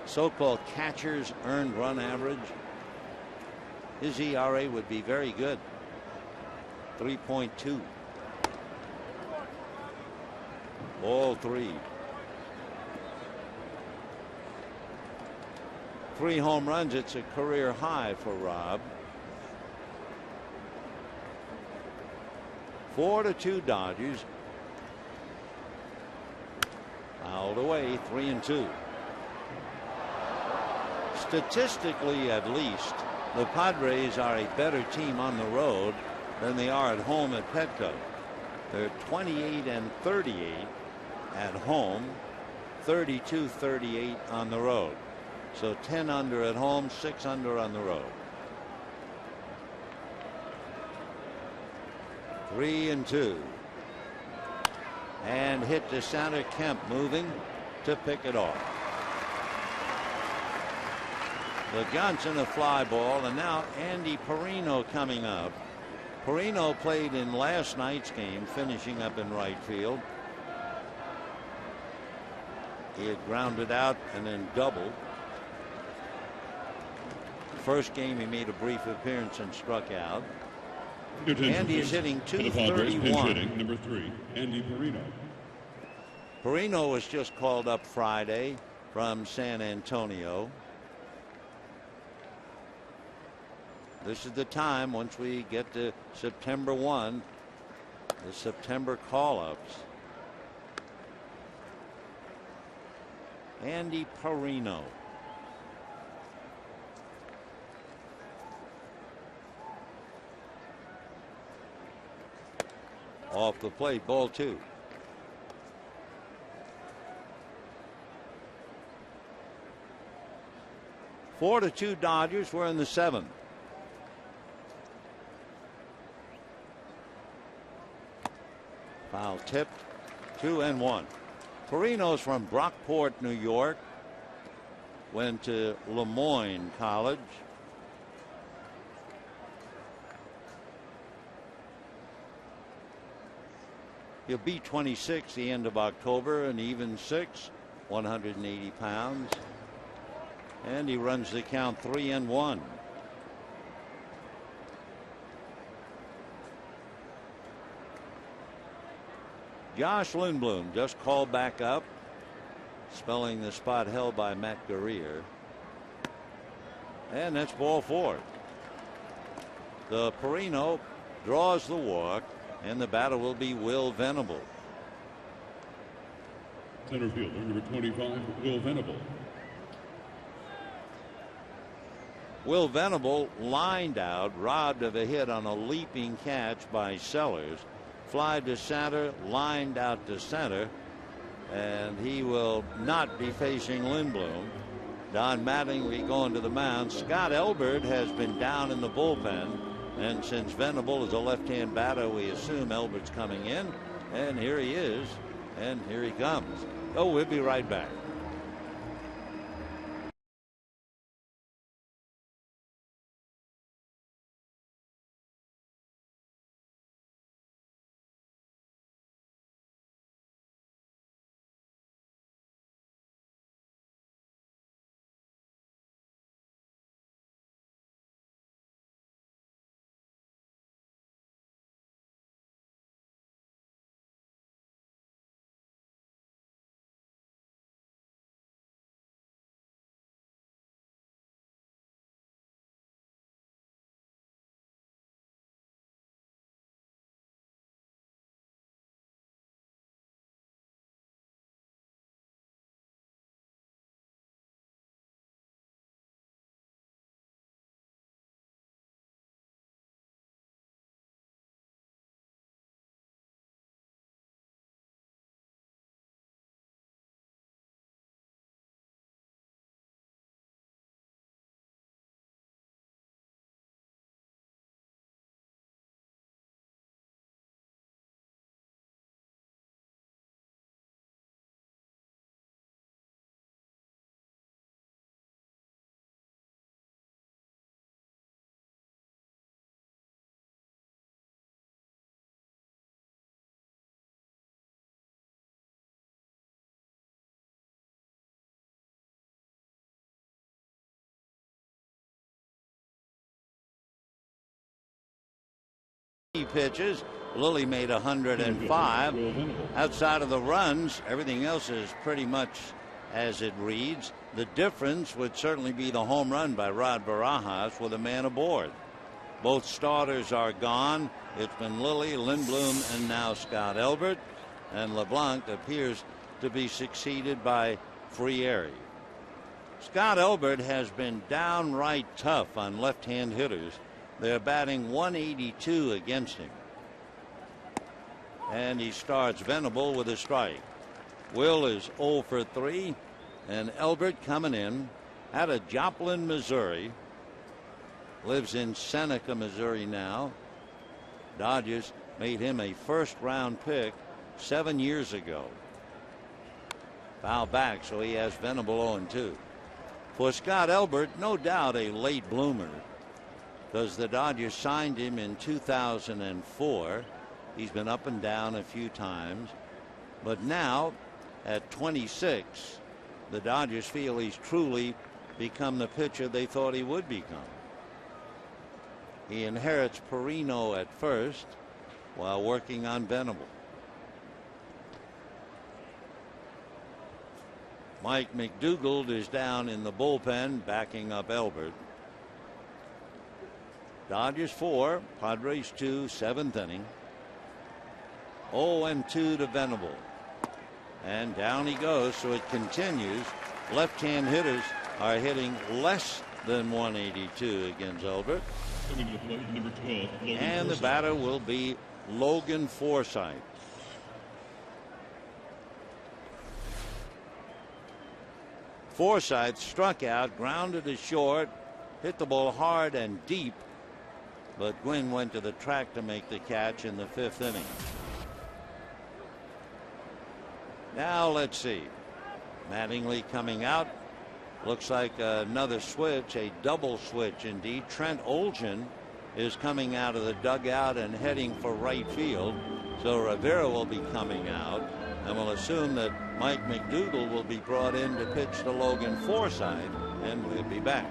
so-called catcher's earned run average, his ERA would be very good. 3.2. Ball 3. 3 home runs. It's a career high for Rob. 4-2 Dodgers. Fouled away. 3-2. Statistically, at least, the Padres are a better team on the road than they are at home at Petco. They're 28-38 at home, 32-38 on the road. So 10 under at home, 6 under on the road. 3-2. And hit to center. Kemp moving to pick it off. The Johnson a fly ball, and now Andy Perino coming up. Perino played in last night's game, finishing up in right field. He had grounded out and then doubled. First game he made a brief appearance and struck out. And he's hitting For the Padres, pinch .231. hitting number 3, Andy Perino. Perino was just called up Friday from San Antonio. This is the time, once we get to September 1, the September call-ups. Andy Perino. Off the plate, ball 2. Four to 2 Dodgers. We're in the 7th. Foul tipped. 2-1. Perino's from Brockport, New York. Went to Lemoyne College. He'll be 26 the end of October, an even 6, 180 pounds. And he runs the count 3-1. Josh Lindblom just called back up, spelling the spot held by Matt Guerrier. And that's ball 4. The Perino draws the walk, and the batter will be Will Venable. Center fielder, number 25, Will Venable. Will Venable lined out, robbed of a hit on a leaping catch by Sellers. Fly to center, lined out to center, and he will not be facing Lindblom. Don Mattingly going to the mound. Scott Elbert has been down in the bullpen, and since Venable is a left-hand batter, we assume Elbert's coming in, and here he is, and here he comes. Oh, we'll be right back. Pitches. Lilly made 105. Outside of the runs, everything else is pretty much as it reads. The difference would certainly be the home run by Rod Barajas with a man aboard. Both starters are gone. It's been Lilly, Lindblom, and now Scott Elbert. And LeBlanc appears to be succeeded by Frieri. Scott Elbert has been downright tough on left-hand hitters. They're batting 182 against him. And he starts Venable with a strike. Will is 0 for 3. And Elbert coming in out of Joplin, Missouri. Lives in Seneca, Missouri now. Dodgers made him a first-round pick 7 years ago. Foul back, so he has Venable 0-2. For Scott Elbert, no doubt a late bloomer, because the Dodgers signed him in 2004. He's been up and down a few times, but now at 26, the Dodgers feel he's truly become the pitcher they thought he would become. He inherits Perino at first while working on Venable. Mike McDougald is down in the bullpen backing up Elbert. Dodgers 4, Padres 2, 7th inning. 0-2 to Venable. And down he goes, so it continues. Left-hand hitters are hitting less than 182 against Elbert. Coming to the plate, number 12, Logan And the Forsythe. batter will be Logan Forsythe. Forsythe struck out, grounded to short, hit the ball hard and deep, but Gwynn went to the track to make the catch in the 5th inning. Now let's see. Mattingly coming out. Looks like another switch, a double switch indeed. Trent Olgen is coming out of the dugout and heading for right field. So Rivera will be coming out. And we'll assume that Mike McDougald will be brought in to pitch to Logan Forsythe, and we'll be back.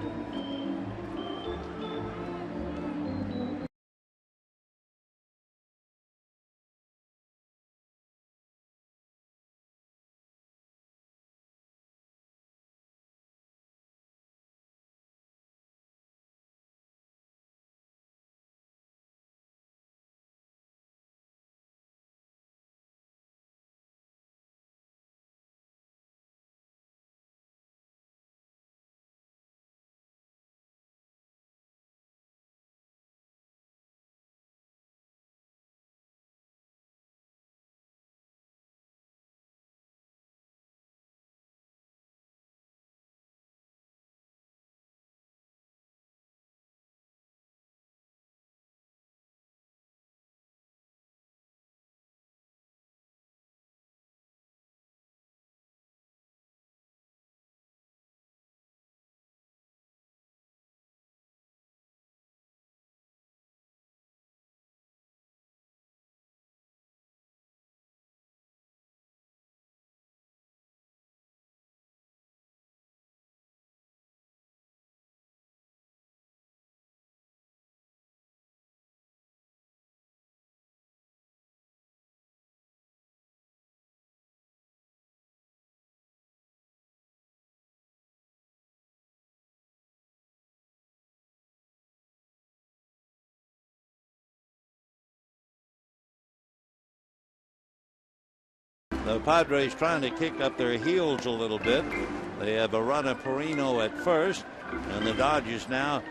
The Padres trying to kick up their heels a little bit. They have a run of Perino at first, and the Dodgers now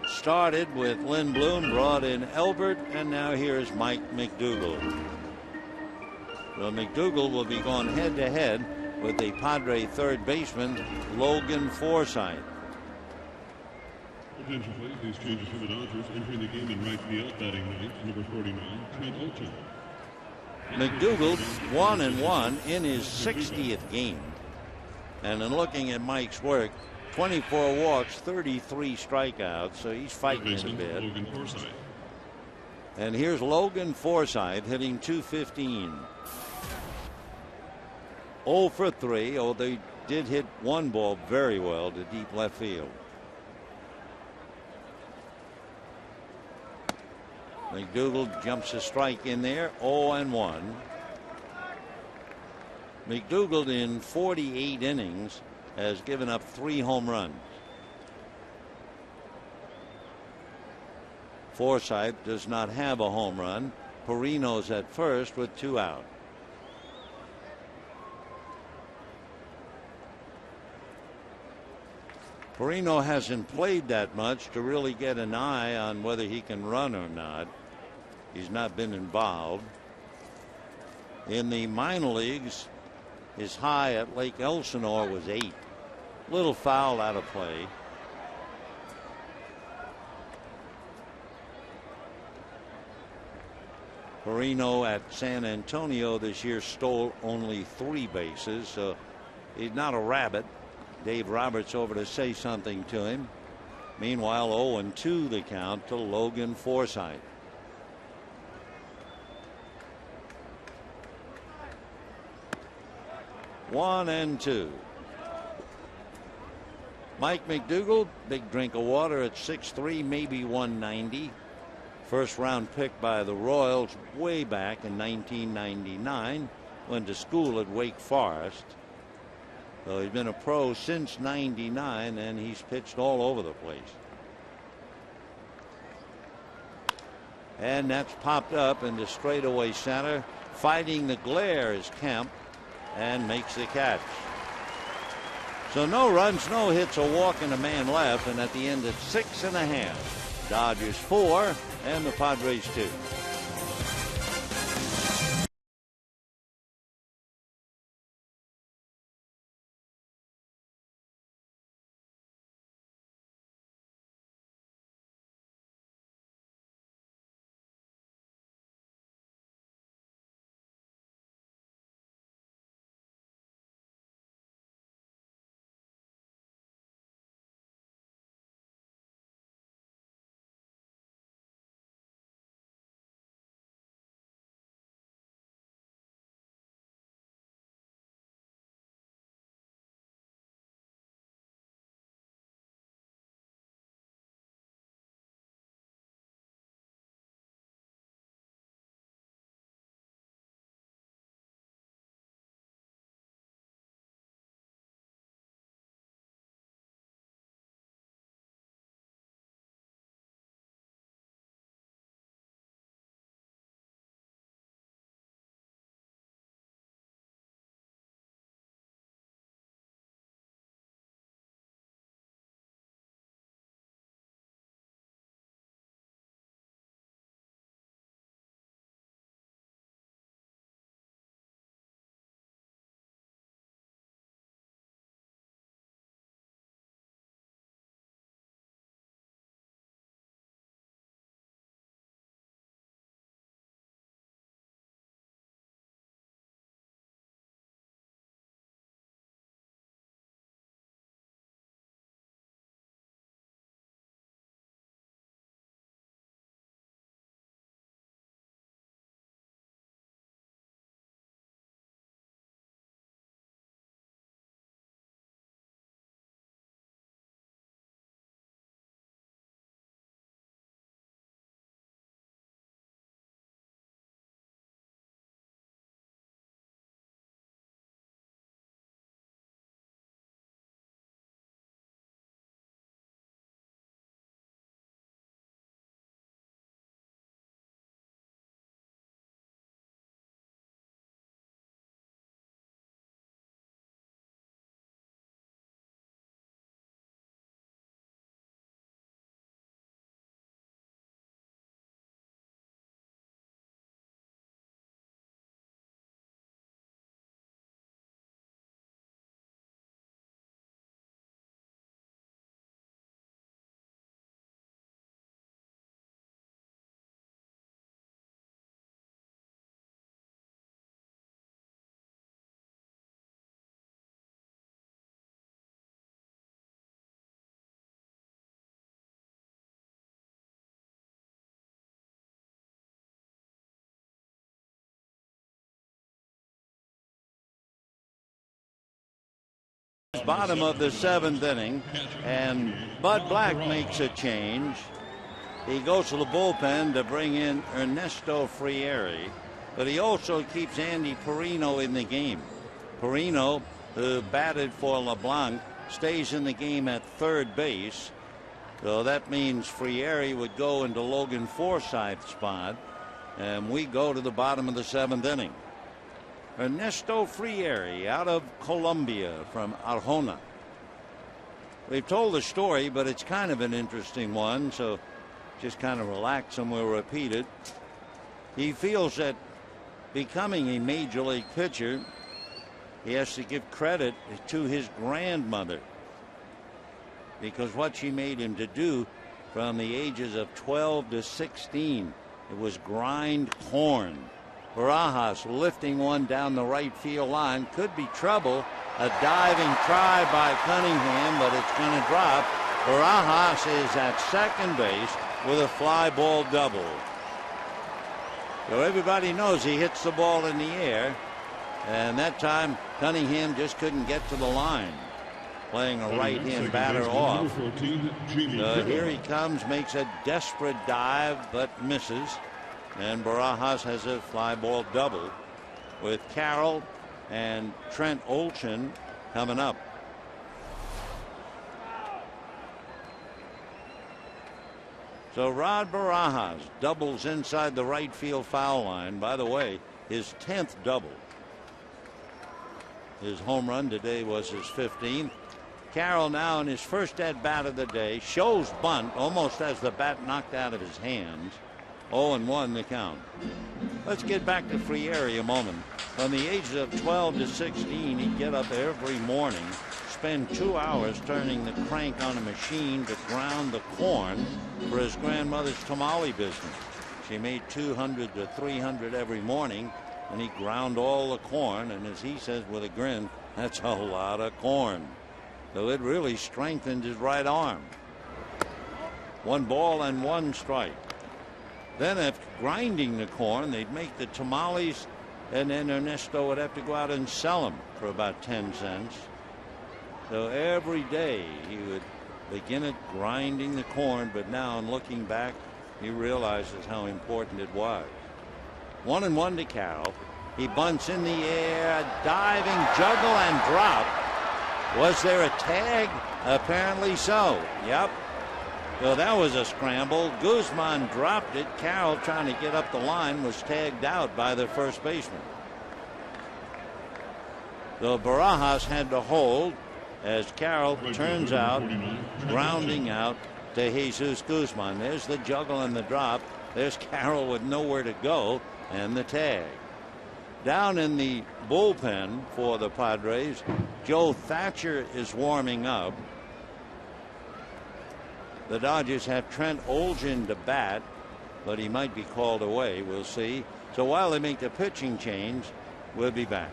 started with Lynn Bloom, brought in Elbert, and now here's Mike McDougald. So McDougald will be going head to head with the Padre third baseman Logan Forsythe. Attention please, these changes for the Dodgers. Entering the game in right field, batting ninth, number 49, Trent Olgen. McDougald 1-1 in his 60th game. And in looking at Mike's work, 24 walks, 33 strikeouts, so he's fighting it a bit. Logan Forsythe. And here's Logan Forsythe hitting .215. 0 for 3. Oh, they did hit one ball very well to deep left field. McDougald jumps a strike in there. 0-1. McDougald in 48 innings has given up 3 home runs. Forsythe does not have a home run. Perino's at first with 2 out. Perino hasn't played that much to really get an eye on whether he can run or not. He's not been involved. In the minor leagues, his high at Lake Elsinore was 8. Little foul out of play. Perino at San Antonio this year stole only 3 bases, so he's not a rabbit. Dave Roberts over to say something to him. Meanwhile, 0-2 the count to Logan Forsythe. One and 2. Mike McDougald, big drink of water at 6'3", maybe 190. First round pick by the Royals way back in 1999. Went to school at Wake Forest. So he's been a pro since '99, and he's pitched all over the place. And that's popped up into straightaway center. Fighting the glare is Kemp, and makes the catch. So no runs, no hits, a walk, and a man left. And at the end, it's 6.5. Dodgers 4 and the Padres 2. Bottom of the 7th inning, and Bud Black makes a change. He goes to the bullpen to bring in Ernesto Frieri, but he also keeps Andy Perino in the game. Perino, who batted for LeBlanc, stays in the game at third base. So that means Frieri would go into Logan Forsythe's spot, and we go to the bottom of the 7th inning. Ernesto Frieri out of Colombia from Arjona. We've told the story, but it's kind of an interesting one, so just kind of relax and we'll repeat it. He feels that becoming a major league pitcher, he has to give credit to his grandmother, because what she made him to do from the ages of 12 to 16, it was grind corn. Barajas lifting one down the right field line. Could be trouble. A diving try by Cunningham, but it's going to drop. Barajas is at second base with a fly ball double. So everybody knows he hits the ball in the air, and that time Cunningham just couldn't get to the line. Playing a right-hand batter off. Here he comes, makes a desperate dive, but misses. And Barajas has a fly ball double with Carroll and Trent Olson coming up. So Rod Barajas doubles inside the right field foul line. By the way, his 10th double. His home run today was his 15th. Carroll now in his first at bat of the day shows bunt, almost has the bat knocked out of his hands. 0-1 the count. Let's get back to Frieri a moment. From the ages of 12 to 16, he'd get up every morning, spend 2 hours turning the crank on a machine to ground the corn for his grandmother's tamale business. She made 200 to 300 every morning, and he ground all the corn, and as he says with a grin, that's a lot of corn. So it really strengthened his right arm. 1 ball and 1 strike. Then after grinding the corn, they'd make the tamales, and then Ernesto would have to go out and sell them for about 10 cents. So every day he would begin at grinding the corn, but now in looking back, he realizes how important it was. 1-1 to Carroll. He bunts in the air, diving, juggle, and drop. Was there a tag? Apparently so. Yep. So that was a scramble. Guzman dropped it. Carroll, trying to get up the line, was tagged out by the first baseman. So Barajas had to hold as Carroll turns out, grounding out to Jesus Guzman. There's the juggle and the drop. There's Carroll with nowhere to go, and the tag. Down in the bullpen for the Padres, Joe Thatcher is warming up. The Dodgers have Trent Olgin to bat, but he might be called away. We'll see. So while they make the pitching change, we'll be back.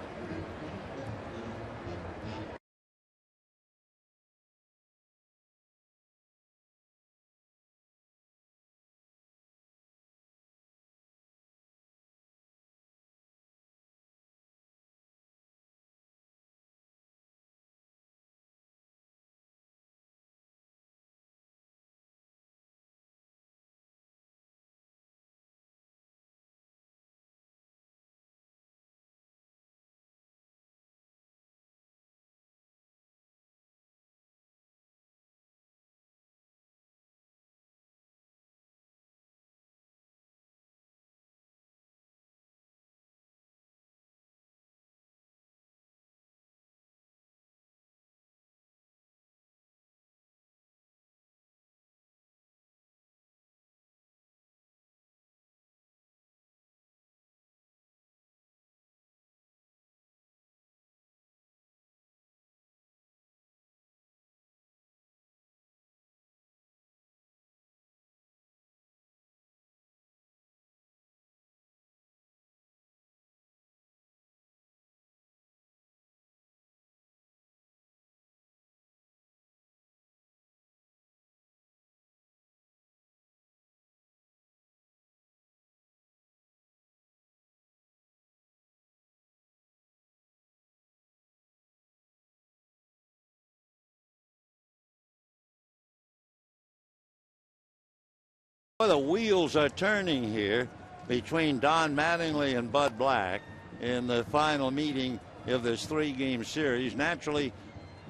Well, the wheels are turning here between Don Mattingly and Bud Black in the final meeting of this 3-game series. Naturally,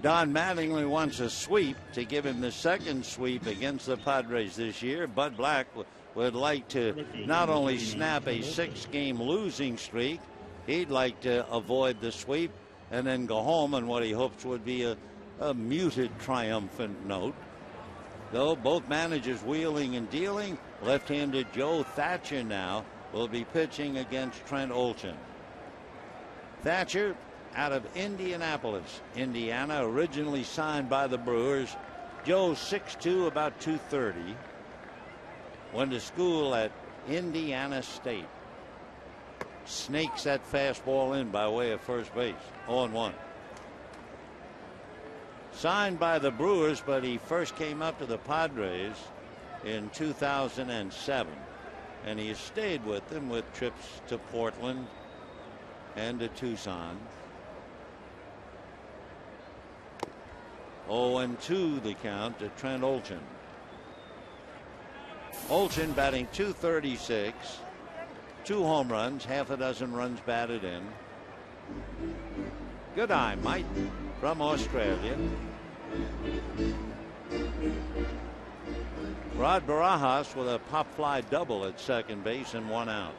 Don Mattingly wants a sweep to give him the second sweep against the Padres this year. Bud Black would like to not only snap a 6-game losing streak, he'd like to avoid the sweep and then go home on what he hopes would be a muted triumphant note. Though both managers wheeling and dealing, left-handed Joe Thatcher now will be pitching against Trent Olgin. Thatcher out of Indianapolis, Indiana, originally signed by the Brewers. Joe's 6'2", about 230. Went to school at Indiana State. Snakes that fastball in by way of first base. 0-1. Signed by the Brewers, but he first came up to the Padres in 2007, and he has stayed with them with trips to Portland and to Tucson. 0-2 the count to Trent Olgin. Olgin batting .236, 2 home runs, half a dozen runs batted in. Good eye, Mike. from Australia. Rod Barajas with a pop fly double at second base and 1 out.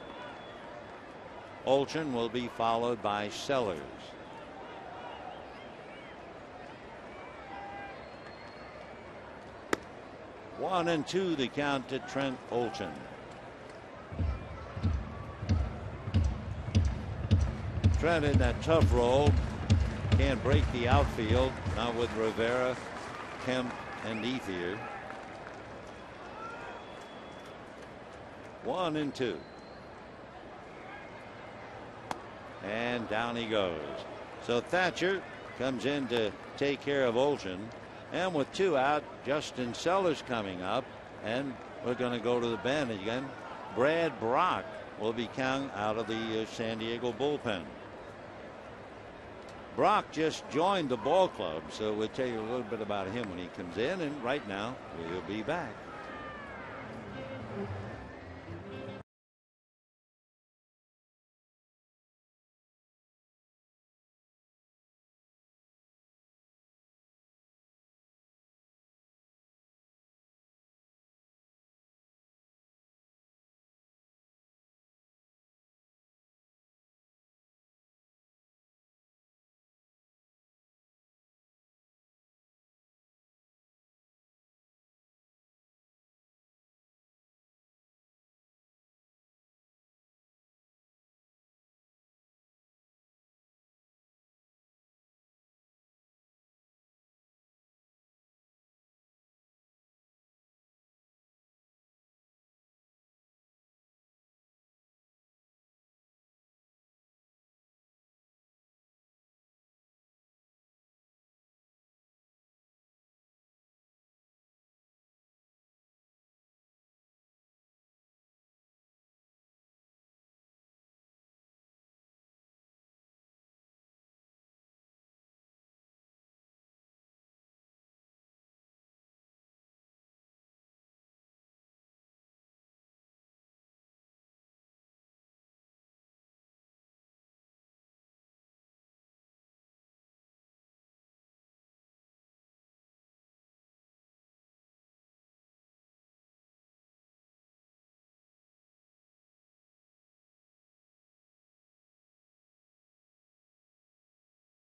Olson will be followed by Sellers. One and 2 the count to Trent Olson. Trent in that tough role. Can't break the outfield. Not with Rivera, Kemp, and Ethier. 1 and 2. And down he goes. So Thatcher comes in to take care of Olson. And with 2 out, Justin Sellers coming up. And we're going to go to the pen again. Brad Brock will be coming out of the San Diego bullpen. Brock just joined the ball club, so we'll tell you a little bit about him when he comes in. And right now, we'll be back.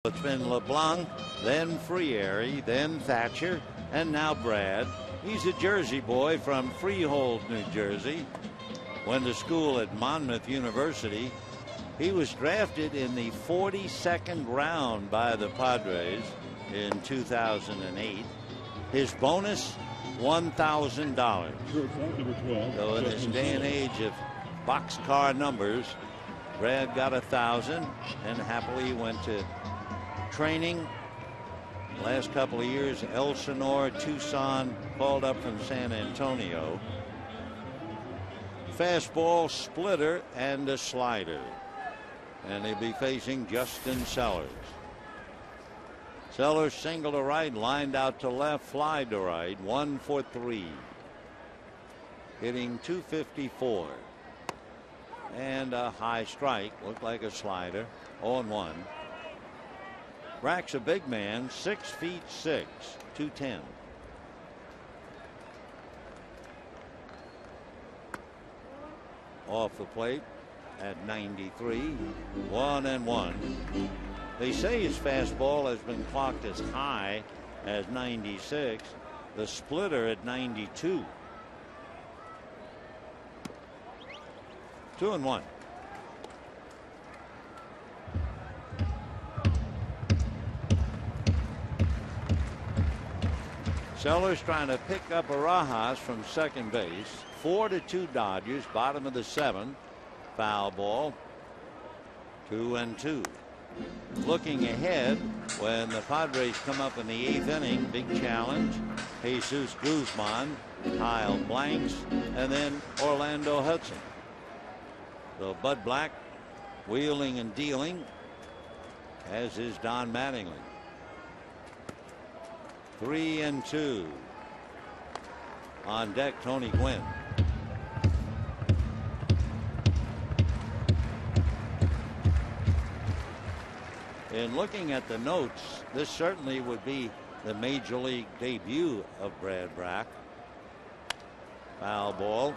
It's been LeBlanc, then Frieri, then Thatcher, and now Brad. He's a Jersey boy from Freehold, New Jersey. Went to school at Monmouth University. He was drafted in the 42nd round by the Padres in 2008. His bonus, $1,000. So in this day and age of boxcar numbers, Brad got $1,000 and happily went to training. Last couple of years, Elsinore, Tucson, called up from San Antonio. Fastball, splitter, and a slider. And he'll be facing Justin Sellers. Sellers single to right, lined out to left, fly to right, 1 for 3. Hitting .254. And a high strike, looked like a slider, 0-1. Rack's a big man, 6'6", 210. Off the plate at 93, 1-1. They say his fastball has been clocked as high as 96, the splitter at 92. 2-1. Sellers trying to pick up Barajas from second base. 4-2 Dodgers, bottom of the 7th. Foul ball. 2-2. Looking ahead, when the Padres come up in the 8th inning, big challenge. Jesus Guzman, Kyle Blanks, and then Orlando Hudson. So Bud Black wheeling and dealing, as is Don Mattingly. 3-2. On deck, Tony Gwynn. in looking at the notes, this certainly would be the major league debut of Brad Brach. Foul ball.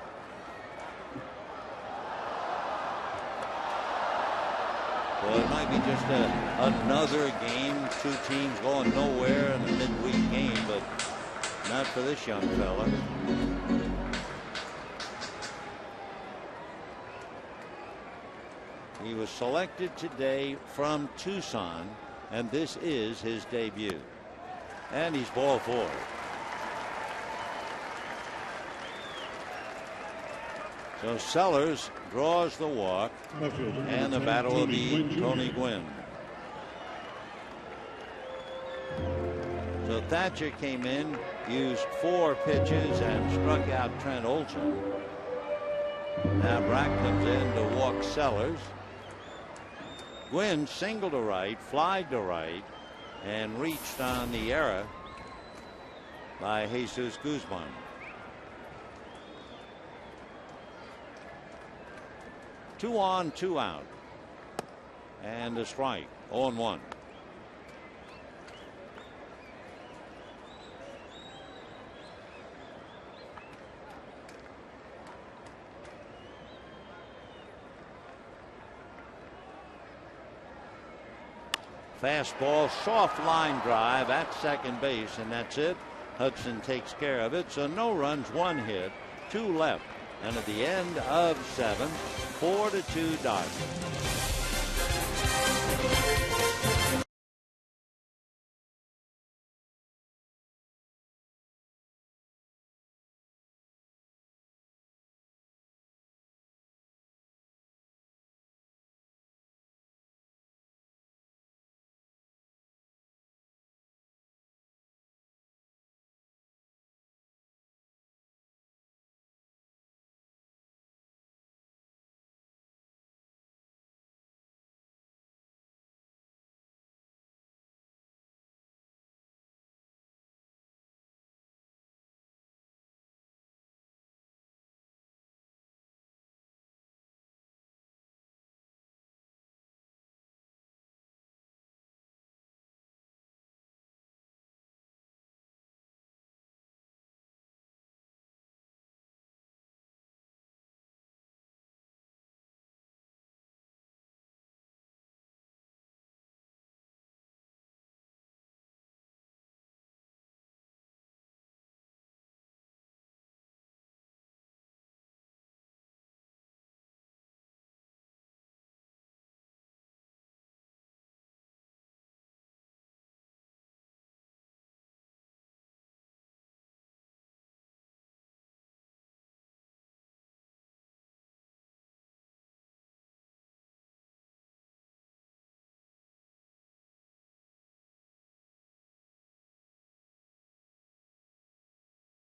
Well, it might be just another game, two teams going nowhere in a midweek game, but not for this young fella. He was selected today from Tucson, and this is his debut. And he's ball four. So Sellers draws the walk, and the batter will be Tony Gwynn. So Thatcher came in, used 4 pitches, and struck out Trent Olson. Now Brach comes in to walk Sellers. Gwynn singled to right, flied to right, and reached on the error by Jesus Guzman. Two on, 2 out. And a strike. 0-1. Fastball, soft line drive at second base, and that's it. Hudson takes care of it. So no runs, 1 hit, 2 left. And at the end of 7, 4-2 Dodgers.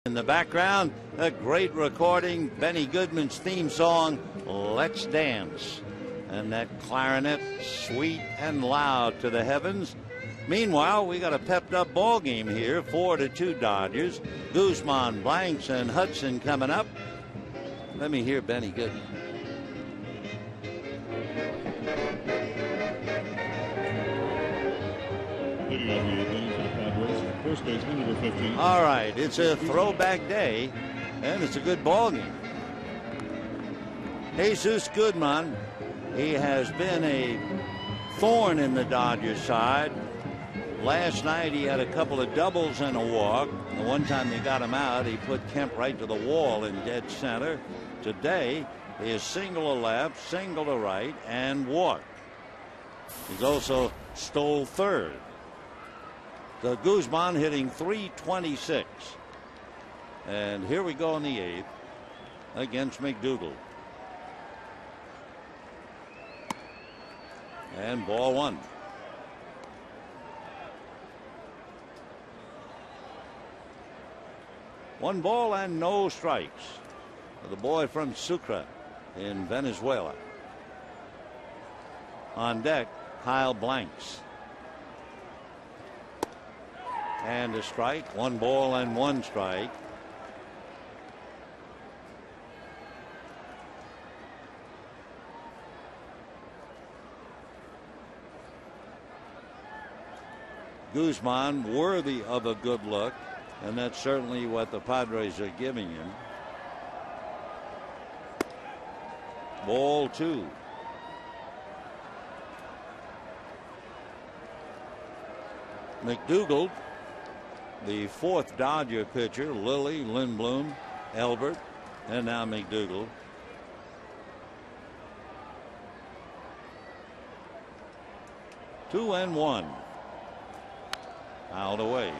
In the background, a great recording, Benny Goodman's theme song, Let's Dance. And that clarinet, sweet and loud to the heavens. Meanwhile, we got a pepped up ball game here, 4-2 Dodgers. Guzman, Blanks, and Hudson coming up. Let me hear Benny Goodman. First baseman, number 15. All right, it's a throwback day, and it's a good ball game. Jesus Guzman, he has been a thorn in the Dodgers side. Last night he had a couple of doubles and a walk. The one time they got him out, he put Kemp right to the wall in dead center. Today, he is single to left, single to right, and walked. He's also stole third. The Guzman hitting .326. And here we go in the 8th against McDougal. And ball 1. One ball and no strikes for the boy from Sucre in Venezuela. On deck, Kyle Blanks. And a strike, 1 ball and 1 strike. Guzman worthy of a good look, and that's certainly what the Padres are giving him. Ball 2. McDougal, the fourth Dodger pitcher, Lilly, Lindblom, Elbert, and now McDougal. Two and one. Fouled away.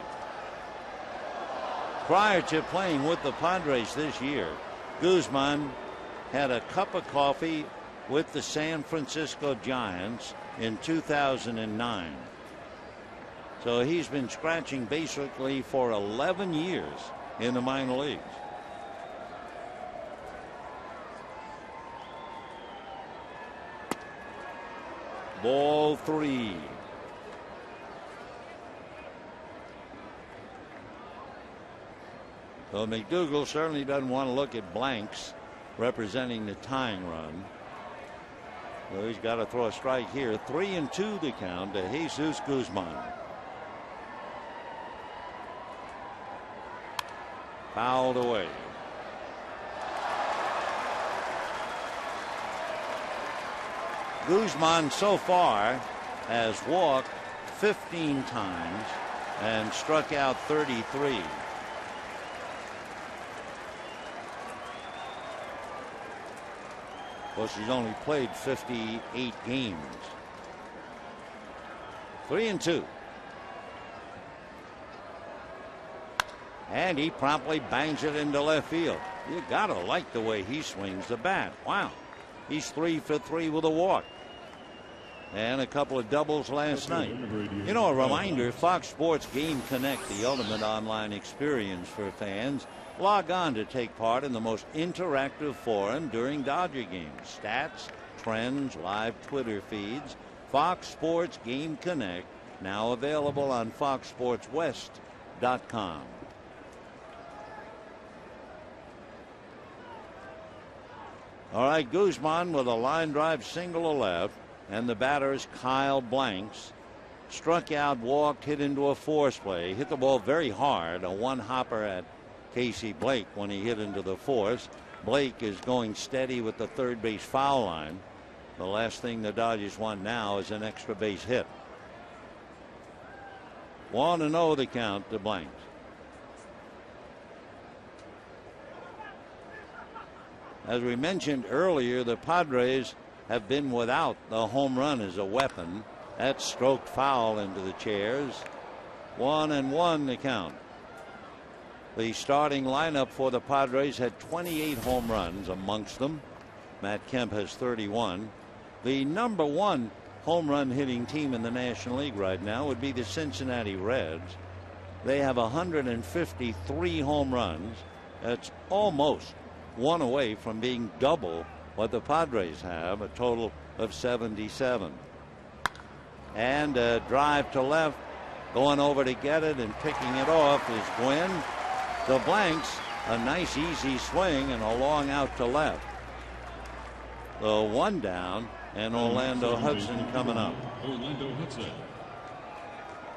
Prior to playing with the Padres this year, Guzman had a cup of coffee with the San Francisco Giants in 2009. So he's been scratching basically for 11 years in the minor leagues. Ball 3. So McDougal certainly doesn't want to look at blanks representing the tying run. So he's got to throw a strike here. 3-2 the count to Jesus Guzman. Fouled away. Guzman so far has walked 15 times and struck out 33. Of course, he's only played 58 games. 3-2. And he promptly bangs it into left field. You gotta like the way he swings the bat. Wow. He's 3 for 3 with a walk. And a couple of doubles last night. You know, a reminder, Fox Sports Game Connect, the ultimate online experience for fans. Log on to take part in the most interactive forum during Dodger games. Stats, trends, live Twitter feeds. Fox Sports Game Connect, now available on foxsportswest.com. All right, Guzman with a line drive single to left, and the batter is Kyle Blanks. Struck out, walked, hit into a force play. Hit the ball very hard, a one-hopper at Casey Blake when he hit into the force. Blake is going steady with the third base foul line. The last thing the Dodgers want now is an extra base hit. 1-0 the count to Blanks. As we mentioned earlier, the Padres have been without the home run as a weapon. That stroked foul into the chairs. 1-1 the count. The starting lineup for the Padres had 28 home runs amongst them. Matt Kemp has 31. The number one home run hitting team in the National League right now would be the Cincinnati Reds. They have 153 home runs. That's almost one away from being double what the Padres have, a total of 77. And a drive to left, going over to get it and picking it off is Gwynn. The Blanks, a nice easy swing and a long out to left. The one down, and Orlando Hudson coming up. Orlando Hudson.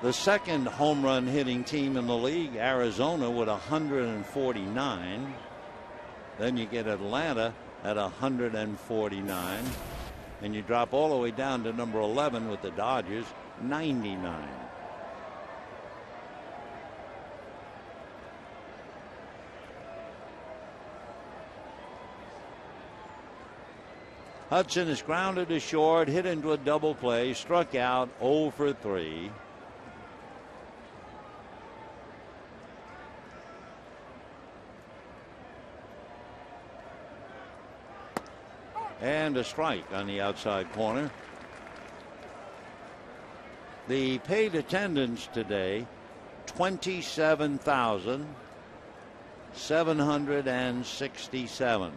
The second home run hitting team in the league, Arizona, with 149. Then you get Atlanta at 149. And you drop all the way down to number 11 with the Dodgers, 99. Hudson is grounded to short, hit into a double play, struck out 0 for 3. And a strike on the outside corner. The paid attendance today, 27,767.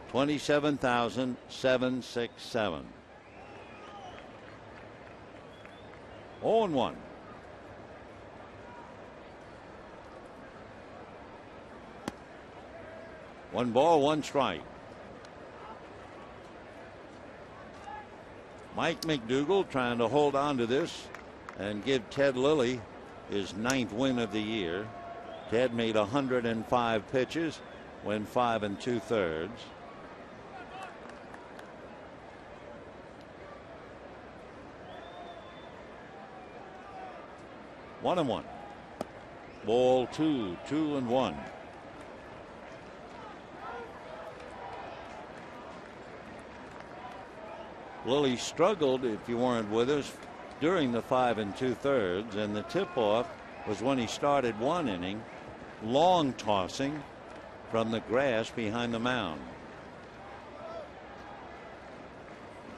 27,767. 0-1. One ball, one strike. Mike McDougal trying to hold on to this and give Ted Lilly his 9th win of the year. Ted made 105 pitches, went 5 2/3. One and one. Ball 2, 2-1. Lilly struggled, if you weren't with us, during the 5 2/3, and the tip-off was when he started one inning, long tossing from the grass behind the mound.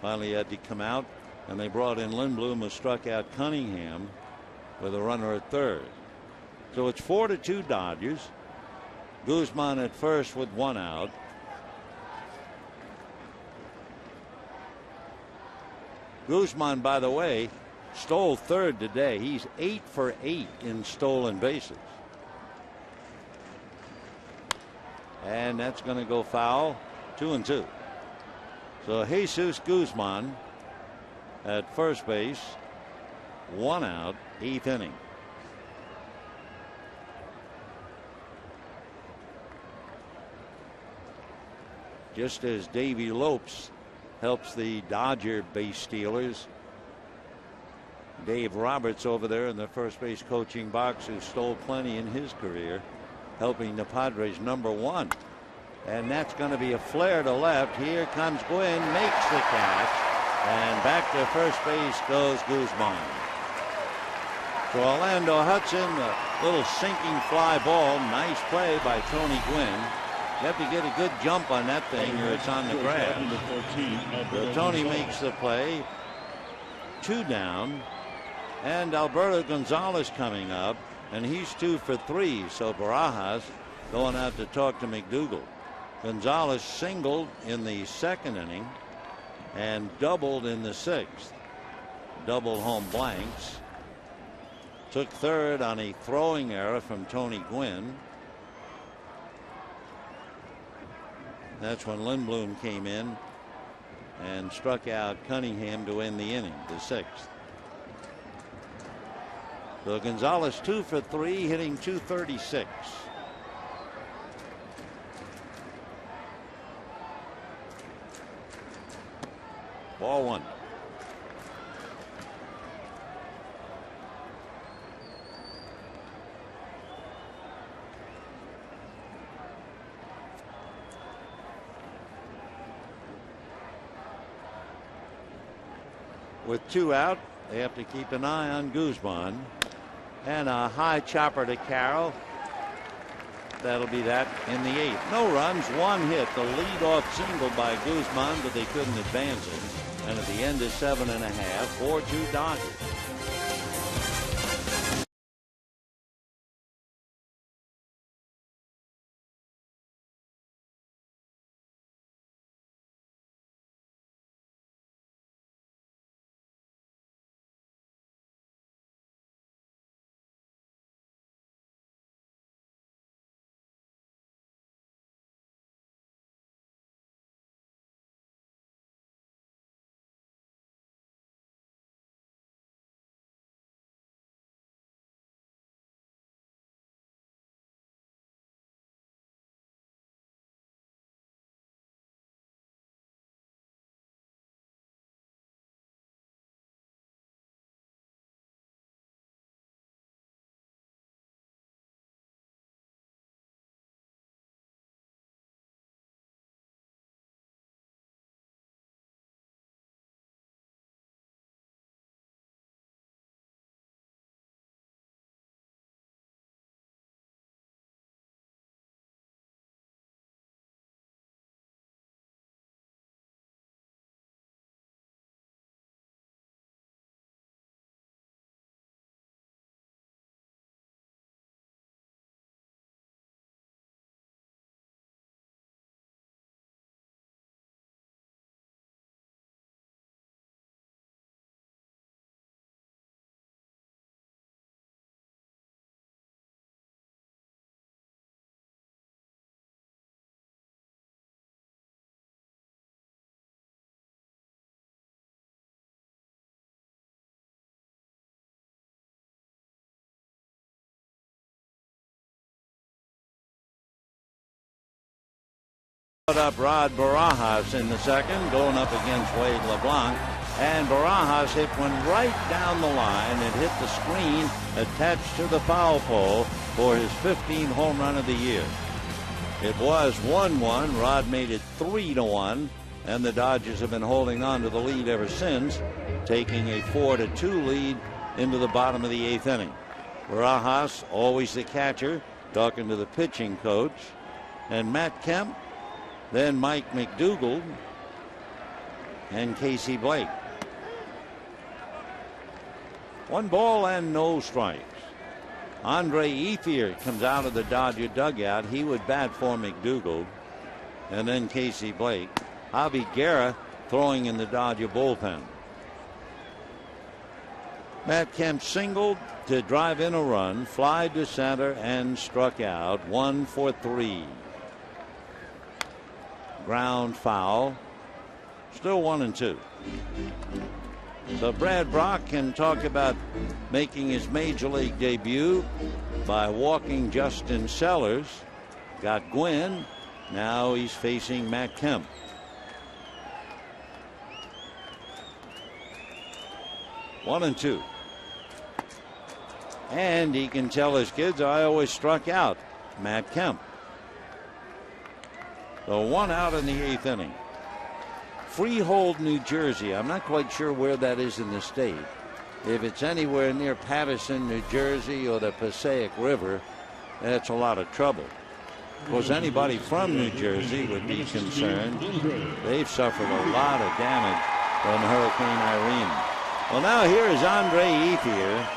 Finally had to come out, and they brought in Lindblom, who struck out Cunningham with a runner at third. So it's 4-2 Dodgers. Guzman at first with one out. Guzman, by the way, stole third today. He's 8 for 8 in stolen bases. And that's going to go foul. 2-2. So Jesus Guzman at first base, one out, 8th inning. Just as Davey Lopes helps the Dodger base stealers, Dave Roberts over there in the first base coaching box, who stole plenty in his career, helping the Padres #1. And that's going to be a flare to left. Here comes Gwynn, makes the catch, and back to first base goes Guzman. So Orlando Hudson, a little sinking fly ball. Nice play by Tony Gwynn. You have to get a good jump on that thing or it's on the grass. So Tony makes the play. 2 down. And Alberto Gonzalez coming up, and he's 2 for 3. So Barajas going out to talk to McDougal. Gonzalez singled in the 2nd inning and doubled in the 6th. Double home blanks. Took third on a throwing error from Tony Gwynn. That's when Lindblom came in and struck out Cunningham to end the inning, the 6th. So Gonzalez 2 for 3, hitting .236. Ball 1. With 2 out, they have to keep an eye on Guzman. And a high chopper to Carroll. That'll be that in the 8th. No runs, 1 hit. The leadoff single by Guzman, but they couldn't advance it. And at the end of 7.5, 4-2 Dodgers. Up Rod Barajas in the second, going up against Wade LeBlanc. And Barajas hit one right down the line. It hit the screen attached to the foul pole for his 15th home run of the year. It was 1-1. Rod made it 3-1. And the Dodgers have been holding on to the lead ever since, taking a 4-2 lead into the bottom of the 8th inning. Barajas, always the catcher, talking to the pitching coach. And Matt Kemp, then Mike McDougald, and Casey Blake. 1 ball and no strikes. Andre Ethier comes out of the Dodger dugout. He would bat for McDougald. And then Casey Blake. Javi Guerra throwing in the Dodger bullpen. Matt Kemp singled to drive in a run, flied to center, and struck out. 1 for 3. Ground foul. Still 1-2. So Brad Brock can talk about making his major league debut by walking Justin Sellers. Got Gwynn. Now he's facing Matt Kemp. One and two. And he can tell his kids, I always struck out Matt Kemp. So 1 out in the 8th inning. Freehold, New Jersey. I'm not quite sure where that is in the state. If it's anywhere near Paterson, New Jersey, or the Passaic River, that's a lot of trouble. Of course, anybody from New Jersey would be concerned. They've suffered a lot of damage from Hurricane Irene. Well, now here is Andre Ethier.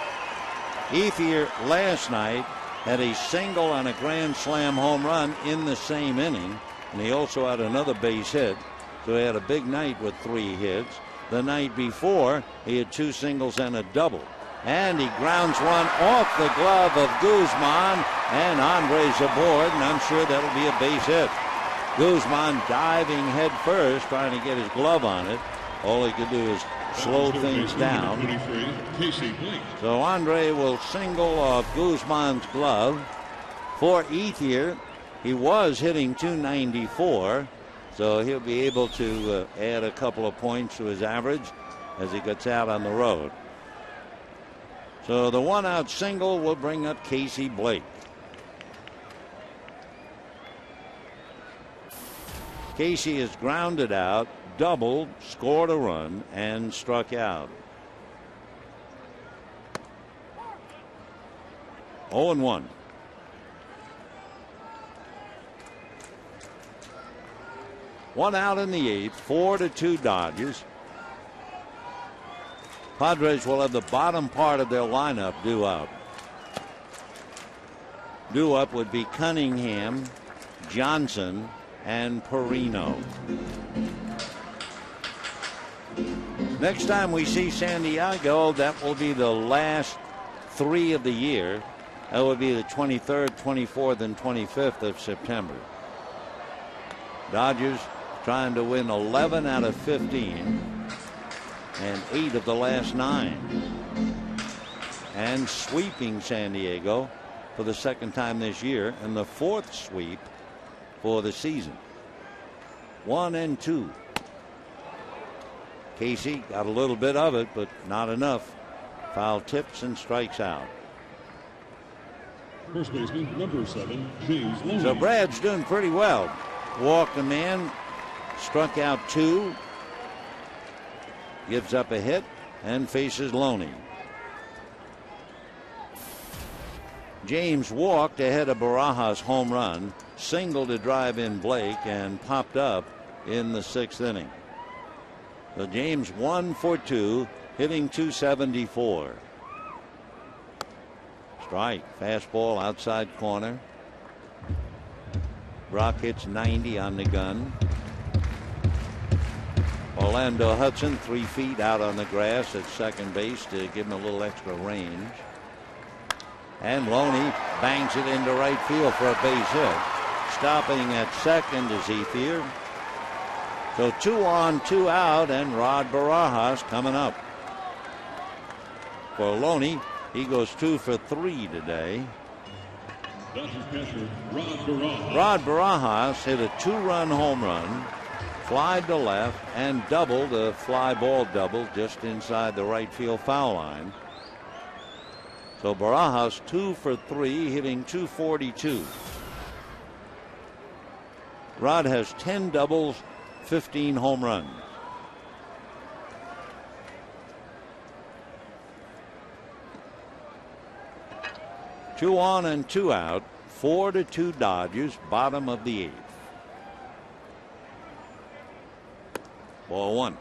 Ethier last night had a single and a grand slam home run in the same inning, and he also had another base hit. So he had a big night with 3 hits. The night before, he had 2 singles and a double. And he grounds one off the glove of Guzman, and Andre's aboard, and I'm sure that'll be a base hit. Guzman diving head first, trying to get his glove on it. All he could do is slow things down. So Andre will single off Guzman's glove. For Ethier, he was hitting .294. So he'll be able to add a couple of points to his average as he gets out on the road. So the 1-out single will bring up Casey Blake. Casey is grounded out, doubled, scored a run, and struck out. 0-1. One out in the 8th, 4-2 Dodgers. Padres will have the bottom part of their lineup due up. Due up would be Cunningham, Johnson, and Perino. Next time we see San Diego, that will be the last 3 of the year. That would be the 23rd, 24th, and 25th of September. Dodgers trying to win 11 out of 15 and 8 of the last 9, and sweeping San Diego for the 2nd time this year and the 4th sweep for the season. 1-2. Casey got a little bit of it, but not enough. Foul tips and strikes out. First baseman, number 7, James Loney. So Brad's doing pretty well. Walked a man, struck out 2, gives up a hit, and faces Loney. James walked ahead of Barajas' home run, singled to drive in Blake, and popped up in the 6th inning. So James 1 for 2, hitting .274. Strike, fastball outside corner. Brock hits 90 on the gun. Orlando Hudson 3 feet out on the grass at second base to give him a little extra range. And Loney bangs it into right field for a base hit. Stopping at second is Ethier. So 2 on, 2 out, and Rod Barajas coming up. For Loney, he goes 2 for 3 today. Dodgers catcher Rod Barajas. Rod Barajas hit a 2-run home run, flied to left, and doubled a fly ball double just inside the right field foul line. So Barajas 2 for 3, hitting .242. Rod has 10 doubles, 15 home runs. Two on and 2 out. 4-2 Dodgers, bottom of the 8th. Ball 1.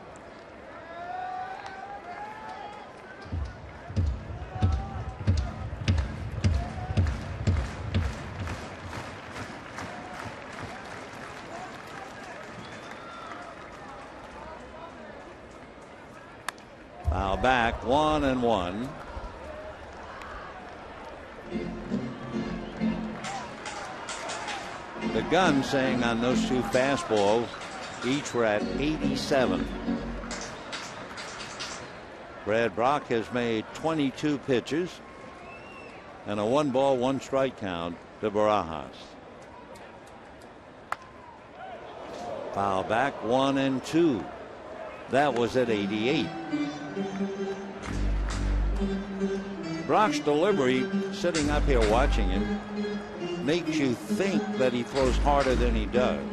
Foul back, 1-1. The gun saying on those 2 fastballs, each were at 87. Brad Brock has made 22 pitches and a 1-ball, 1-strike count to Barajas. Foul back, 1-2. That was at 88. Brock's delivery, sitting up here watching him, makes you think that he throws harder than he does.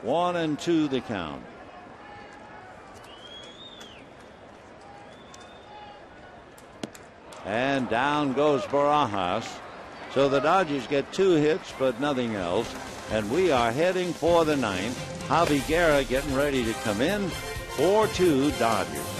One and 2 the count. And down goes Barajas. So the Dodgers get 2 hits but nothing else. And we are heading for the 9th. Javi Guerra getting ready to come in. 4-2 Dodgers.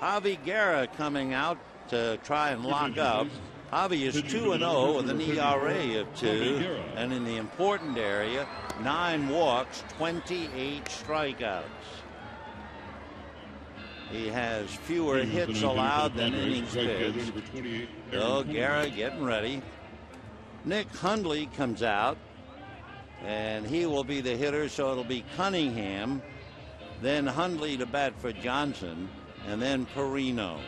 Javi Guerra coming out to try and lock up. Javi is 2-0 with an ERA of 2, and in the important area, 9 walks, 28 strikeouts. He has fewer hits allowed than innings pitched. So Guerra getting ready. Nick Hundley comes out, and he will be the hitter, so it'll be Cunningham, then Hundley to bat for Johnson, and then Perino.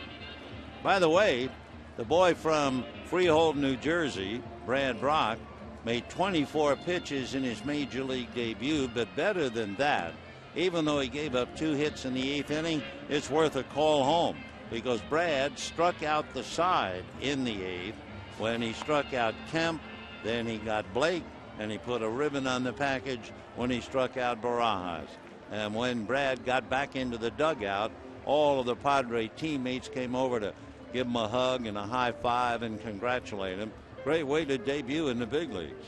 By the way, the boy from Freehold, New Jersey, Brad Brock, made 24 pitches in his major league debut, but better than that, even though he gave up 2 hits in the 8th inning, it's worth a call home because Brad struck out the side in the 8th when he struck out Kemp, then he got Blake, and he put a ribbon on the package when he struck out Barajas. And when Brad got back into the dugout, all of the Padre teammates came over to give him a hug and a high five and congratulate him. Great way to debut in the big leagues.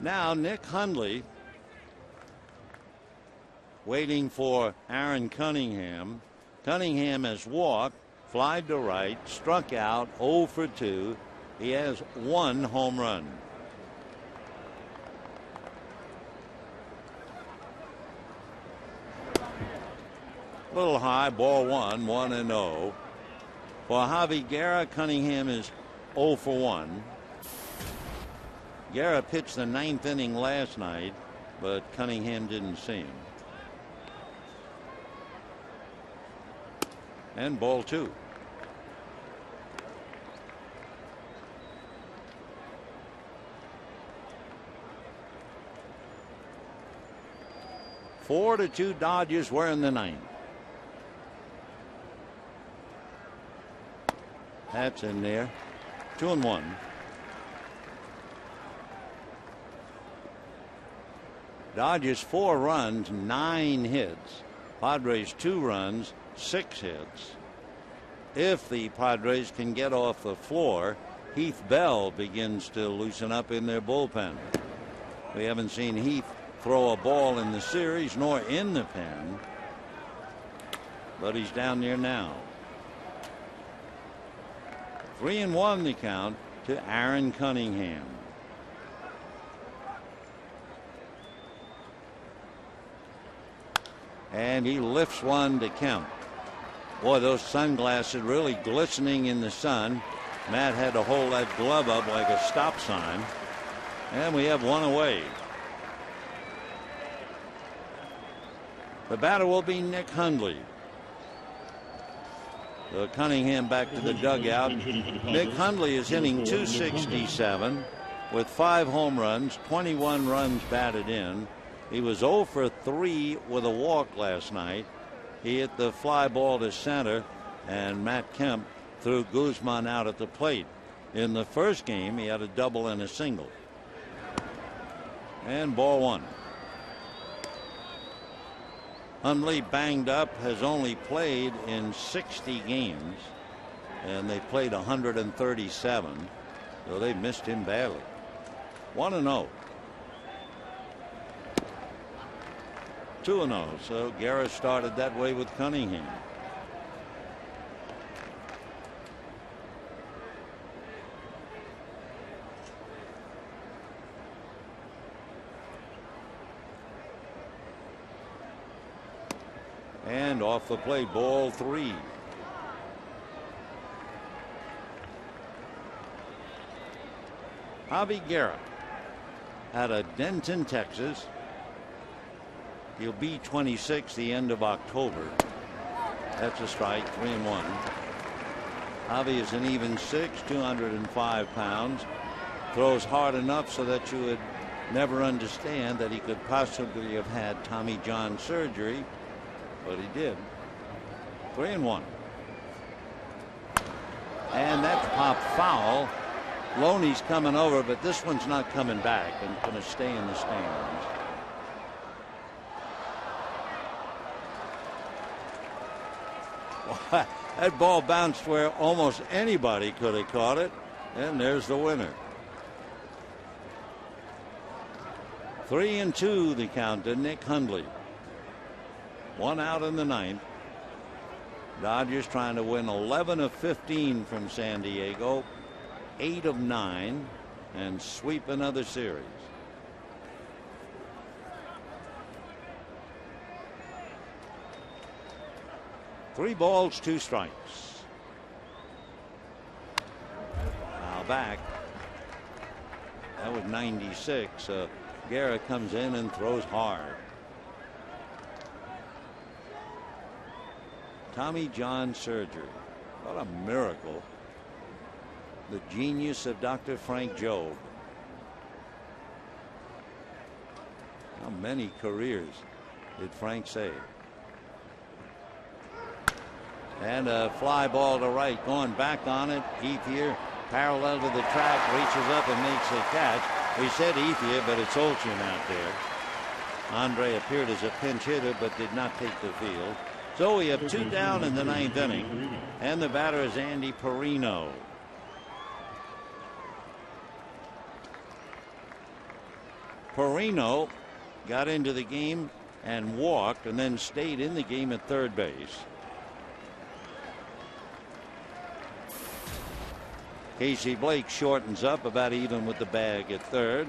Now Nick Hundley waiting for Aaron Cunningham. Cunningham has walked, flied to right, struck out, 0 for 2. He has 1 home run. little high, ball one, 1-0. For Javi Guerra, Cunningham is 0 for 1. Guerra pitched the 9th inning last night, but Cunningham didn't see him. And ball 2. Four to 2 Dodgers. We're in the 9th. That's in there. 2-1. Dodgers 4 runs, 9 hits. Padres 2 runs, 6 hits. If the Padres can get off the floor, Heath Bell begins to loosen up in their bullpen. We haven't seen Heath throw a ball in the series nor in the pen, but he's down there now. 3-1 the count to Aaron Cunningham. And he lifts one to count. Boy, those sunglasses really glistening in the sun. Matt had to hold that glove up like a stop sign. And we have one away. The batter will be Nick Hundley. So Cunningham back to the dugout. Nick Hundley is hitting .267 with 5 home runs, 21 runs batted in. He was 0 for 3 with a walk last night. He hit the fly ball to center, and Matt Kemp threw Guzman out at the plate. In the first game, he had a double and a single. And ball 1. Hundley banged up, has only played in 60 games, and they played 137, so they missed him badly. 1-0. 2-0. So Guerra started that way with Cunningham. And off the plate, ball 3. Javi Guerra out of Denton, Texas. He'll be 26 the end of October. That's a strike. 3-1. Javi is an even 6, 205 pounds. Throws hard enough so that you would never understand that he could possibly have had Tommy John surgery. But he did. 3-1. And that's popped foul. Loney's coming over, but this one's not coming back and going to stay in the stands. That ball bounced where almost anybody could have caught it, and there's the winner. 3-2 the count to Nick Hundley. 1 out in the 9th. Dodgers trying to win 11 of 15 from San Diego, 8 of 9, and sweep another series. Three balls, 2 strikes. Now back. That was 96. Guerra comes in and throws hard. Tommy John surgery. What a miracle. The genius of Dr. Frank Jobe. How many careers did Frank save? And a fly ball to right, going back on it. Ethier parallel to the track, reaches up and makes a catch. We said Ethier, but it's Olchin out there. Andre appeared as a pinch hitter, but did not take the field. So we have 2 down in the 9th inning, and the batter is Andy Perino. Perino got into the game and walked, and then stayed in the game at third base. Casey Blake shortens up about even with the bag at third.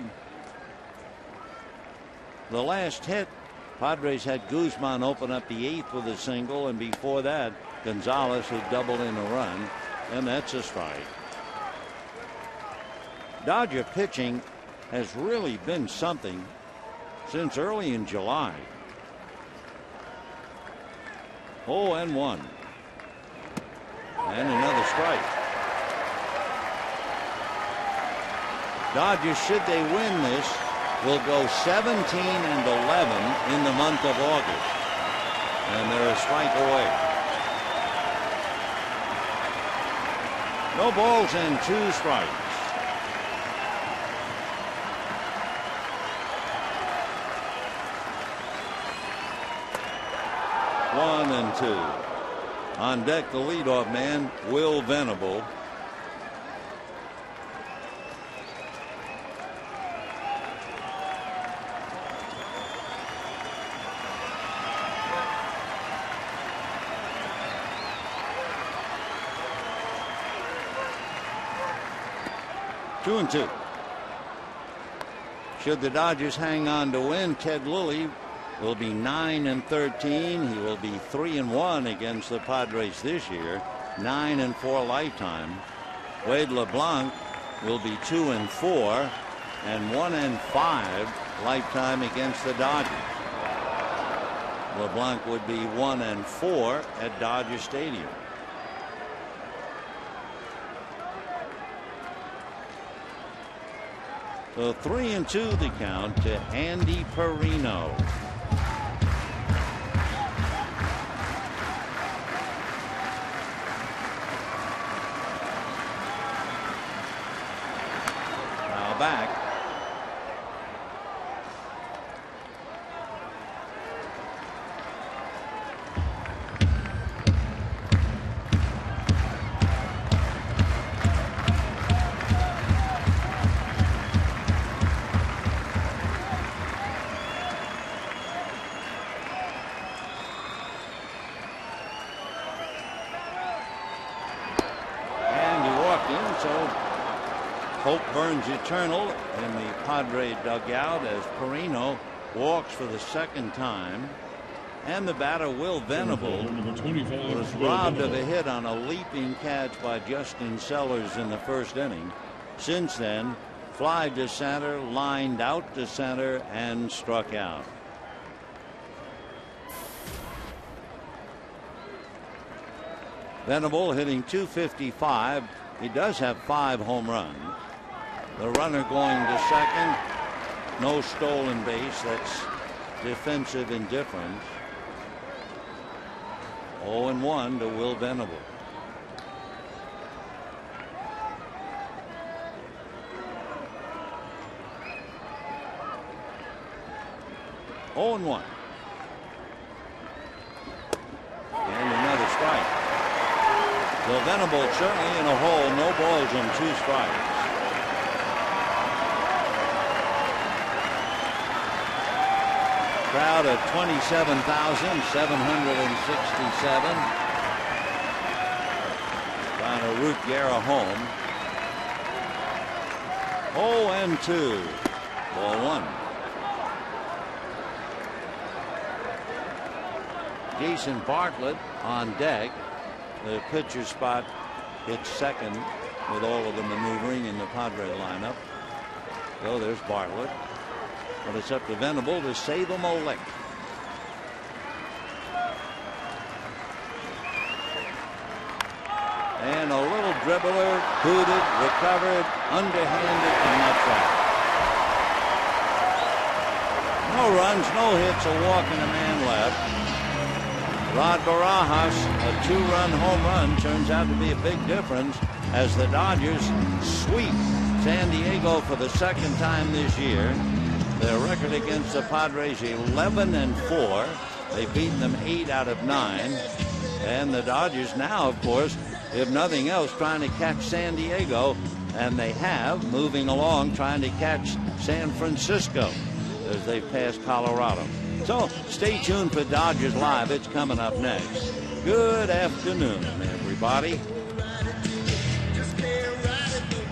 The last hit Padres had Guzman open up the 8th with a single, and before that, Gonzalez who doubled in a run, and that's a strike. Dodger pitching has really been something since early in July. 0-1. And another strike. Dodgers, should they win this, will go 17-11 in the month of August. And they're a strike away. No balls and 2 strikes. One and 2. On deck, the leadoff man, Will Venable. Two and 2. Should the Dodgers hang on to win, Ted Lilly will be 9-13. He will be 3-1 against the Padres this year, 9-4 lifetime. Wade LeBlanc will be 2-4 and 1-5 lifetime against the Dodgers. LeBlanc would be 1-4 at Dodger Stadium. So 3-2 the count to Andy Perino. Now back. Hope burns eternal in the Padre dugout as Perino walks for the second time. And the batter, Will Venable, was robbed of a hit on a leaping catch by Justin Sellers in the first inning. Since then, fly to center, lined out to center, and struck out. Venable hitting .255. He does have 5 home runs. The runner going to second. No stolen base. That's defensive indifference. 0-1 to Will Venable. And another strike. So Venable certainly in a hole. No balls and 2 strikes. Crowd of 27,767. Trying to root Guerra home. 0-2. Ball 1. Jason Bartlett on deck. The pitcher spot hits second with all of the maneuvering in the Padre lineup. So there's Bartlett. But it's up to Venable to save him a lick. And a little dribbler, booted, recovered, underhanded, and that's out. No runs, no hits, a walk, and a man left. Rod Barajas, a 2-run home run, turns out to be a big difference as the Dodgers sweep San Diego for the second time this year. Their record against the Padres 11-4. They've beaten them 8 out of 9. And the Dodgers now, of course, if nothing else, trying to catch San Diego. And they have, moving along, trying to catch San Francisco as they pass Colorado. So stay tuned for Dodgers Live. It's coming up next. Good afternoon, everybody.